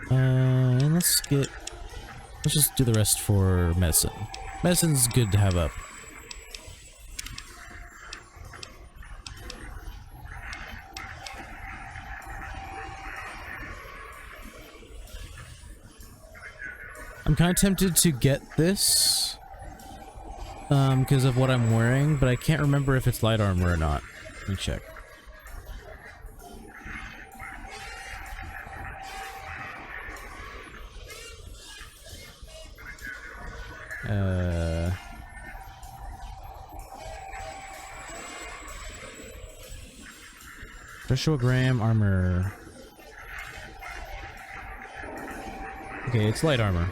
And let's just do the rest for medicine. Medicine's good to have up. I'm kind of tempted to get this because of what I'm wearing, but I can't remember if it's light armor or not. Let me check. Gram armor. Okay, it's light armor.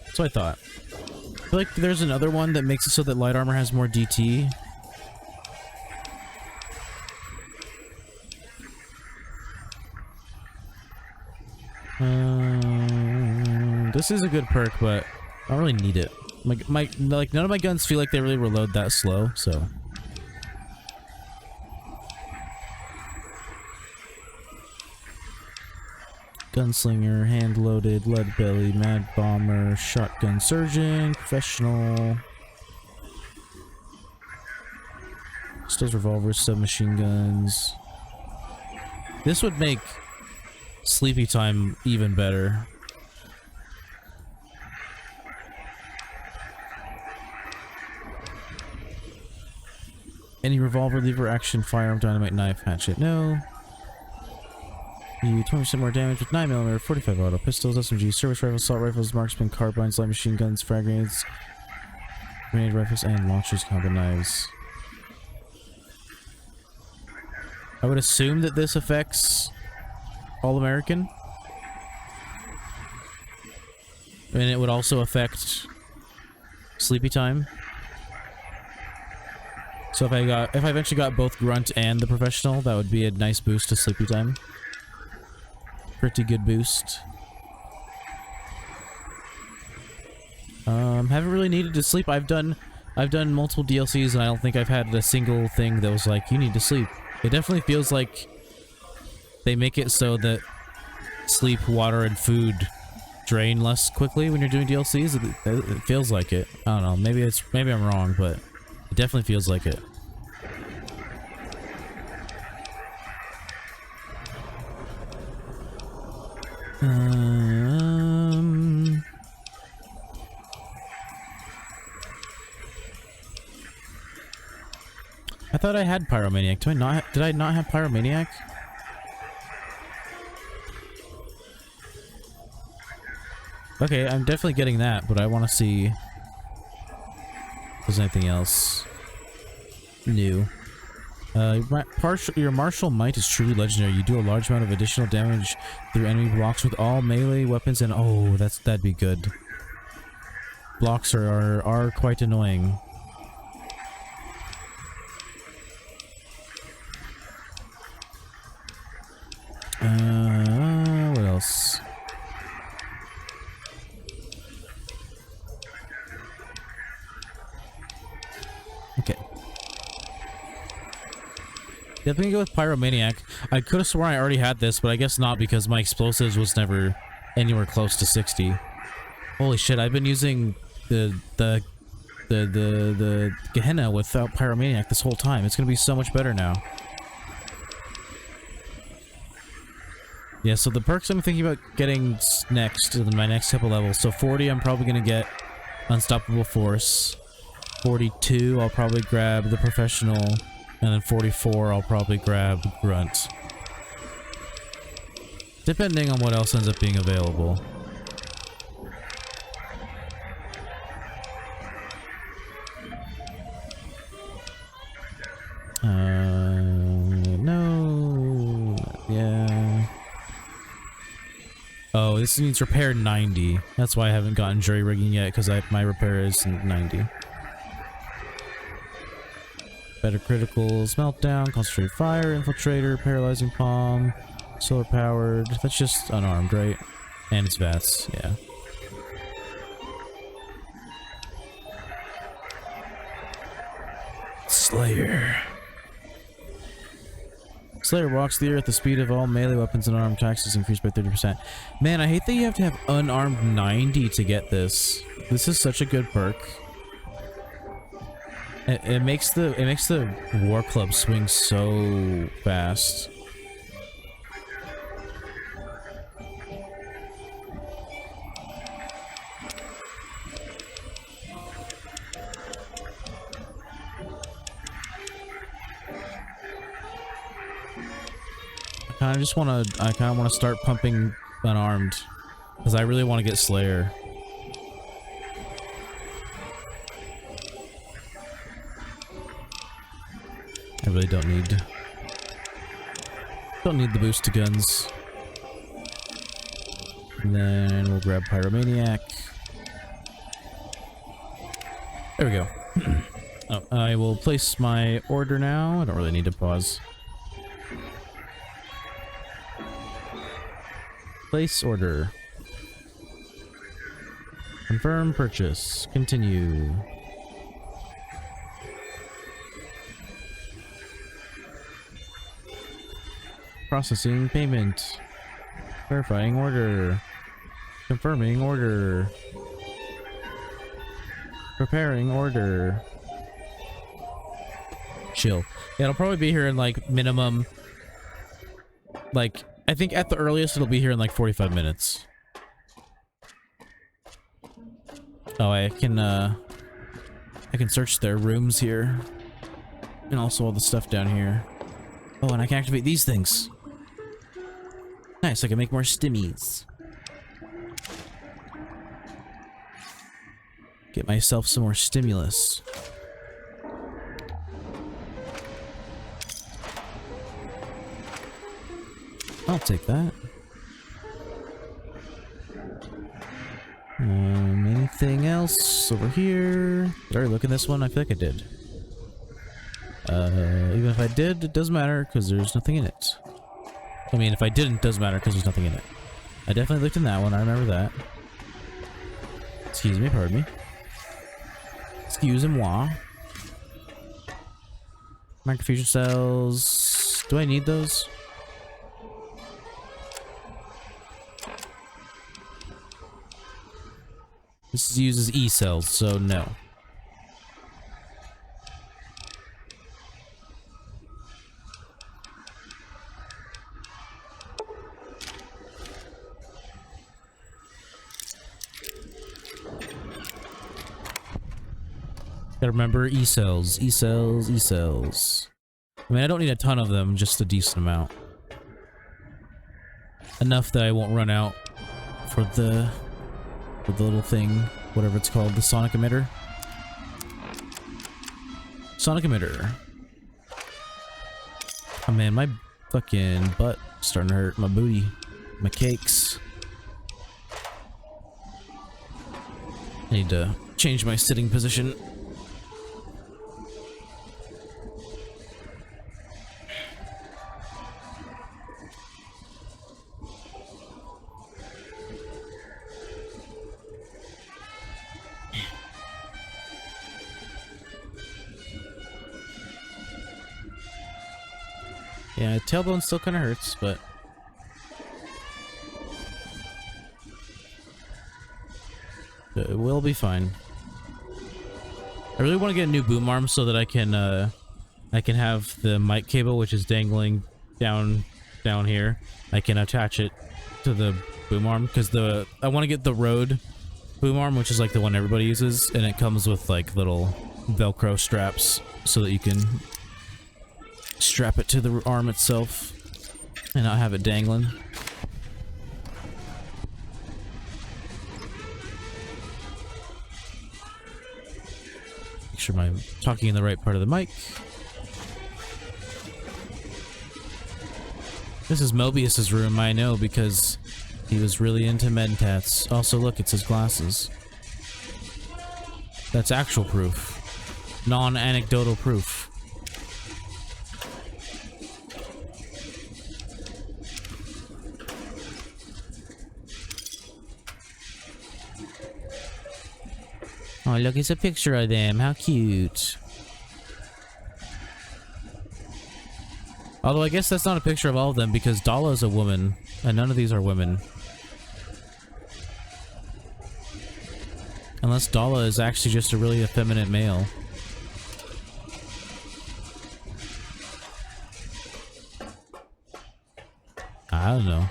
That's what I thought. I feel like there's another one that makes it so that light armor has more DT. This is a good perk, but I don't really need it. Like none of my guns feel like they really reload that slow, so. Gunslinger, hand-loaded, lead belly, mad bomber, shotgun surgeon, professional. Pistols, revolvers, submachine guns. This would make sleepy time even better. Any revolver, lever, action, firearm, dynamite, knife, hatchet, no. You 20% more damage with 9mm, 45 auto pistols, SMG, service rifles, assault rifles, marksman, carbines, light machine guns, frag grenades, grenade rifles, and launchers, combo knives. I would assume that this affects All American, and it would also affect sleepy time. So if I eventually got both grunt and the professional, that would be a nice boost to sleepy time. Pretty good boost. Haven't really needed to sleep. I've done multiple DLCs and I don't think I've had a single thing that was like, you need to sleep. It definitely feels like they make it so that sleep, water, and food drain less quickly when you're doing DLCs. It feels like it. I don't know. Maybe I'm wrong, but it definitely feels like it. I thought I had Pyromaniac. Did I not have Pyromaniac? Okay, I'm definitely getting that, but I want to see if there's anything else new. Your martial might is truly legendary. You do a large amount of additional damage through enemy blocks with all melee weapons, and oh, that'd be good. Blocks are quite annoying. What else? Okay. Definitely go with Pyromaniac. I could have sworn I already had this, but I guess not because my explosives was never anywhere close to 60. Holy shit, I've been using the Gehenna without Pyromaniac this whole time. It's gonna be so much better now. Yeah, so the perks I'm thinking about getting next in my next couple levels. So 40, I'm probably gonna get Unstoppable Force. 42, I'll probably grab the Professional. And then 44, I'll probably grab Grunt. Depending on what else ends up being available. No. Yeah. Oh, this needs repair 90. That's why I haven't gotten jury rigging yet, because my repair is 90. Better criticals, meltdown, concentrated fire, infiltrator, paralyzing palm, solar powered. That's just unarmed, right? And it's VATS, yeah. Slayer. Slayer walks the earth. The speed of all melee weapons and armed attacks is increased by 30%. Man, I hate that you have to have unarmed 90 to get this. This is such a good perk. It makes the war club swing so fast. I kind of want to start pumping unarmed because I really want to get Slayer. I really don't need the boost to guns. And then we'll grab Pyromaniac. There we go. Oh, I will place my order now. I don't really need to pause. Place order. Confirm purchase. Continue. Processing payment. Verifying order. Confirming order. Preparing order. Chill. Yeah, it'll probably be here in like minimum, like, I think at the earliest it'll be here in like 45 minutes. Oh, I can search their rooms here. And also all the stuff down here. Oh, and I can activate these things. Nice, I can make more stimmies. Get myself some more stimulus. I'll take that. Anything else over here? Did I already look at this one? I feel like I did. Even if I did, it doesn't matter because there's nothing in it. I mean, if I didn't, it doesn't matter because there's nothing in it. I definitely looked in that one. I remember that. Excuse me, pardon me. Excusez-moi. Microfusion cells. Do I need those? This uses E cells, so no. Gotta remember E cells, E cells, E cells. I mean, I don't need a ton of them, just a decent amount. Enough that I won't run out for the little thing, whatever it's called, the sonic emitter. Sonic emitter. Oh man, my fucking butt starting to hurt. My booty. My cakes. I need to change my sitting position. Yeah, tailbone still kind of hurts, but it will be fine. I really want to get a new boom arm so that I can have the mic cable, which is dangling down here. I can attach it to the boom arm because I want to get the Rode boom arm, which is like the one everybody uses, and it comes with like little Velcro straps so that you can strap it to the arm itself and not have it dangling. Make sure I'm talking in the right part of the mic. This is Mobius's room, I know, because he was really into mentats. Also, look, it's his glasses. That's actual proof. Non-anecdotal proof. Oh, look, it's a picture of them. How cute. Although I guess that's not a picture of all of them because Dala is a woman, and none of these are women. Unless Dala is actually just a really effeminate male. I don't know.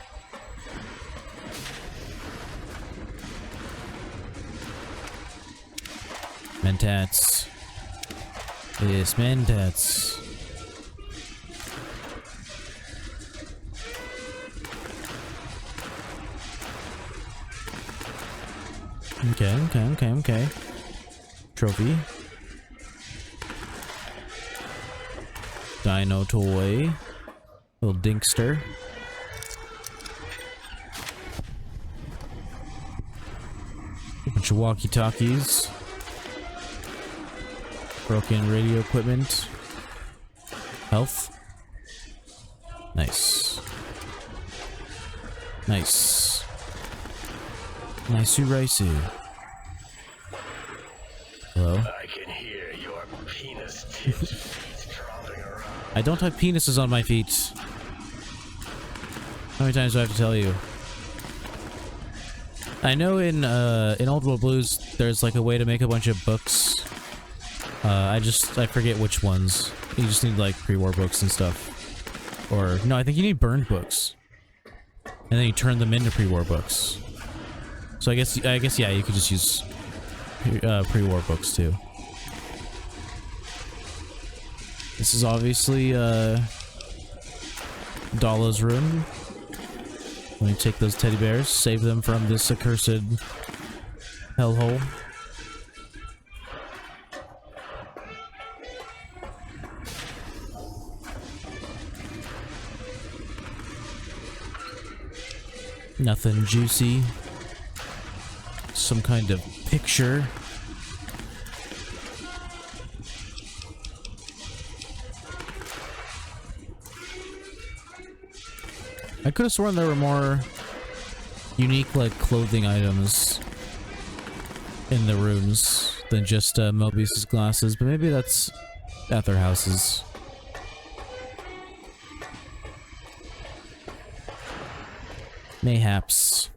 Mentats. Yes, mentats. Okay. Trophy. Dino toy. Little dinkster. A bunch of walkie-talkies. Broken radio equipment. Health. Nice. Nice. Nicey ricey. Hello? I can hear your penis tipped feet tromping around. I don't have penises on my feet. How many times do I have to tell you? I know in Old World Blues, there's like a way to make a bunch of books. I forget which ones. You just need like pre-war books and stuff. Or, no, I think you need burned books. And then you turn them into pre-war books. So I guess, yeah, you could just use pre-war books too. This is obviously, Dala's room. Let me take those teddy bears, save them from this accursed hellhole. Nothing juicy. Some kind of picture. I could have sworn there were more unique, like, clothing items in the rooms than just Mobius's glasses, but maybe that's at their houses. Mayhaps.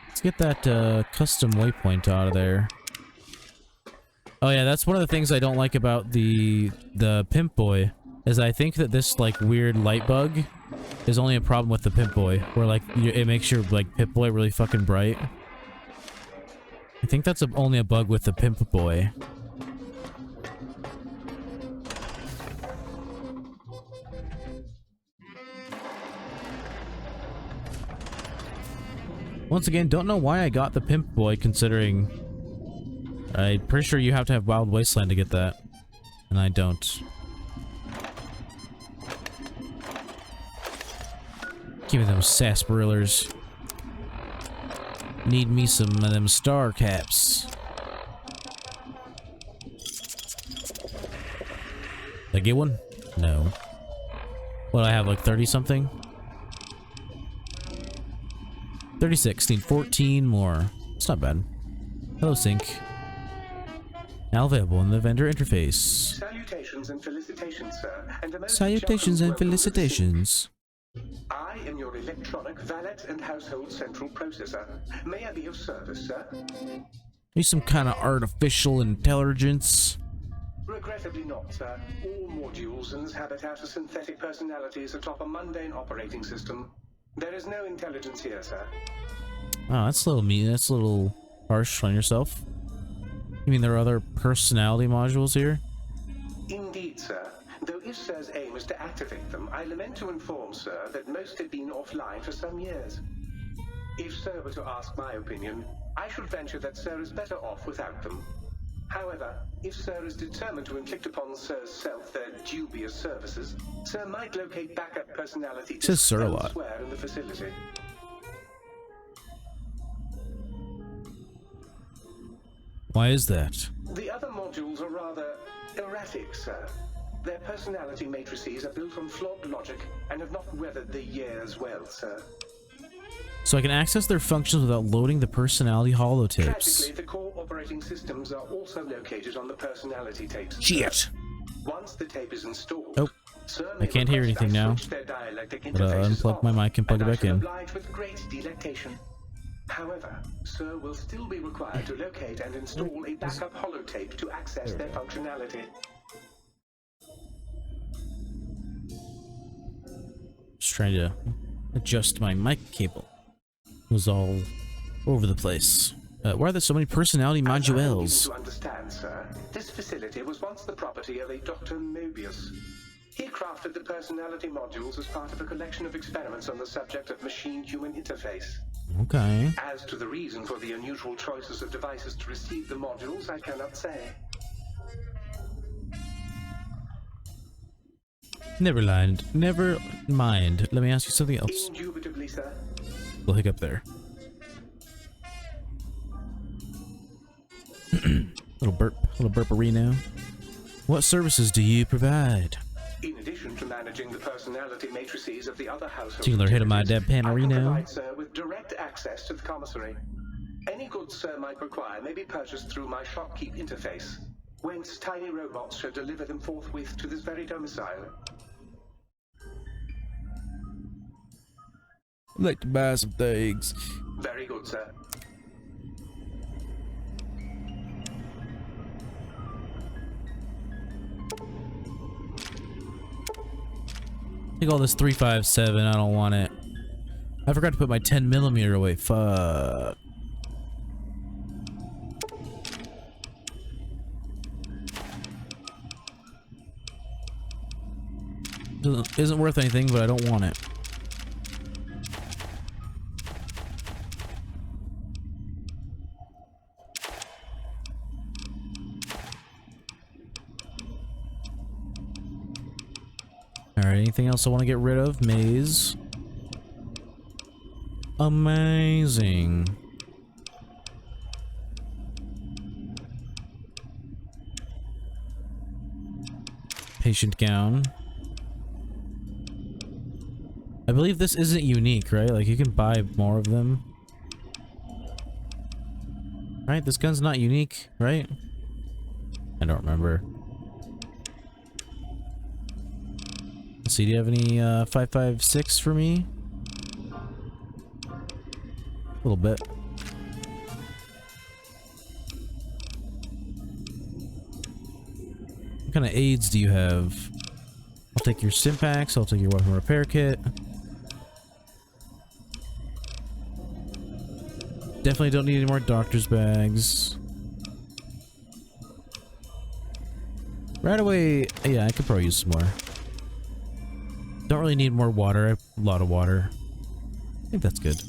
Let's get that custom waypoint out of there. Oh yeah, that's one of the things I don't like about the Pimp Boy, is I think that this, like, weird light bug is only a problem with the Pimp Boy, where, like, it makes your, like, Pimp Boy really fucking bright. I think that's only a bug with the Pimp Boy. Once again, don't know why I got the Pimp Boy, considering I'm pretty sure you have to have Wild Wasteland to get that, and I don't. Give me them sarsaparillas. Need me some of them star caps. Did I get one? No. What, I have like 30 something? 36, need 14 more. It's not bad. Hello, Sync. Now available in the vendor interface. Salutations and felicitations, sir. And a most Salutations and felicitations. I am your electronic valet and household central processor. May I be of service, sir? Need some kind of artificial intelligence. Regrettably not, sir. All modules in this habitat are synthetic personalities atop a mundane operating system. There is no intelligence here, sir. Oh, that's a little mean. That's a little harsh on yourself. You mean there are other personality modules here? Indeed, sir. Though if Sir's aim is to activate them, I lament to inform, sir, that most have been offline for some years. If Sir were to ask my opinion, I should venture that Sir is better off without them. However, if Sir is determined to inflict upon Sir's self their dubious services, Sir might locate backup personality to says Sir a lot. elsewhere in the facility. Why is that? The other modules are rather erratic, sir. Their personality matrices are built on flawed logic and have not weathered the years well, sir. So I can access their functions without loading the personality holotapes. Tragically, the core operating systems are also located on the personality tapes. Shit. Once the tape is installed, Oh, I can't hear anything now. Gotta unplug my mic and plug it back in. With great delectation. However, Sir will still be required to locate and install a backup holotape to access their functionality. Just trying to adjust my mic cable. It was all over the place. Why are there so many personality modules? To understand, sir, this facility was once the property of a Dr. Mobius. He crafted the personality modules as part of a collection of experiments on the subject of machine-human interface. Okay. As to the reason for the unusual choices of devices to receive the modules, I cannot say. Never mind. Never mind. Let me ask you something else. Indubitably, sir. We'll hiccup there. Little burperino. What services do you provide? In addition to managing the personality matrices of the other households, Singular hit of my dead I can panorino. provide Sir with direct access to the commissary. Any goods Sir might require may be purchased through my shopkeep interface, whence tiny robots shall deliver them forthwith to this very domicile. I'd like to buy some things. Very good, sir. Take all this 357. I don't want it. I forgot to put my 10mm away. Fuck. Isn't worth anything, but I don't want it. Alright, anything else I want to get rid of? Maze. Amazing. Patient gown. I believe this isn't unique, right? Like, you can buy more of them. Right? This gun's not unique, right? I don't remember. Let's see, do you have any 5.56 for me? A little bit. What kind of aids do you have? I'll take your Stimpaks, I'll take your weapon repair kit. Definitely don't need any more doctor's bags. Right away, yeah, I could probably use some more. Don't really need more water. I have a lot of water. I think that's good.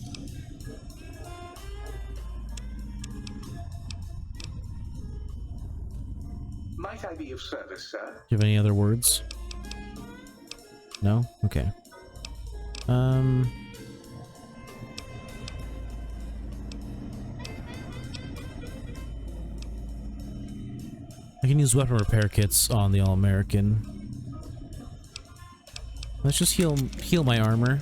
Might I be of service, sir? Do you have any other words? No? Okay. I can use weapon repair kits on the All-American. Let's just heal my armor.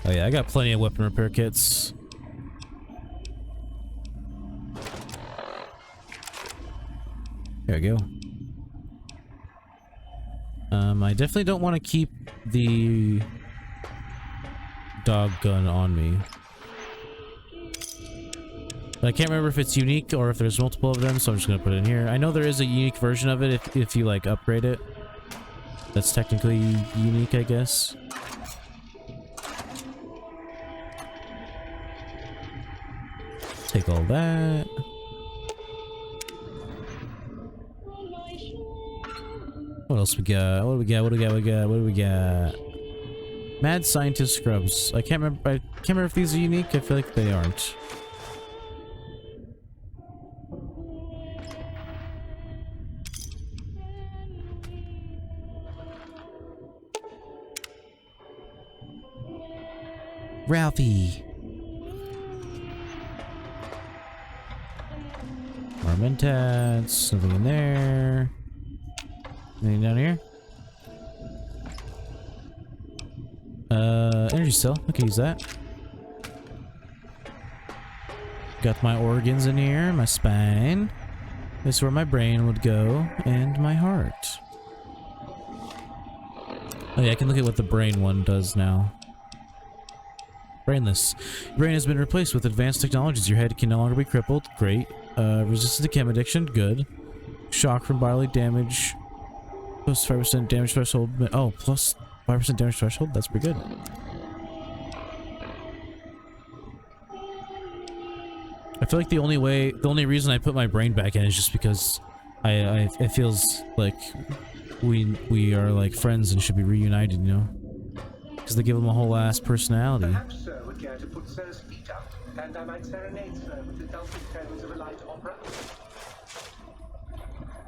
Oh yeah, I got plenty of weapon repair kits. There we go. I definitely don't want to keep the dog gun on me. But I can't remember if it's unique or if there's multiple of them, so I'm just gonna put it in here. I know there is a unique version of it if you like upgrade it. That's technically unique, I guess. Take all that. What else we got? What do we got? What do we got? What do we got? Mad Scientist Scrubs. I can't remember if these are unique. I feel like they aren't. mentats. Nothing in there. Anything down here? Energy cell. I can use that. Got my organs in here, my spine. This is where my brain would go, and my heart. Oh yeah, I can look at what the brain one does now. Brainless. Your brain has been replaced with advanced technologies. Your head can no longer be crippled. Great. Resistant to chem addiction. Good. Shock from bodily damage. Plus 5% damage threshold. Oh, plus 5% damage threshold? That's pretty good. I feel like the only reason I put my brain back in is just because it feels like we are like friends and should be reunited, you know? Because they give them a whole ass personality. Perhaps Sir would care to put Sir's feet up, and I might serenade Sir with the dulcet tones of a light opera.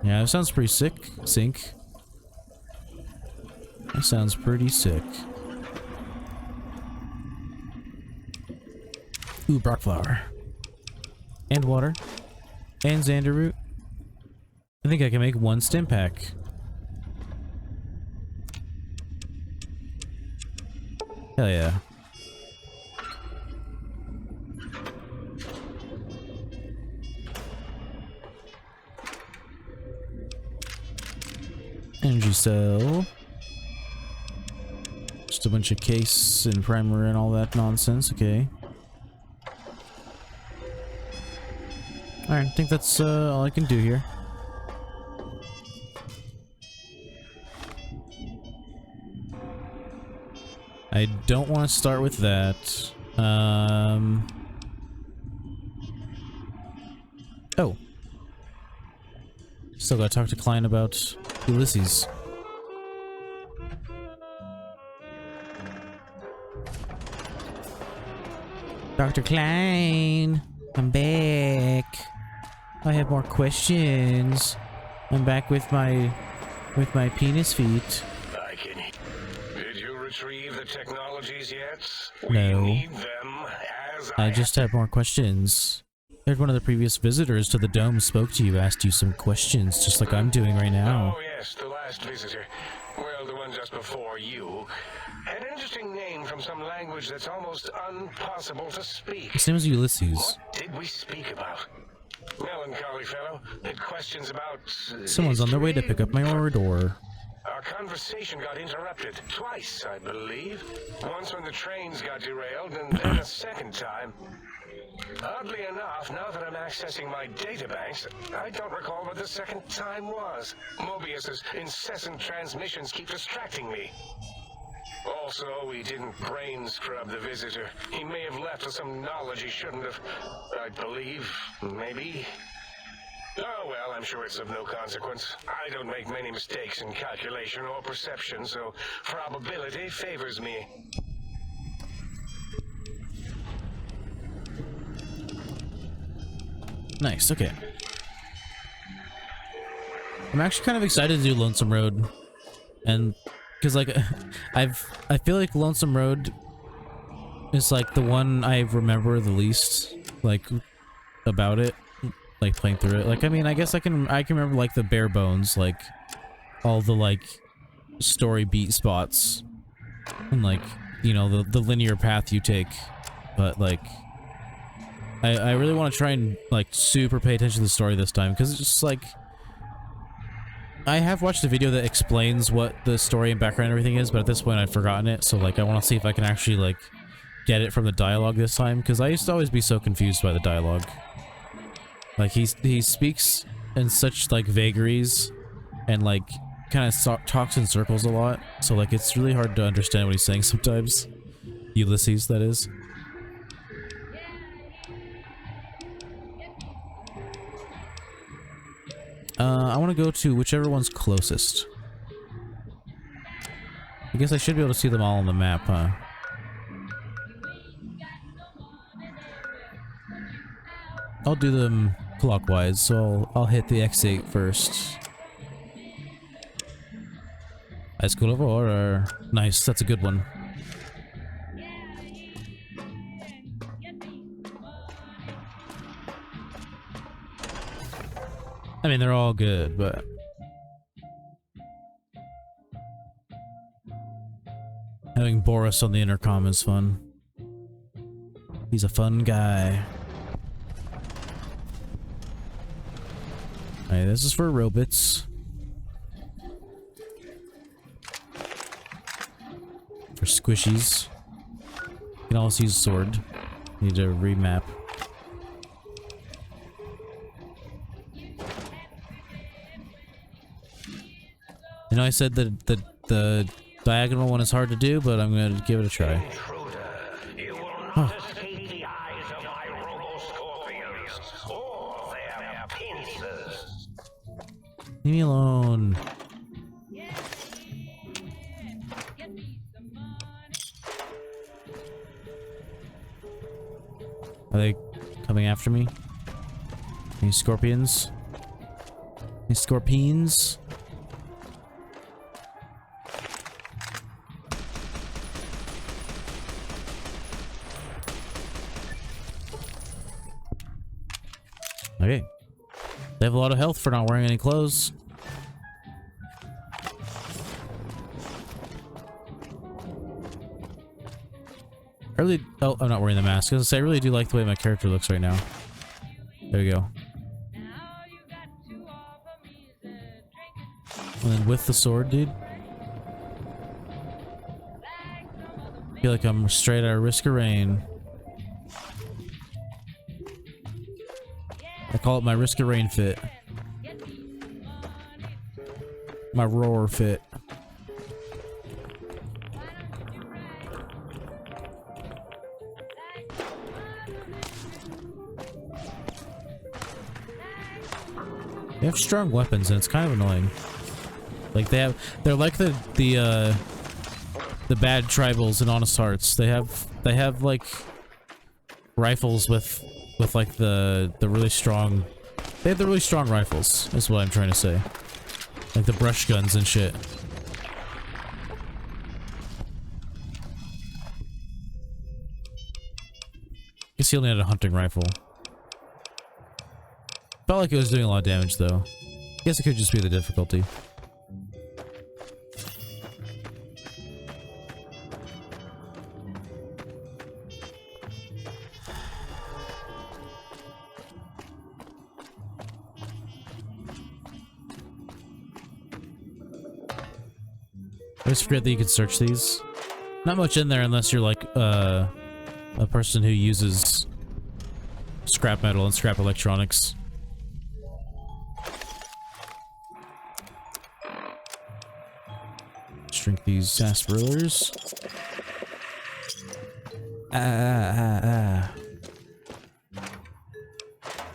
Yeah, that sounds pretty sick. Sync. That sounds pretty sick. Ooh, Brock flower. And water. And Xander root. I think I can make one stim pack. Hell yeah. Energy cell. Just a bunch of case and primer and all that nonsense. Okay. Alright, I think that's all I can do here. I don't want to start with that. Oh. Still gotta talk to Klein about Ulysses. Dr. Klein, I'm back. I have more questions. I'm back with my penis feet. Did you retrieve the technologies yet? No. We need them as I just have more questions. I heard one of the previous visitors to the dome spoke to you, asked you some questions, just like I'm doing right now. Oh yes, the last visitor. Well, the one just before you. Had an interesting name from some language that's almost impossible to speak. His name is Ulysses. What did we speak about? Melancholy fellow. Had questions about... Someone's on their way to pick up my order. Our conversation got interrupted twice, I believe. Once when the trains got derailed, and then a second time. Oddly enough, now that I'm accessing my databanks, I don't recall what the second time was. Mobius's incessant transmissions keep distracting me. Also, we didn't brain scrub the visitor. He may have left with some knowledge he shouldn't have. I believe, maybe. Oh well, I'm sure it's of no consequence. I don't make many mistakes in calculation or perception, so probability favors me. Nice, okay. I'm actually kind of excited to do Lonesome Road. And because like I feel like Lonesome Road is like the one I remember the least, like, about it, like playing through it. Like, I mean, I guess I can remember like the bare bones, like all the like story beat spots and like, you know, the linear path you take, but like I really want to try and like super pay attention to the story this time, because it's just like I have watched a video that explains what the story and background and everything is, but at this point I've forgotten it, so like I want to see if I can actually like get it from the dialogue this time, because I used to always be so confused by the dialogue. Like he speaks in such like vagaries and like kind of talks in circles a lot, so like it's really hard to understand what he's saying sometimes. Ulysses, that is. I want to go to whichever one's closest. I guess I should be able to see them all on the map, huh? I'll do them clockwise, so I'll hit the X8 first. High School of Horror. Nice, that's a good one. I mean, they're all good, but having Boris on the intercom is fun. He's a fun guy. Alright, this is for robots. For squishies. You can also use sword. Need to remap. You know, I said that the diagonal one is hard to do, but I'm gonna give it a try. Oh. Leave me alone. Are they coming after me? Any scorpions? Any scorpions? Okay. They have a lot of health for not wearing any clothes. I really... Oh, I'm not wearing the mask. I was gonna say, I really do like the way my character looks right now. There we go. And then with the sword, dude. I feel like I'm straight out of Risk of Rain. I call it my Risk of Rain fit. My roar fit. They have strong weapons and it's kind of annoying. Like they're like the bad tribals in Honest Hearts. They have like rifles with like the really strong. They have the really strong rifles. That's what I'm trying to say. Like the brush guns and shit. Guess he only had a hunting rifle. Felt like it was doing a lot of damage though. Guess it could just be the difficulty. I always forget that you can search these. Not much in there unless you're like a person who uses scrap metal and scrap electronics. Let's drink these sarsaparillas.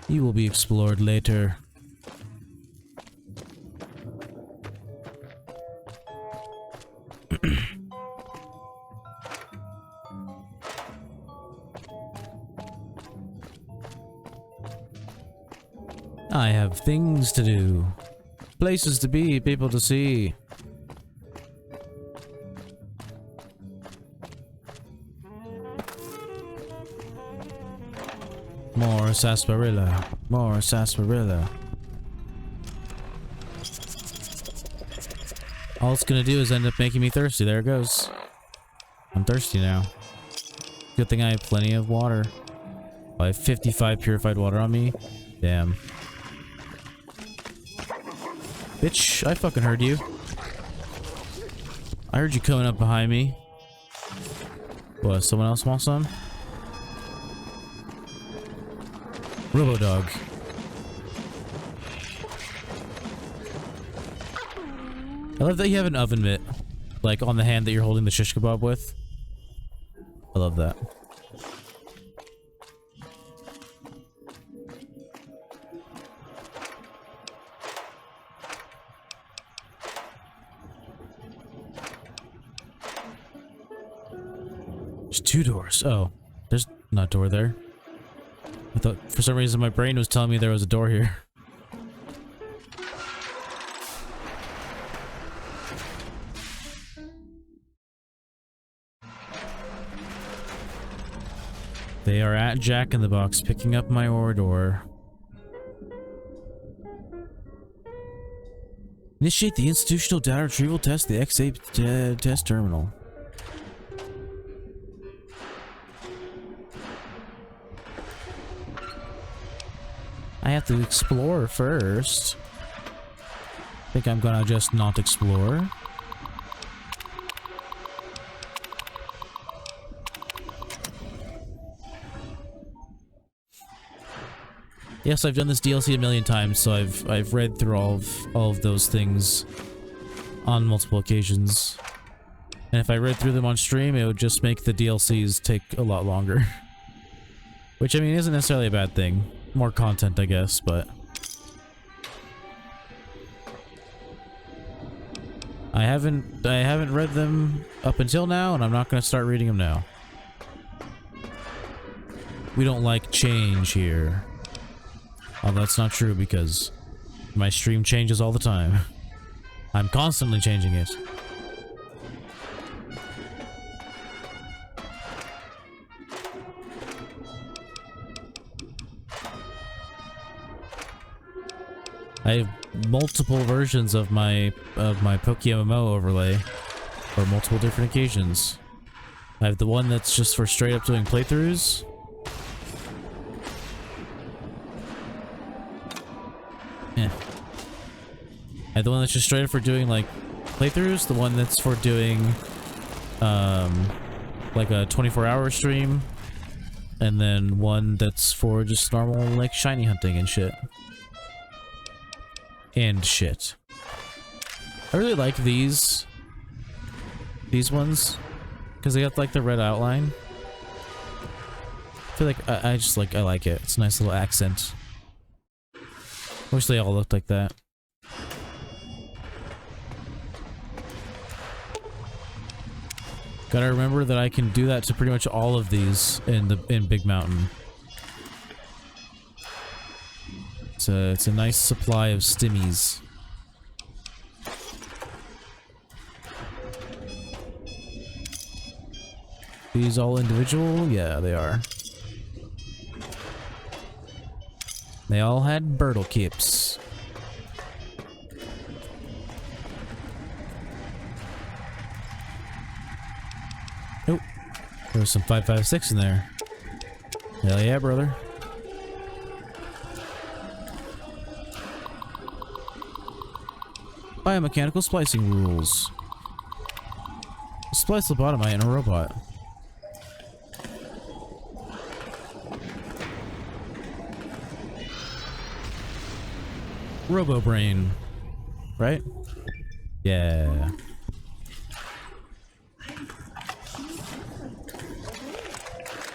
You will be explored later. I have things to do, places to be, people to see. More sarsaparilla, more sarsaparilla. All it's gonna do is end up making me thirsty. There it goes. I'm thirsty now. Good thing I have plenty of water. I have 55 purified water on me. Damn. Bitch, I fucking heard you. I heard you coming up behind me. What, someone else wants some? Robo-dog. I love that you have an oven mitt, like, on the hand that you're holding the shish kebab with. I love that. There's two doors. Oh, there's not a door there. I thought for some reason my brain was telling me there was a door here. They are at Jack in the Box picking up my order. Initiate the institutional data retrieval test, the X8 test terminal. I have to explore first. I think I'm gonna just not explore. Yes, I've done this DLC a million times, so I've read through all of those things on multiple occasions. And if I read through them on stream, it would just make the DLCs take a lot longer. Which, I mean, isn't necessarily a bad thing. More content, I guess, but... I haven't read them up until now, and I'm not gonna start reading them now. We don't like change here. Oh, that's not true because my stream changes all the time. I'm constantly changing it. I have multiple versions of my PokeMMO overlay for multiple different occasions. I have the one that's just for straight up doing playthroughs. I have the one that's just straight up for doing like playthroughs, the one that's for doing like a 24-hour stream, and then one that's for just normal like shiny hunting and shit. I really like these ones because they got like the red outline. I feel like I like it. It's a nice little accent. Wish they all looked like that. Gotta remember that I can do that to pretty much all of these in Big Mountain. It's a nice supply of stimmies. These all individual? Yeah, they are. They all had Birtle Kips. Oh, there was some 5.56 in there. Hell yeah, brother. Biomechanical splicing rules. Splice lobotomite in a robot. Robo-brain. Right? Yeah.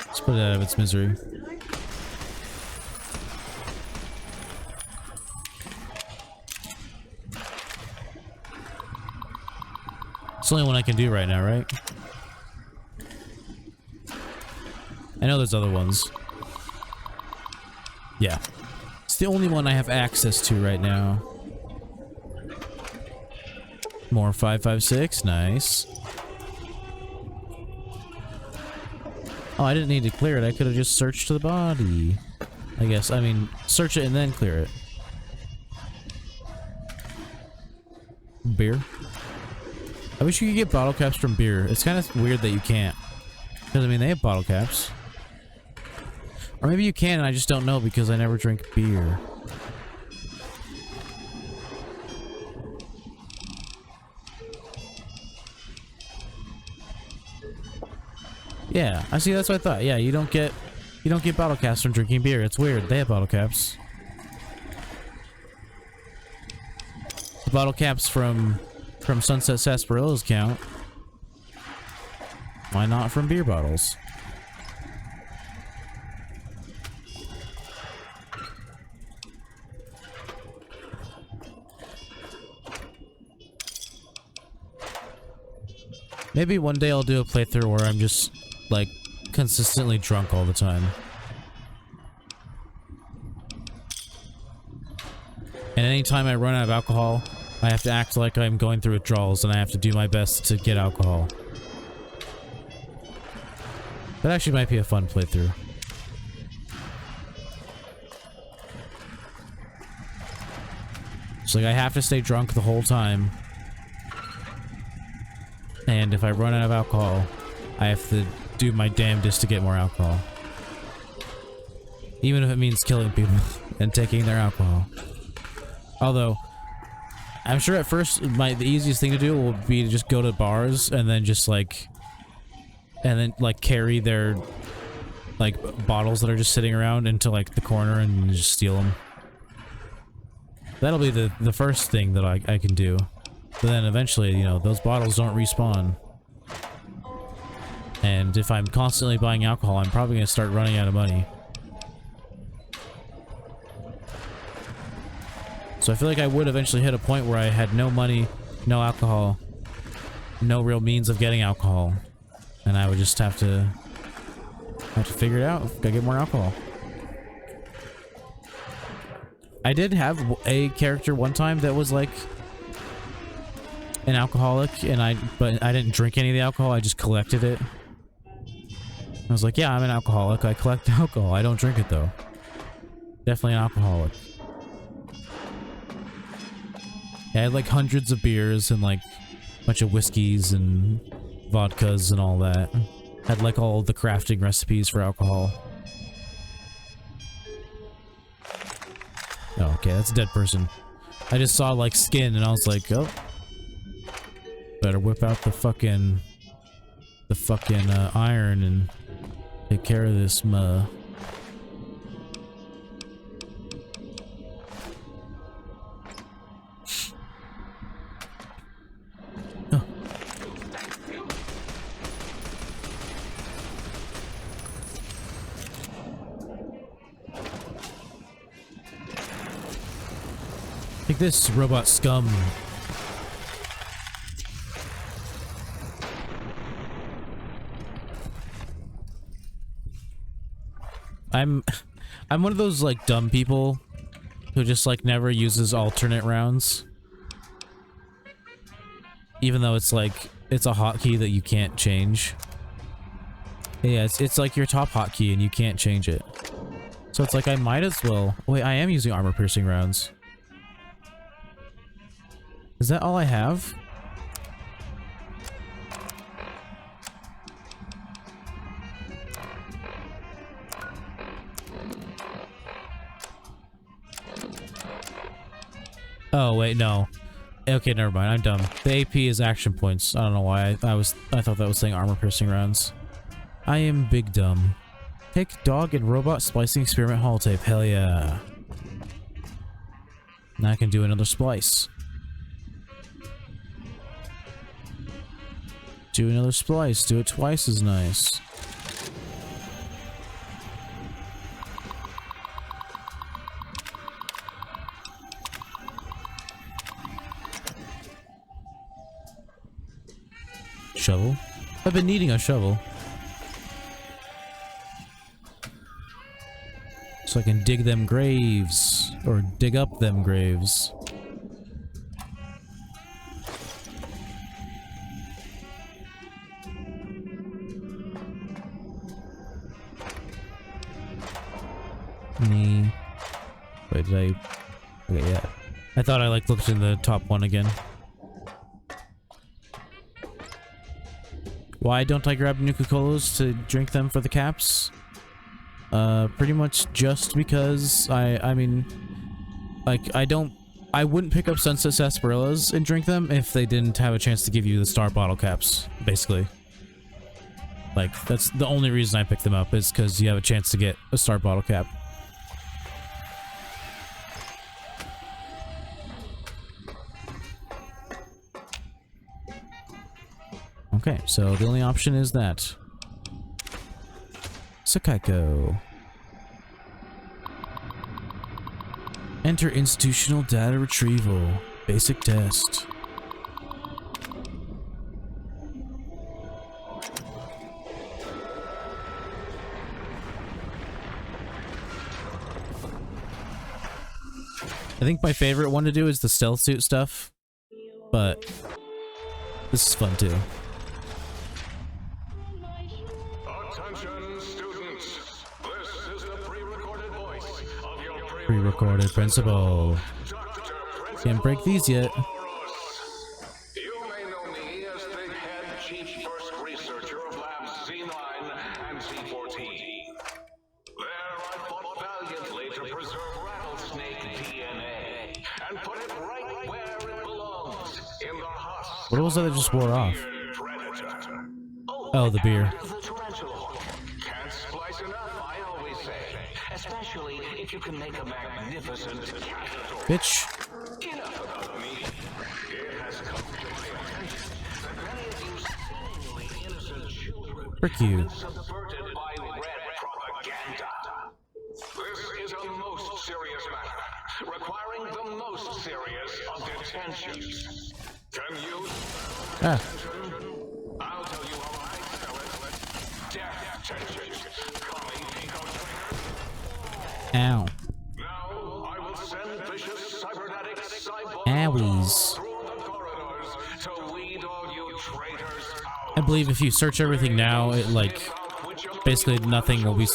Let's put it out of its misery. It's the only one I can do right now, right? I know there's other ones. Yeah. It's the only one I have access to right now. More 5.56, nice. Oh, I didn't need to clear it. I could have just searched the body. I guess. I mean, search it and then clear it. Beer. I wish you could get bottle caps from beer. It's kind of weird that you can't. Because, I mean, they have bottle caps. Or maybe you can and I just don't know because I never drink beer. Yeah, I see, that's what I thought. Yeah, you don't get bottle caps from drinking beer. It's weird. They have bottle caps. The bottle caps from Sunset Sarsarilla's count. Why not from beer bottles? Maybe one day I'll do a playthrough where I'm just, like, consistently drunk all the time. And anytime I run out of alcohol, I have to act like I'm going through withdrawals and I have to do my best to get alcohol. That actually might be a fun playthrough. So like I have to stay drunk the whole time. And if I run out of alcohol, I have to do my damnedest to get more alcohol. Even if it means killing people and taking their alcohol. Although, I'm sure at first the easiest thing to do will be to just go to bars and then just like... And then like carry their like bottles that are just sitting around into like the corner and just steal them. That'll be the first thing that I can do. But then eventually, you know, those bottles don't respawn. And if I'm constantly buying alcohol, I'm probably gonna start running out of money. So I feel like I would eventually hit a point where I had no money, no alcohol, no real means of getting alcohol. And I would just have to figure it out. Gotta get more alcohol. I did have a character one time that was like an alcoholic, but I didn't drink any of the alcohol. I just collected it. I was like, yeah, I'm an alcoholic. I collect alcohol. I don't drink it though. Definitely an alcoholic. Yeah, I had like hundreds of beers and like a bunch of whiskeys and vodkas and all that. Had like all the crafting recipes for alcohol. Oh, okay, that's a dead person. I just saw like skin and I was like, oh. Better whip out the fucking iron and take care of this Oh. Take this, robot scum. I'm one of those like dumb people who just like never uses alternate rounds. Even though it's like it's a hotkey that you can't change. Yeah, it's like your top hotkey and you can't change it. So it's like I might as well. Wait, I am using armor piercing rounds. Is that all I have? Oh wait, no. Okay, never mind. I'm dumb. The AP is action points. I don't know why I thought that was saying armor piercing rounds. I am big dumb. Take dog and robot splicing experiment holotape. Hell yeah. Now I can do another splice. Do another splice. Do it twice as nice. Shovel? I've been needing a shovel. So I can dig them graves. Or dig up them graves. Wait, did I... Okay, yeah. I thought I like looked in the top one again. Why don't I grab Nuka-Colas to drink them for the caps? Pretty much just because I mean, like, I wouldn't pick up Sunset Sarsaparillas and drink them if they didn't have a chance to give you the star bottle caps, basically. Like, that's the only reason I picked them up, is because you have a chance to get a star bottle cap. Okay, so the only option is that. Sakaiko. Enter institutional data retrieval. Basic test. I think my favorite one to do is the stealth suit stuff, but this is fun too. Attention, students. This is the pre-recorded voice of your Pre-recorded principal. Dr. Can't break these yet. You may know me as the head chief first researcher of Labs Z9 and Z14. There I fought valiantly to preserve rattlesnake DNA and put it right where it belongs, in the husk. What was that just wore off? Predator. Oh, the beer. The tarantula horn. Can't splice enough, I always say. Especially if you can make a magnificent caterpillar. Bitch. Enough about me. It has come to my attention that many of you seemingly innocent children Frick you. have been subverted by red propaganda. This is a most serious matter, requiring the most serious of detentions. Can you... Ah. I'll tell you how I spell it. Death tensions. Calling Pico Trainer. Ow. Now I will send vicious cybernetic cyborg Owies. through the corridors to weed all you traitors out. I believe if you search everything now, it like basically nothing will be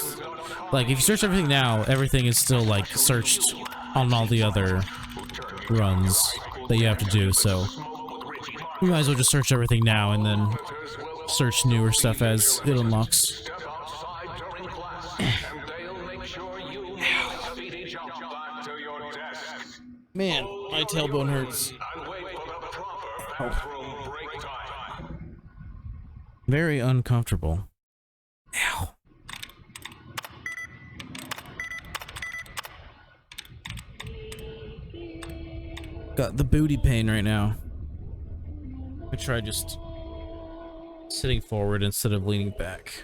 like if you search everything now, everything is still like searched on all the other runs that you have to do. So you might as well just search everything now and then search newer stuff as it unlocks. Step outside during class, and they'll make sure you make a speedy jump back to your desk. Man, my tailbone hurts. And wait for the proper bathroom break time. Very uncomfortable. Ow. Got the booty pain right now. I try just sitting forward instead of leaning back.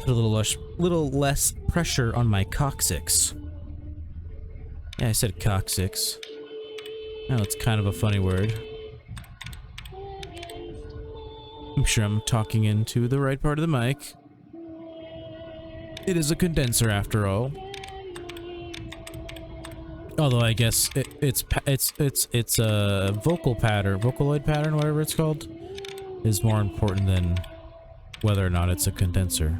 Put a little less pressure on my coccyx. Yeah, I said coccyx. Now it's kind of a funny word. I'm sure I'm talking into the right part of the mic. It is a condenser after all. Although I guess it's a vocaloid pattern, whatever it's called, is more important than whether or not it's a condenser.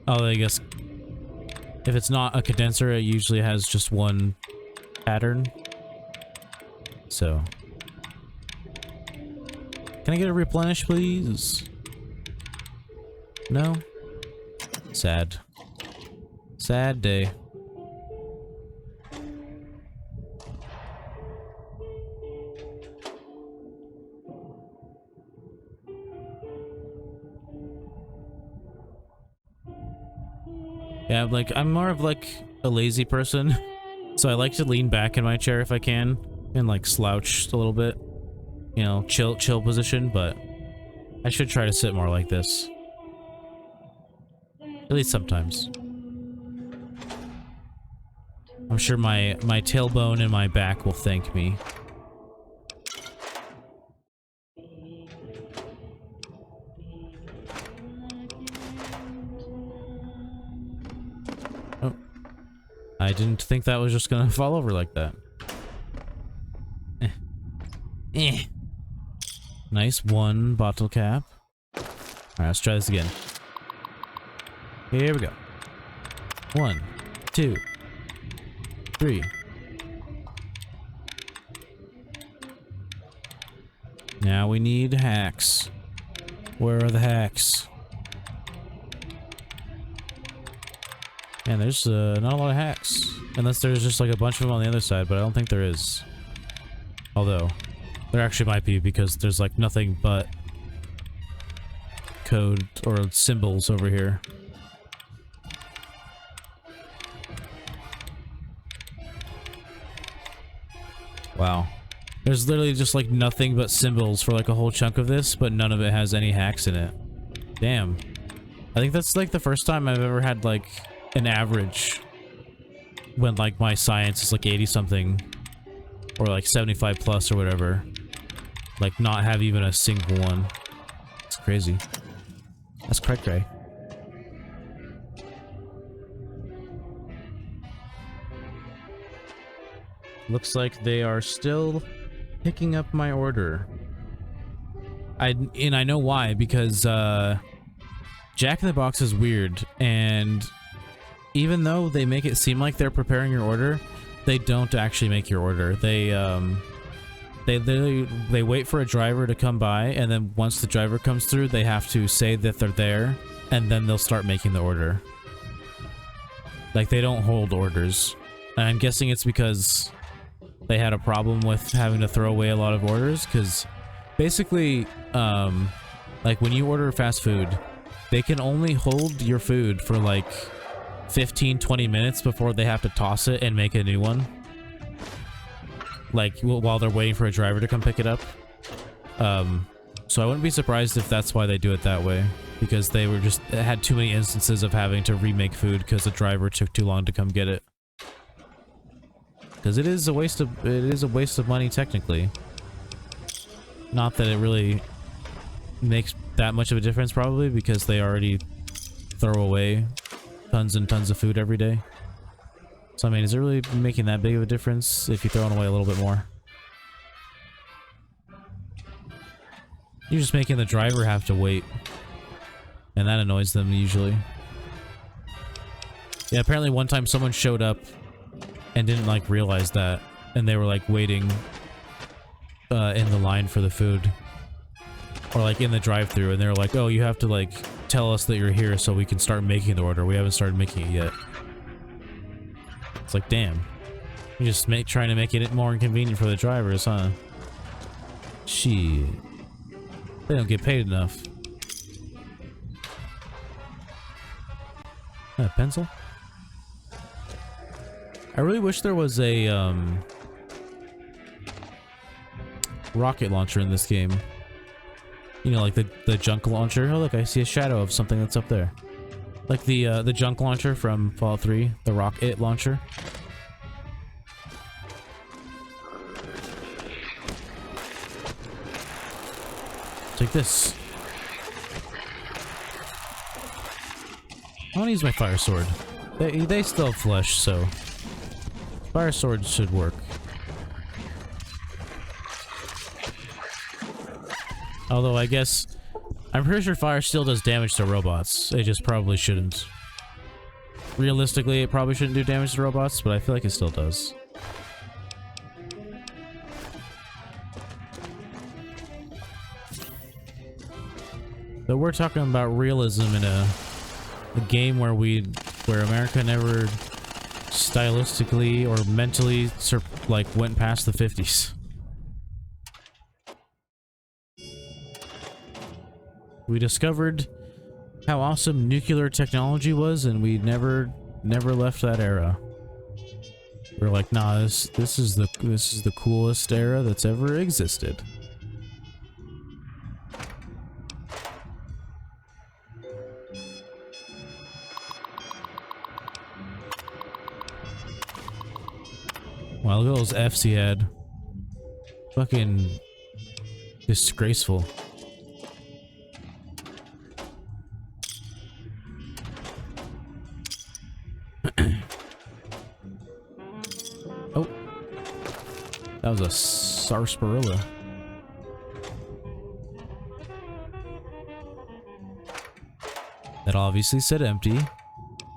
Although I guess if it's not a condenser, it usually has just one pattern. So, can I get a replenish, please? No? Sad. Sad day. Yeah, like, I'm more of like a lazy person, so I like to lean back in my chair if I can, and like slouch a little bit. You know, chill position, but I should try to sit more like this. At least sometimes. I'm sure my tailbone and my back will thank me. Oh. I didn't think that was just gonna fall over like that. Nice one bottle cap. Alright, let's try this again. Here we go. 1, 2, 3. Now we need hacks. Where are the hacks? Man, there's not a lot of hacks. Unless there's just like a bunch of them on the other side, but I don't think there is. Although, there actually might be because there's like nothing but code or symbols over here. Wow. There's literally just like nothing but symbols for like a whole chunk of this, but none of it has any hacks in it. Damn. I think that's like the first time I've ever had like an average when like my science is like 80 something or like 75 plus or whatever. Like not have even a single one. It's crazy. That's cray cray. Looks like they are still picking up my order. I know why, because Jack in the Box is weird, and even though they make it seem like they're preparing your order, they don't actually make your order. They wait for a driver to come by, and then once the driver comes through, they have to say that they're there, and then they'll start making the order. Like, they don't hold orders. And I'm guessing it's because they had a problem with having to throw away a lot of orders, because basically, like, when you order fast food, they can only hold your food for, like, 15-20 minutes before they have to toss it and make a new one. Like, while they're waiting for a driver to come pick it up. So I wouldn't be surprised if that's why they do it that way. Because they were just had too many instances of having to remake food because the driver took too long to come get it. Because it is a waste of money technically. Not that it really makes that much of a difference probably, because they already throw away tons and tons of food every day. So I mean, is it really making that big of a difference if you're throwing away a little bit more? You're just making the driver have to wait. And that annoys them usually. Yeah, apparently one time someone showed up and didn't like realize that, and they were like waiting in the line for the food, or like in the drive-thru, and they were like, "Oh, you have to like tell us that you're here so we can start making the order. We haven't started making it yet." It's like, damn, you're just trying to make it more inconvenient for the drivers, huh? Shit, they don't get paid enough. A pencil? I really wish there was a rocket launcher in this game. You know, like the junk launcher. Oh look, I see a shadow of something that's up there. Like the junk launcher from Fallout 3, the rocket launcher. Take this. I want to use my fire sword. They still have flesh, so fire sword should work. Although I guess I'm pretty sure fire still does damage to robots. It just probably shouldn't. Realistically, it probably shouldn't do damage to robots, but I feel like it still does. So we're talking about realism in a game where America never stylistically or mentally like went past the 50s. We discovered how awesome nuclear technology was, and we never left that era. We're like, nah, this is the coolest era that's ever existed. Wow, look at those Fs he had. Fucking disgraceful. Oh. That was a sarsaparilla. That obviously said empty.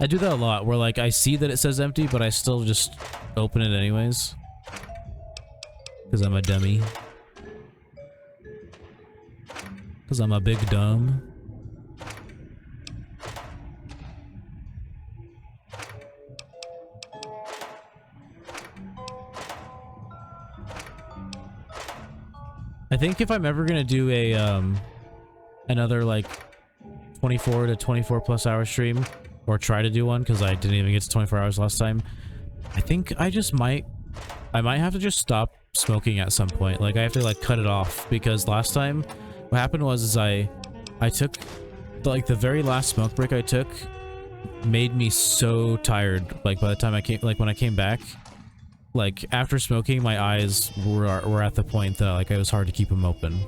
I do that a lot, where like I see that it says empty, but I still just open it anyways. Because I'm a dummy. Because I'm a big dumb. I think if I'm ever gonna do a another like 24 to 24 plus hour stream, or try to do one, because I didn't even get to 24 hours last time, I think I might have to just stop smoking at some point. Like I have to like cut it off, because last time what happened was I took like the very last smoke break I took made me so tired. Like by the time when I came back, like after smoking, my eyes were at the point that like it was hard to keep them open.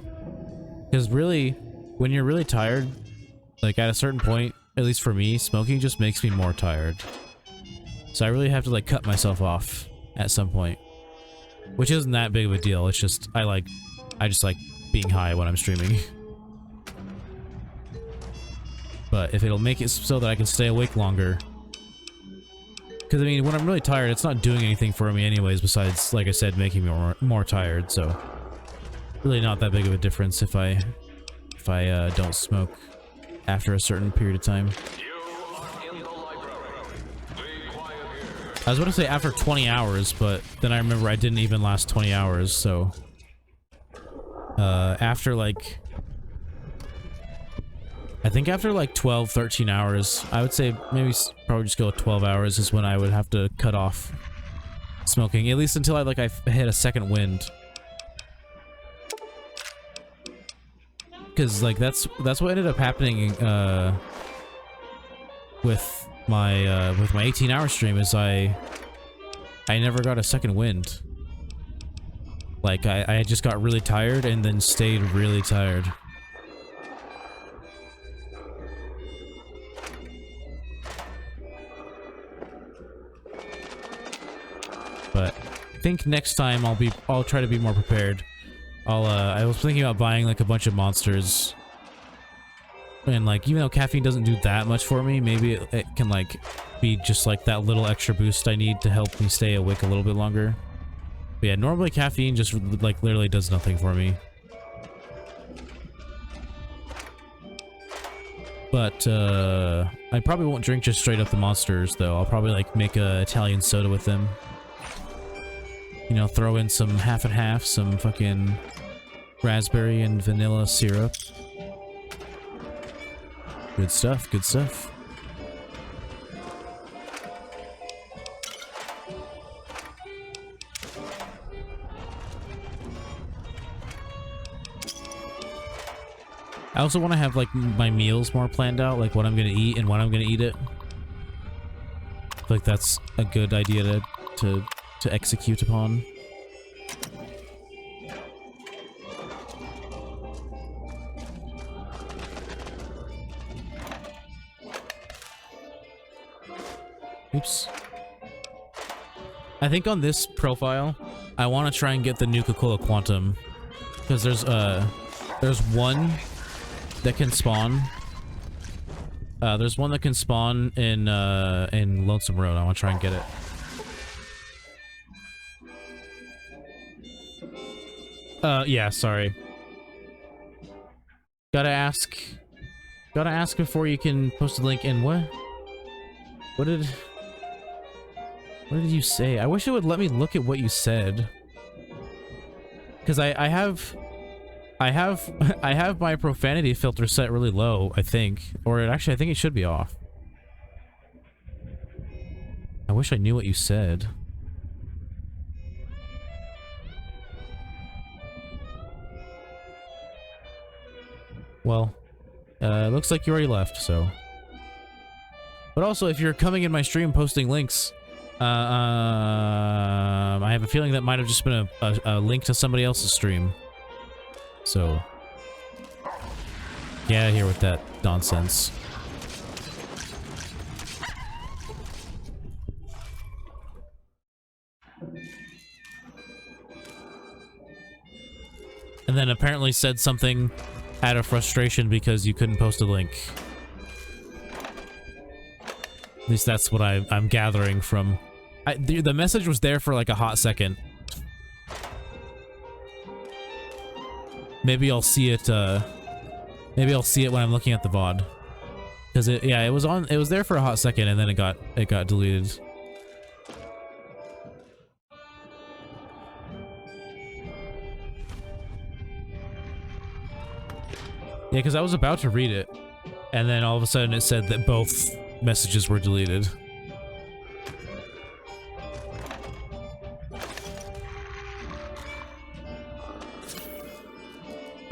Because really, when you're really tired, like at a certain point, at least for me, smoking just makes me more tired. So I really have to like cut myself off at some point. which isn't that big of a deal. It's just I just like being high when I'm streaming. But if it'll make it so that I can stay awake longer, because I mean, when I'm really tired, it's not doing anything for me anyways. Besides, like I said, making me more tired. So really not that big of a difference if I don't smoke after a certain period of time. I was about to say after 20 hours, but then I remember I didn't even last 20 hours, so... after like... I think after like 12, 13 hours, I would say maybe probably just go with 12 hours is when I would have to cut off smoking, at least until I hit a second wind. Because like that's what ended up happening with my 18-hour stream is I never got a second wind. Like I just got really tired and then stayed really tired. But I think next time I'll try to be more prepared. I was thinking about buying like a bunch of monsters. And like, even though caffeine doesn't do that much for me, maybe it can like be just like that little extra boost I need to help me stay awake a little bit longer. But yeah, normally caffeine just like literally does nothing for me. But I probably won't drink just straight up the monsters though. I'll probably like make a Italian soda with them. You know, throw in some half and half, some fucking raspberry and vanilla syrup. Good stuff, good stuff. I also want to have like my meals more planned out, like what I'm gonna eat and when I'm gonna eat it. I feel like that's a good idea to execute upon. Oops. I think on this profile, I want to try and get the Nuka-Cola Quantum, because there's one that can spawn. There's one that can spawn in Lonesome Road. I want to try and get it. Yeah, sorry. Gotta ask before you can post a link in what? What did you say? I wish it would let me look at what you said. Because I have my profanity filter set really low, I think. Or actually, I think it should be off. I wish I knew what you said. Well, looks like you already left, so. But also, if you're coming in my stream posting links, I have a feeling that might have just been a link to somebody else's stream. So, get out of here with that nonsense. And then apparently said something out of frustration because you couldn't post a link. At least that's what I'm gathering from. The message was there for like a hot second. Maybe I'll see it. Maybe I'll see it when I'm looking at the VOD. Because it was there for a hot second and then it got deleted. Yeah, because I was about to read it, and then all of a sudden it said that both messages were deleted.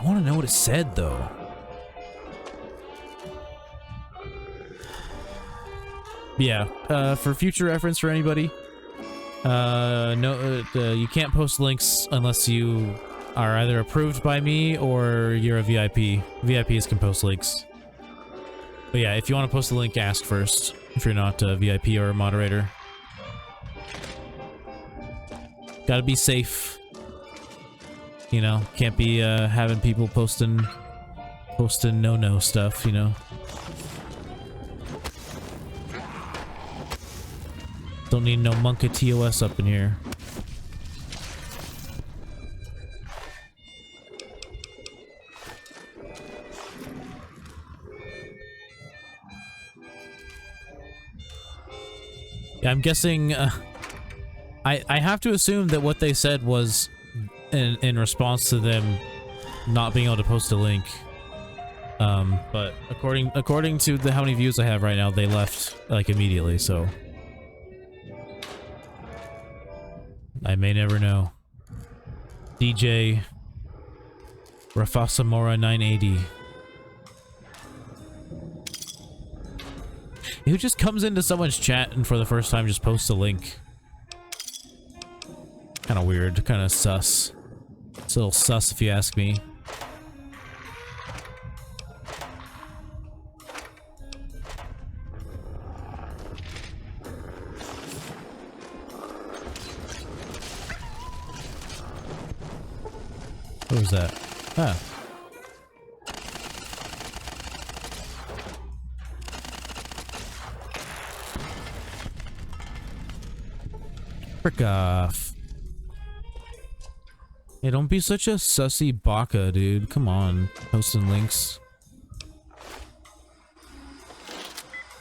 I want to know what it said, though. Yeah, for future reference for anybody, you can't post links unless you are either approved by me or you're a VIP. VIPs can post links. But yeah, if you want to post a link, ask first, if you're not a VIP or a moderator. Gotta be safe. You know, can't be having people posting no stuff, you know. Don't need no Monka TOS up in here. Yeah, I'm guessing I have to assume that what they said was in response to them not being able to post a link. But according to how many views I have right now, they left like immediately, so I may never know. DJ Rafasamora 980. Who just comes into someone's chat and for the first time just posts a link. Kind of weird, kind of sus. It's a little sus if you ask me. What was that? Ah. Frick off. Hey, don't be such a sussy baka, dude. Come on. Posting links.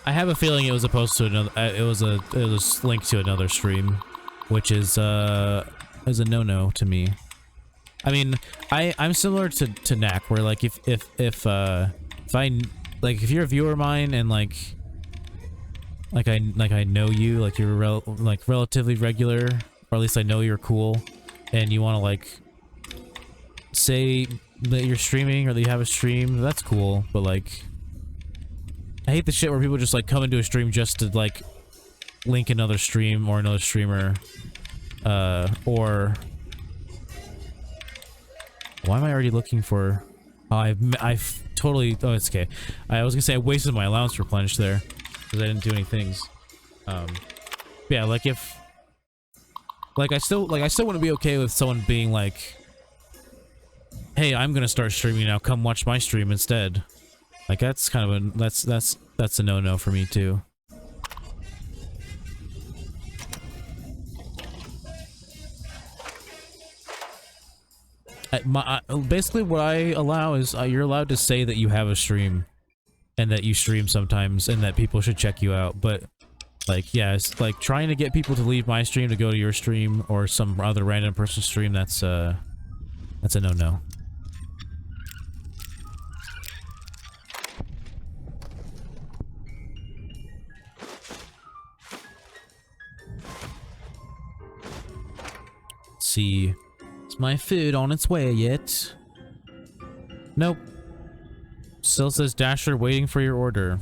I have a feeling it was a post to another, it was a link to another stream, which is a no-no to me. I mean, I'm similar to Knack, where like if you're a viewer of mine and like I know you, like you're relatively regular, or at least I know you're cool, and you want to like say that you're streaming or that you have a stream, that's cool. But like, I hate the shit where people just like come into a stream just to like link another stream or another streamer, or why am I already looking for? Oh, I've totally. Oh, it's okay. I was gonna say I wasted my allowance replenished there because I didn't do any things. Yeah, like if, like I still want to be okay with someone being like, "Hey, I'm gonna start streaming now. Come watch my stream instead." Like that's kind of a that's a no-no for me too. Basically what I allow is you're allowed to say that you have a stream and that you stream sometimes and that people should check you out, but like, yeah, it's like trying to get people to leave my stream to go to your stream or some other random person's stream, that's a no-no. Let's see. Is my food on its way yet? Nope. Still says Dasher waiting for your order.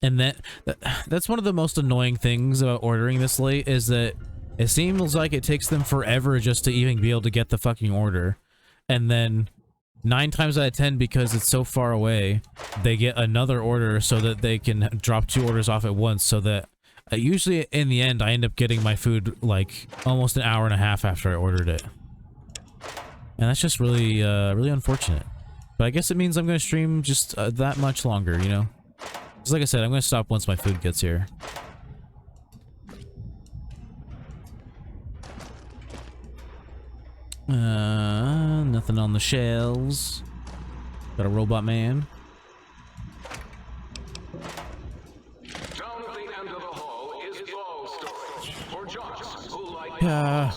And that's one of the most annoying things about ordering this late, is that it seems like it takes them forever just to even be able to get the fucking order. And then 9 times out of 10, because it's so far away, they get another order so that they can drop 2 orders off at once, so that usually in the end I end up getting my food like almost an hour and a half after I ordered it. And that's just really really unfortunate. But I guess it means I'm gonna stream just that much longer, you know? Because like I said, I'm gonna stop once my food gets here. Nothing on the shelves. Got a robot man. Yeah.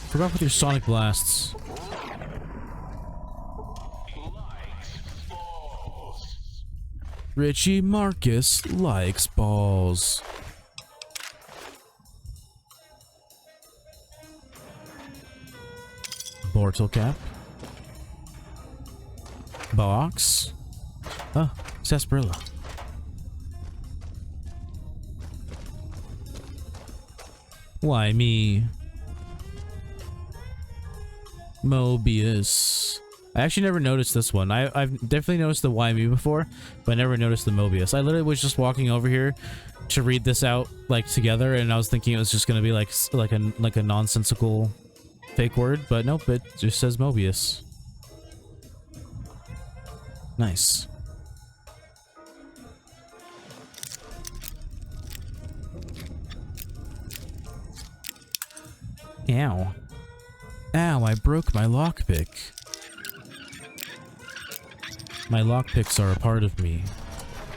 Forgot with your Sonic Blasts. Richie Marcus likes balls. Mortal Cap. Box. Oh, Sarsaparilla. Why me? Mobius. I actually never noticed this one. I've definitely noticed the YMU before, but I never noticed the Mobius. I literally was just walking over here to read this out like together, and I was thinking it was just gonna be like a nonsensical fake word, but nope, it just says Mobius. Nice. Ow. Ow, I broke my lockpick. My lockpicks are a part of me.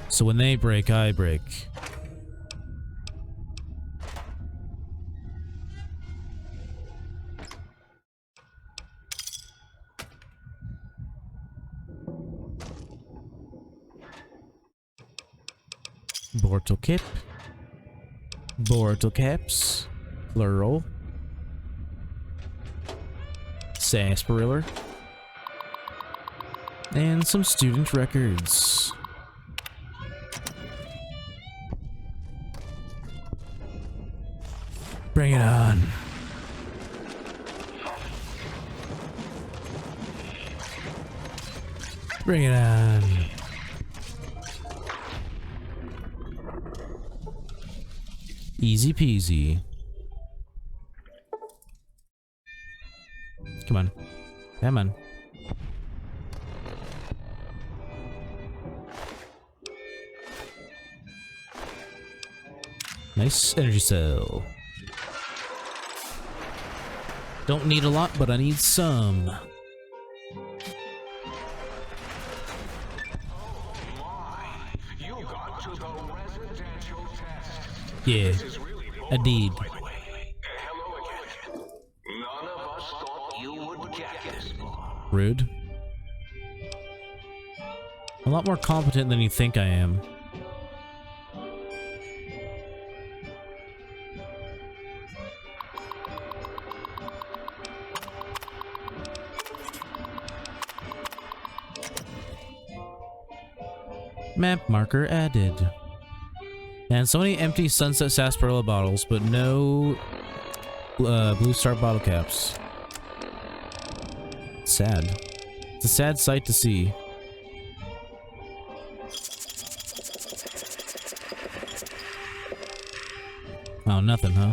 So when they break, I break. Bortle kip. Bortle caps. Plural. Sarsaparilla. And some student records. Bring it on. Bring it on. Easy peasy. Come on. Come on. Nice energy cell. Don't need a lot, but I need some. Yeah, I did. Rude. A lot more competent than you think I am. Map marker added. And so many empty Sunset Sarsaparilla bottles, but no Blue Star bottle caps. Sad. It's a sad sight to see. Oh, nothing, huh?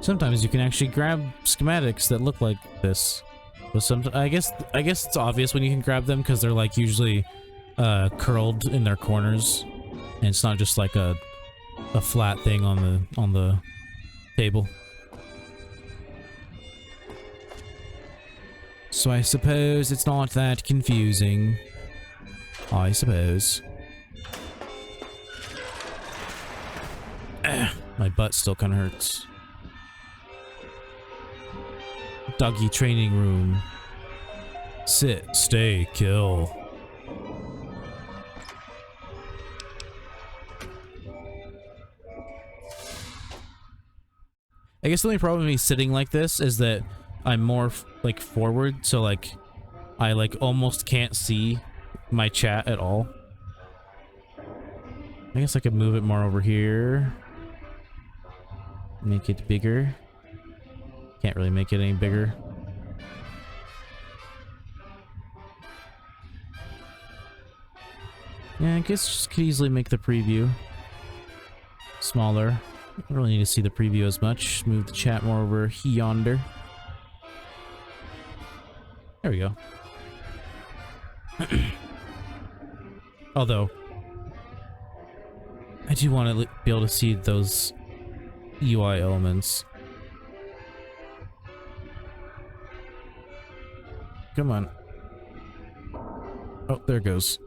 Sometimes you can actually grab schematics that look like this. But I guess it's obvious when you can grab them because they're like usually curled in their corners, and it's not just like a flat thing on the table. So I suppose it's not that confusing. I suppose. My butt still kind of hurts. Doggy training room. Sit, stay, kill. I guess the only problem with me sitting like this is that I'm more like forward, so like I like almost can't see my chat at all. I guess I could move it more over here. Make it bigger. Can't really make it any bigger. Yeah, I guess just could easily make the preview smaller. I don't really need to see the preview as much. Move the chat more over yonder. There we go. Although, I do want to be able to see those UI elements. Come on. Oh, there it goes.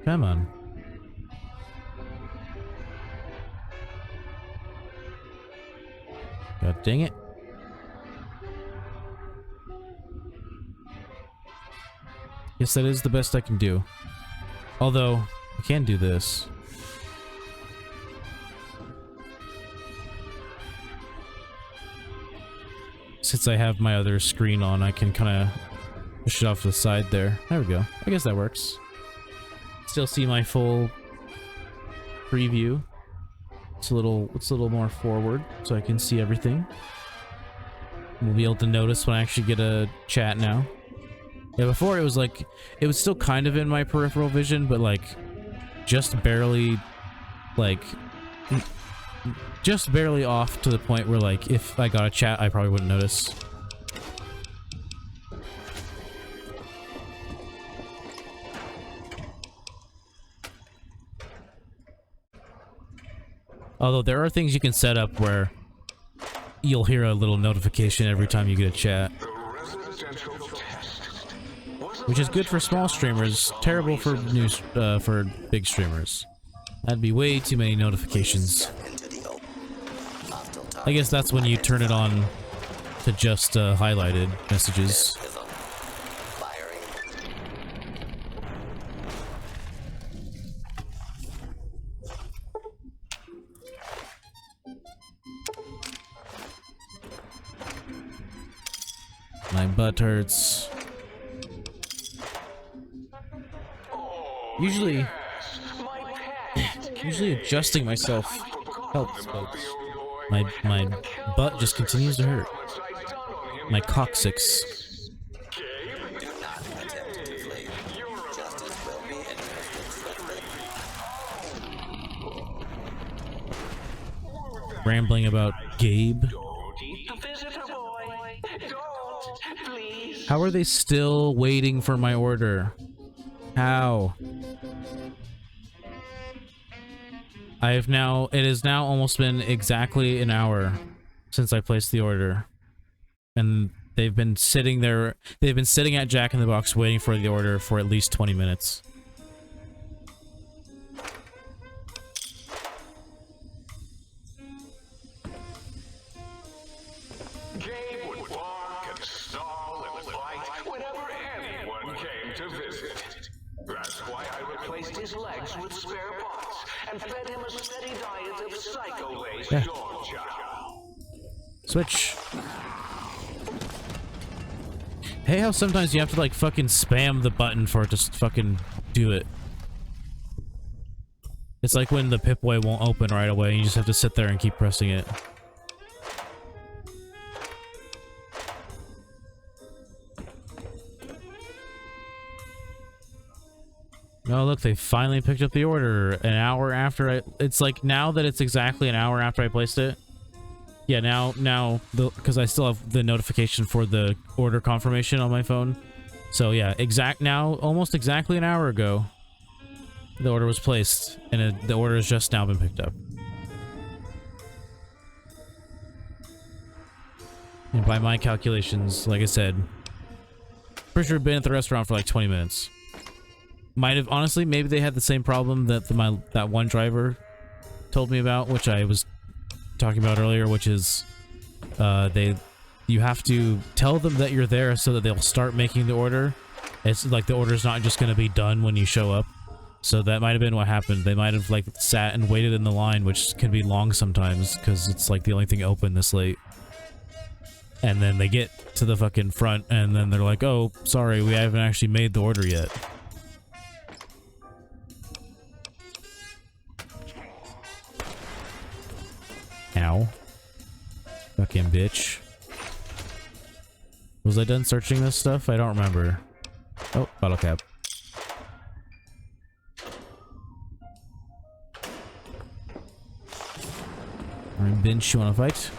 Come on. God dang it. Guess that is the best I can do. Although, I can do this. Since I have my other screen on, I can kind of push it off to the side there. There we go. I guess that works. still see my full preview. It's a little more forward, so I can see everything. We'll be able to notice when I actually get a chat now. Yeah, before it was like, it was still kind of in my peripheral vision, but like, just barely, like, just barely off to the point where like, if I got a chat, I probably wouldn't notice. Although there are things you can set up where you'll hear a little notification every time you get a chat. Which is good for small streamers, terrible for for big streamers. That'd be way too many notifications. I guess that's when you turn it on to just highlighted messages. My butt hurts. Usually adjusting myself helps, but my butt just continues to hurt. My coccyx. Rambling about Gabe. How are they still waiting for my order? How? It has now almost been exactly an hour since I placed the order. And they've been sitting there, they've been sitting at Jack in the Box waiting for the order for at least 20 minutes. Yeah. Switch. Hey, how sometimes you have to like fucking spam the button for it to fucking do it. It's like when the Pip-Boy won't open right away, you just have to sit there and keep pressing it. Oh, look, they finally picked up the order an hour after it's like now that it's exactly an hour after I placed it. Yeah, now, because I still have the notification for the order confirmation on my phone. So yeah, almost exactly an hour ago, the order was placed, and the order has just now been picked up. And by my calculations, like I said, pretty sure I've been at the restaurant for like 20 minutes. Might have, honestly, maybe they had the same problem that that one driver told me about, which I was talking about earlier, which is you have to tell them that you're there so that they'll start making the order. It's like the order's not just going to be done when you show up. So that might have been what happened. They might have like sat and waited in the line, which can be long sometimes because it's like the only thing open this late. And then they get to the fucking front and then they're like, oh, sorry, we haven't actually made the order yet. Ow. Fucking bitch. Was I done searching this stuff? I don't remember. Oh, bottle cap. Alright, Bench, you wanna fight?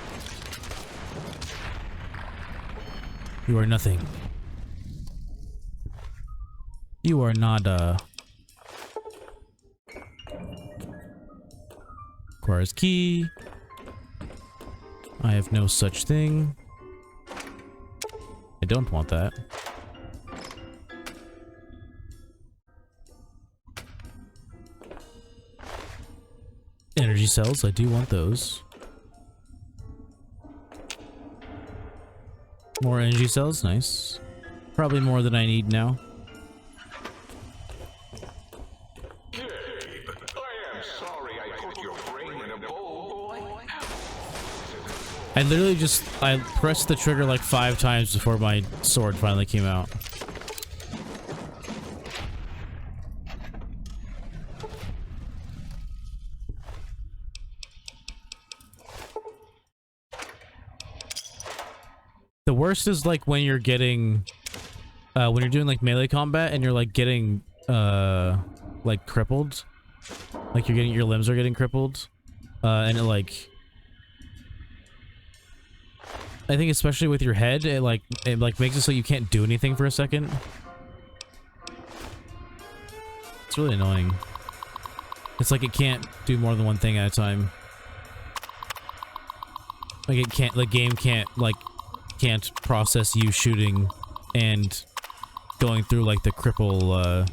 You are nothing. You are not, requires key. I have no such thing. I don't want that. Energy cells, I do want those. More energy cells, nice. Probably more than I need now. I literally I pressed the trigger like 5 times before my sword finally came out. The worst is like when you're getting, when you're doing like melee combat and you're like getting, like crippled. Like you're getting, your limbs are getting crippled. And it like, I think especially with your head, it like makes it so you can't do anything for a second. It's really annoying. It's like it can't do more than one thing at a time. Like it can't, the game can't process you shooting and going through like the cripple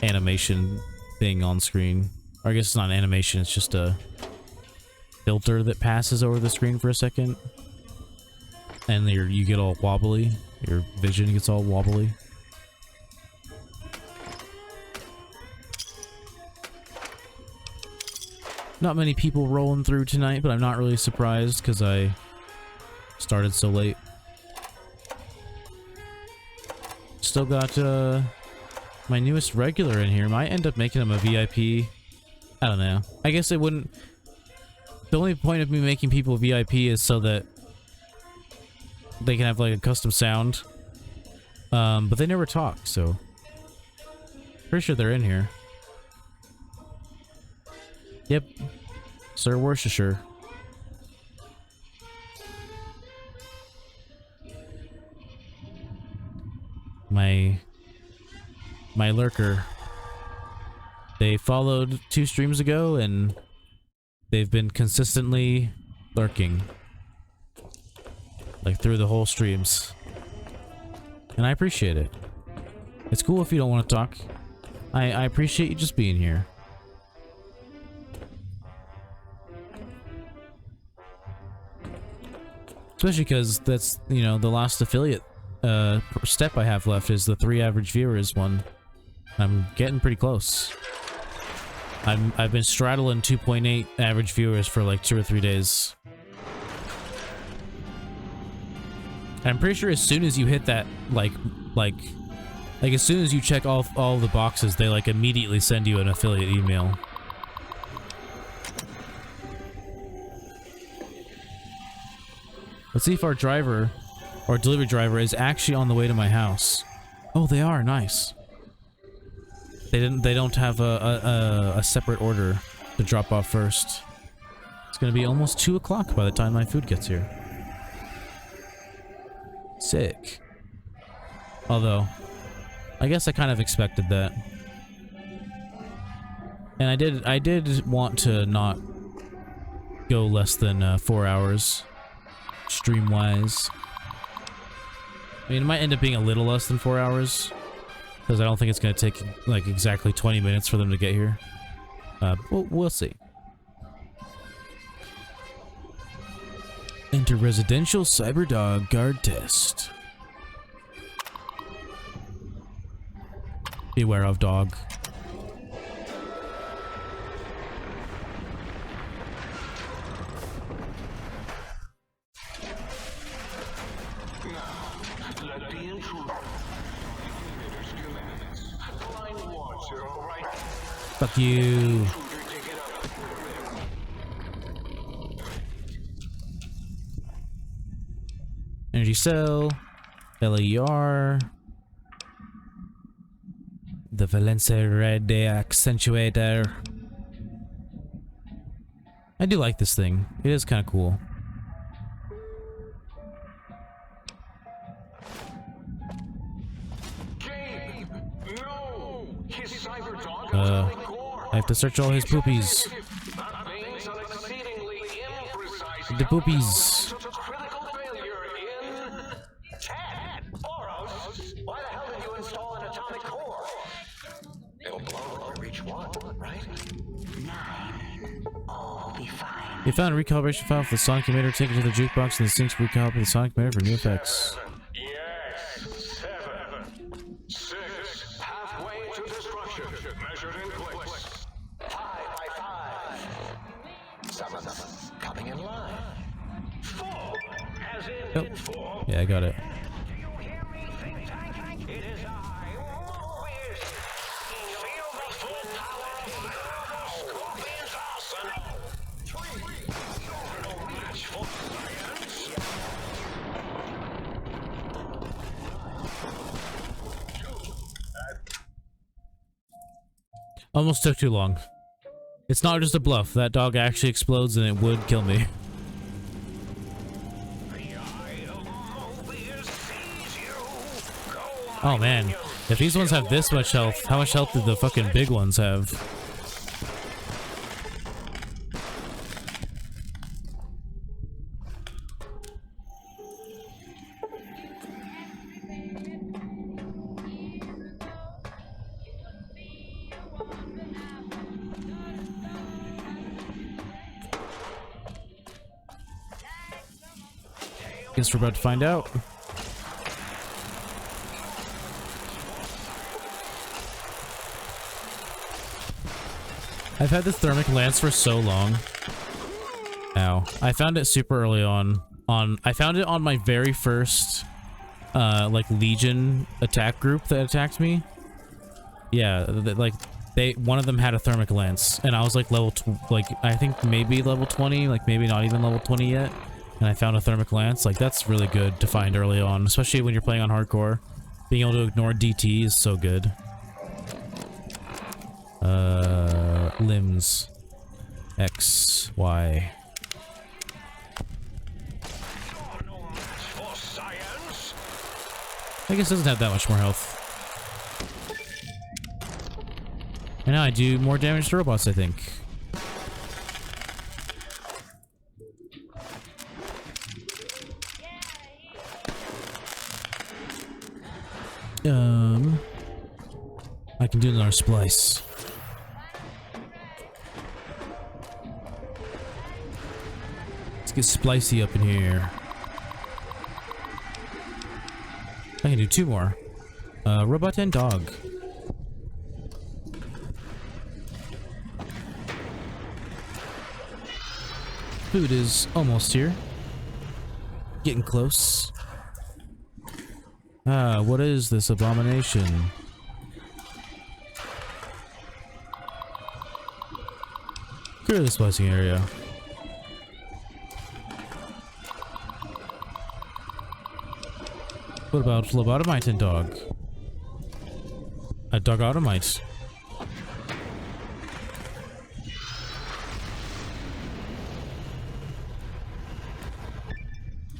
animation thing on screen. Or I guess it's not an animation, it's just a filter that passes over the screen for a second. And you get all wobbly. Your vision gets all wobbly. Not many people rolling through tonight, but I'm not really surprised because I started so late. Still got my newest regular in here. Might end up making him a VIP. I don't know. I guess it wouldn't... The only point of me making people VIP is so that they can have like a custom sound. But they never talk, so... Pretty sure they're in here. Yep. Sir Worcestershire. My lurker. They followed 2 streams ago and they've been consistently lurking. Like through the whole streams. And I appreciate it. It's cool if you don't want to talk. I appreciate you just being here. Especially because that's, you know, the last affiliate step I have left is the 3 average viewers one. I'm getting pretty close. I've been straddling 2.8 average viewers for like 2 or 3 days. I'm pretty sure as soon as you hit that, like as soon as you check all the boxes, they like immediately send you an affiliate email. Let's see if our driver, or delivery driver, is actually on the way to my house. Oh, they are. Nice. They don't have a separate order to drop off first. It's gonna be almost 2 o'clock by the time my food gets here. Sick. Although, I guess I kind of expected that. And I did want to not go less than 4 hours. Stream-wise. I mean, it might end up being a little less than 4 hours. Because I don't think it's going to take, like, exactly 20 minutes for them to get here. We'll see. Enter residential cyberdog guard test. Beware of dog. Fuck you. Energy cell. LER. The Valencia Red Accentuator. I do like this thing. It is kind of cool. I have to search all his poopies. The poopies. Why the hell did you install an atomic core? It'll blow when you reach 1, right? 9. All be fine. You found a recalibration file for the sonic emitter. Take it to the jukebox and the sync to recalibrate the sonic emitter for new effects. Yes, 7, 6, halfway to destruction, measured in clicks. 5 by 5. Some of them coming in line. 4, as in Yep. in 4. Yeah, I got it. It is I, Morbius. Feel the full power of the Scorpion's arsenal. 3, no match for science. Almost took too long. It's not just a bluff. That dog actually explodes and it would kill me. Oh man, if these ones have this much health, how much health did the fucking big ones have? Guess we're about to find out. I've had this thermic lance for so long. Ow. I found it super early on. I found it on my very first, like, Legion attack group that attacked me. Yeah, one of them had a thermic lance, and I was like I think maybe level 20, like maybe not even level 20 yet. And I found a thermic lance. Like, that's really good to find early on, especially when you're playing on hardcore. Being able to ignore DT is so good. Limbs. X, Y. I guess it doesn't have that much more health. And now I do more damage to robots, I think. I can do another splice. Let's get splicey up in here. I can do 2 more. Robot and dog. Food is almost here. Getting close. Ah, what is this abomination? Clear the splicing area. What about lobotomite and dog? A dogotomite.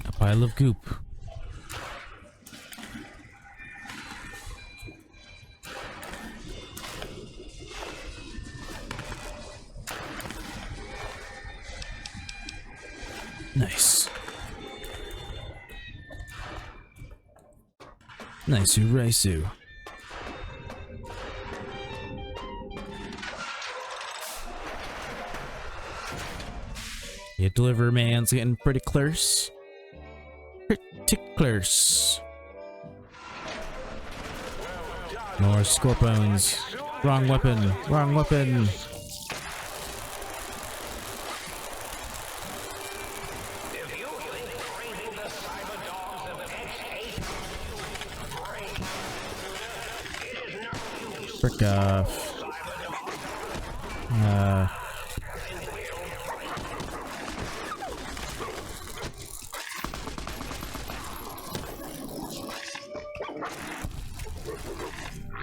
A pile of goop. Nice. Nice Uraisu. Yeah, deliver man's getting pretty close. Pretty close. More scorpions. Wrong weapon. Wrong weapon. Frick off.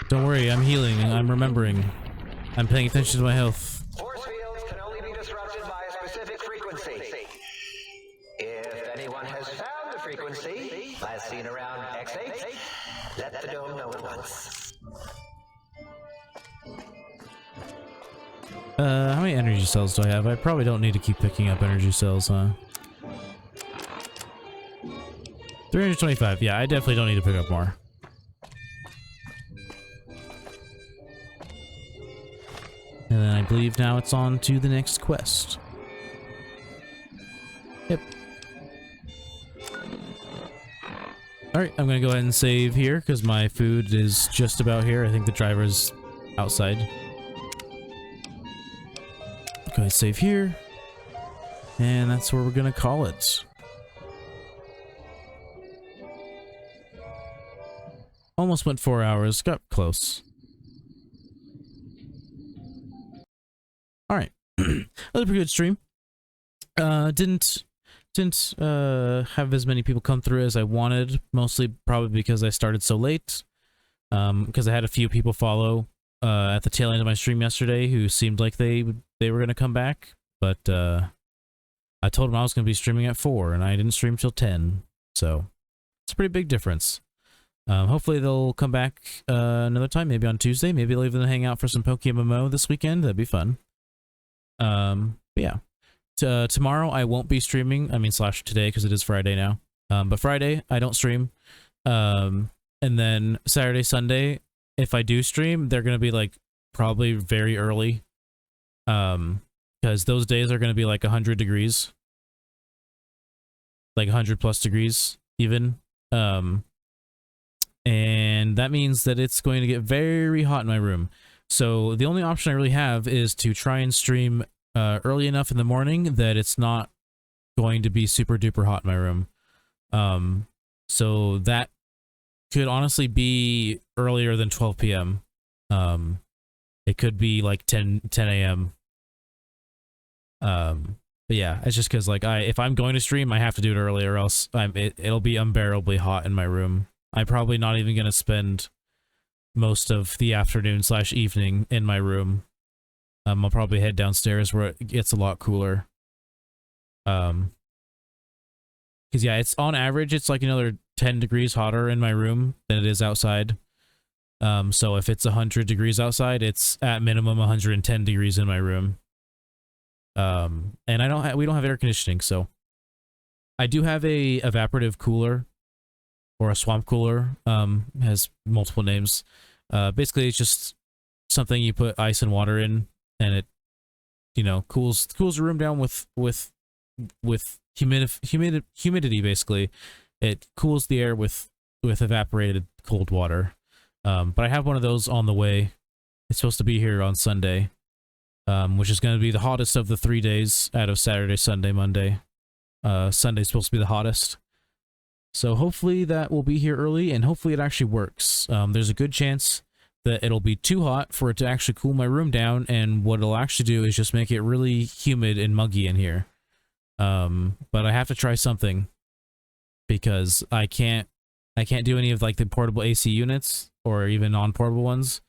Don't worry, I'm healing. I'm remembering. I'm paying attention to my health. Force fields can only be disrupted by a specific frequency. If anyone has found the frequency, last seen around X8, let the dome know at once. How many energy cells do I have? I probably don't need to keep picking up energy cells, huh? 325. Yeah, I definitely don't need to pick up more. And then I believe now it's on to the next quest. Yep. Alright, I'm gonna go ahead and save here, because my food is just about here. I think the driver's outside. Go ahead, save here. And that's where we're gonna call it. Almost went 4 hours, got close. Alright. That was a pretty good stream. Didn't have as many people come through as I wanted, mostly probably because I started so late. Because I had a few people follow at the tail end of my stream yesterday who seemed like they were gonna come back, but I told them I was gonna be streaming at 4, and I didn't stream till 10, so it's a pretty big difference. Hopefully they'll come back another time, maybe on Tuesday. Maybe they'll even hang out for some Pokemon this weekend. That'd be fun. But yeah. Tomorrow I won't be streaming. I mean, / today, because it is Friday now. But Friday I don't stream. And then Saturday, Sunday, if I do stream, they're gonna be like probably very early. Because those days are gonna be like 100 degrees, like 100+ degrees even. And that means that it's going to get very hot in my room. So the only option I really have is to try and stream early enough in the morning that it's not going to be super duper hot in my room. So that could honestly be earlier than 12 p.m. It could be like 10 a.m. But yeah, it's just because like if I'm going to stream, I have to do it early, or else it'll be unbearably hot in my room. I'm probably not even going to spend most of the afternoon / evening in my room. I'll probably head downstairs where it gets a lot cooler. Because yeah, it's on average, it's like another 10 degrees hotter in my room than it is outside. So if it's 100 degrees outside, it's at minimum 110 degrees in my room. And we don't have air conditioning, so I do have a evaporative cooler. Or a swamp cooler, has multiple names. Basically, it's just something you put ice and water in, and it, you know, cools the room down with humidity. Basically, it cools the air with evaporated cold water. But I have one of those on the way. It's supposed to be here on Sunday, which is going to be the hottest of the 3 days out of Saturday, Sunday, Monday. Sunday's supposed to be the hottest. So hopefully that will be here early, and hopefully it actually works. There's a good chance that it'll be too hot for it to actually cool my room down, and what it'll actually do is just make it really humid and muggy in here. But I have to try something, because I can't do any of like the portable AC units, or even non-portable ones.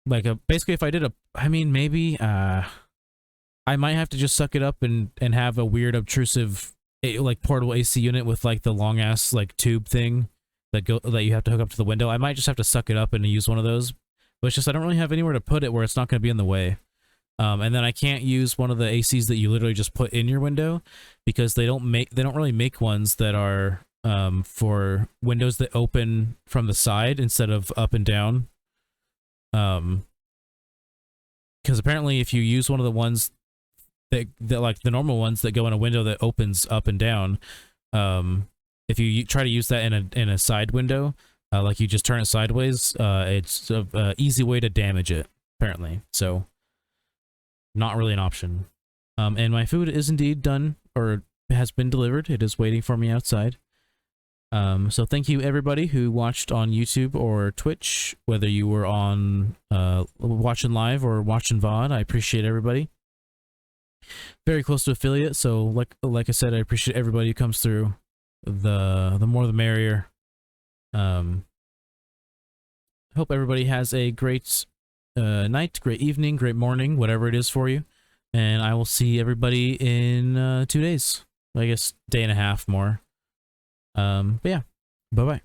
Basically if I did maybe I might have to just suck it up and have a weird obtrusive like portable AC unit with like the long ass like tube thing that you have to hook up to the window. I might just have to suck it up and use one of those. But it's just I don't really have anywhere to put it where it's not going to be in the way. And then I can't use one of the ACs that you literally just put in your window, because they don't really make ones that are for windows that open from the side instead of up and down. Because apparently if you use one of the ones that like the normal ones that go in a window that opens up and down, if you try to use that in a side window, like you just turn it sideways, it's a easy way to damage it, apparently. So not really an option. And my food is indeed done, or has been delivered. It is waiting for me outside. So thank you everybody who watched on YouTube or Twitch, whether you were on watching live or watching VOD. I appreciate everybody. Very close to affiliate, so like I said, I appreciate everybody who comes through. The more the merrier. Hope everybody has a great night, great evening, great morning, whatever it is for you. And I will see everybody in 2 days. I guess day and a half more. But yeah, bye-bye.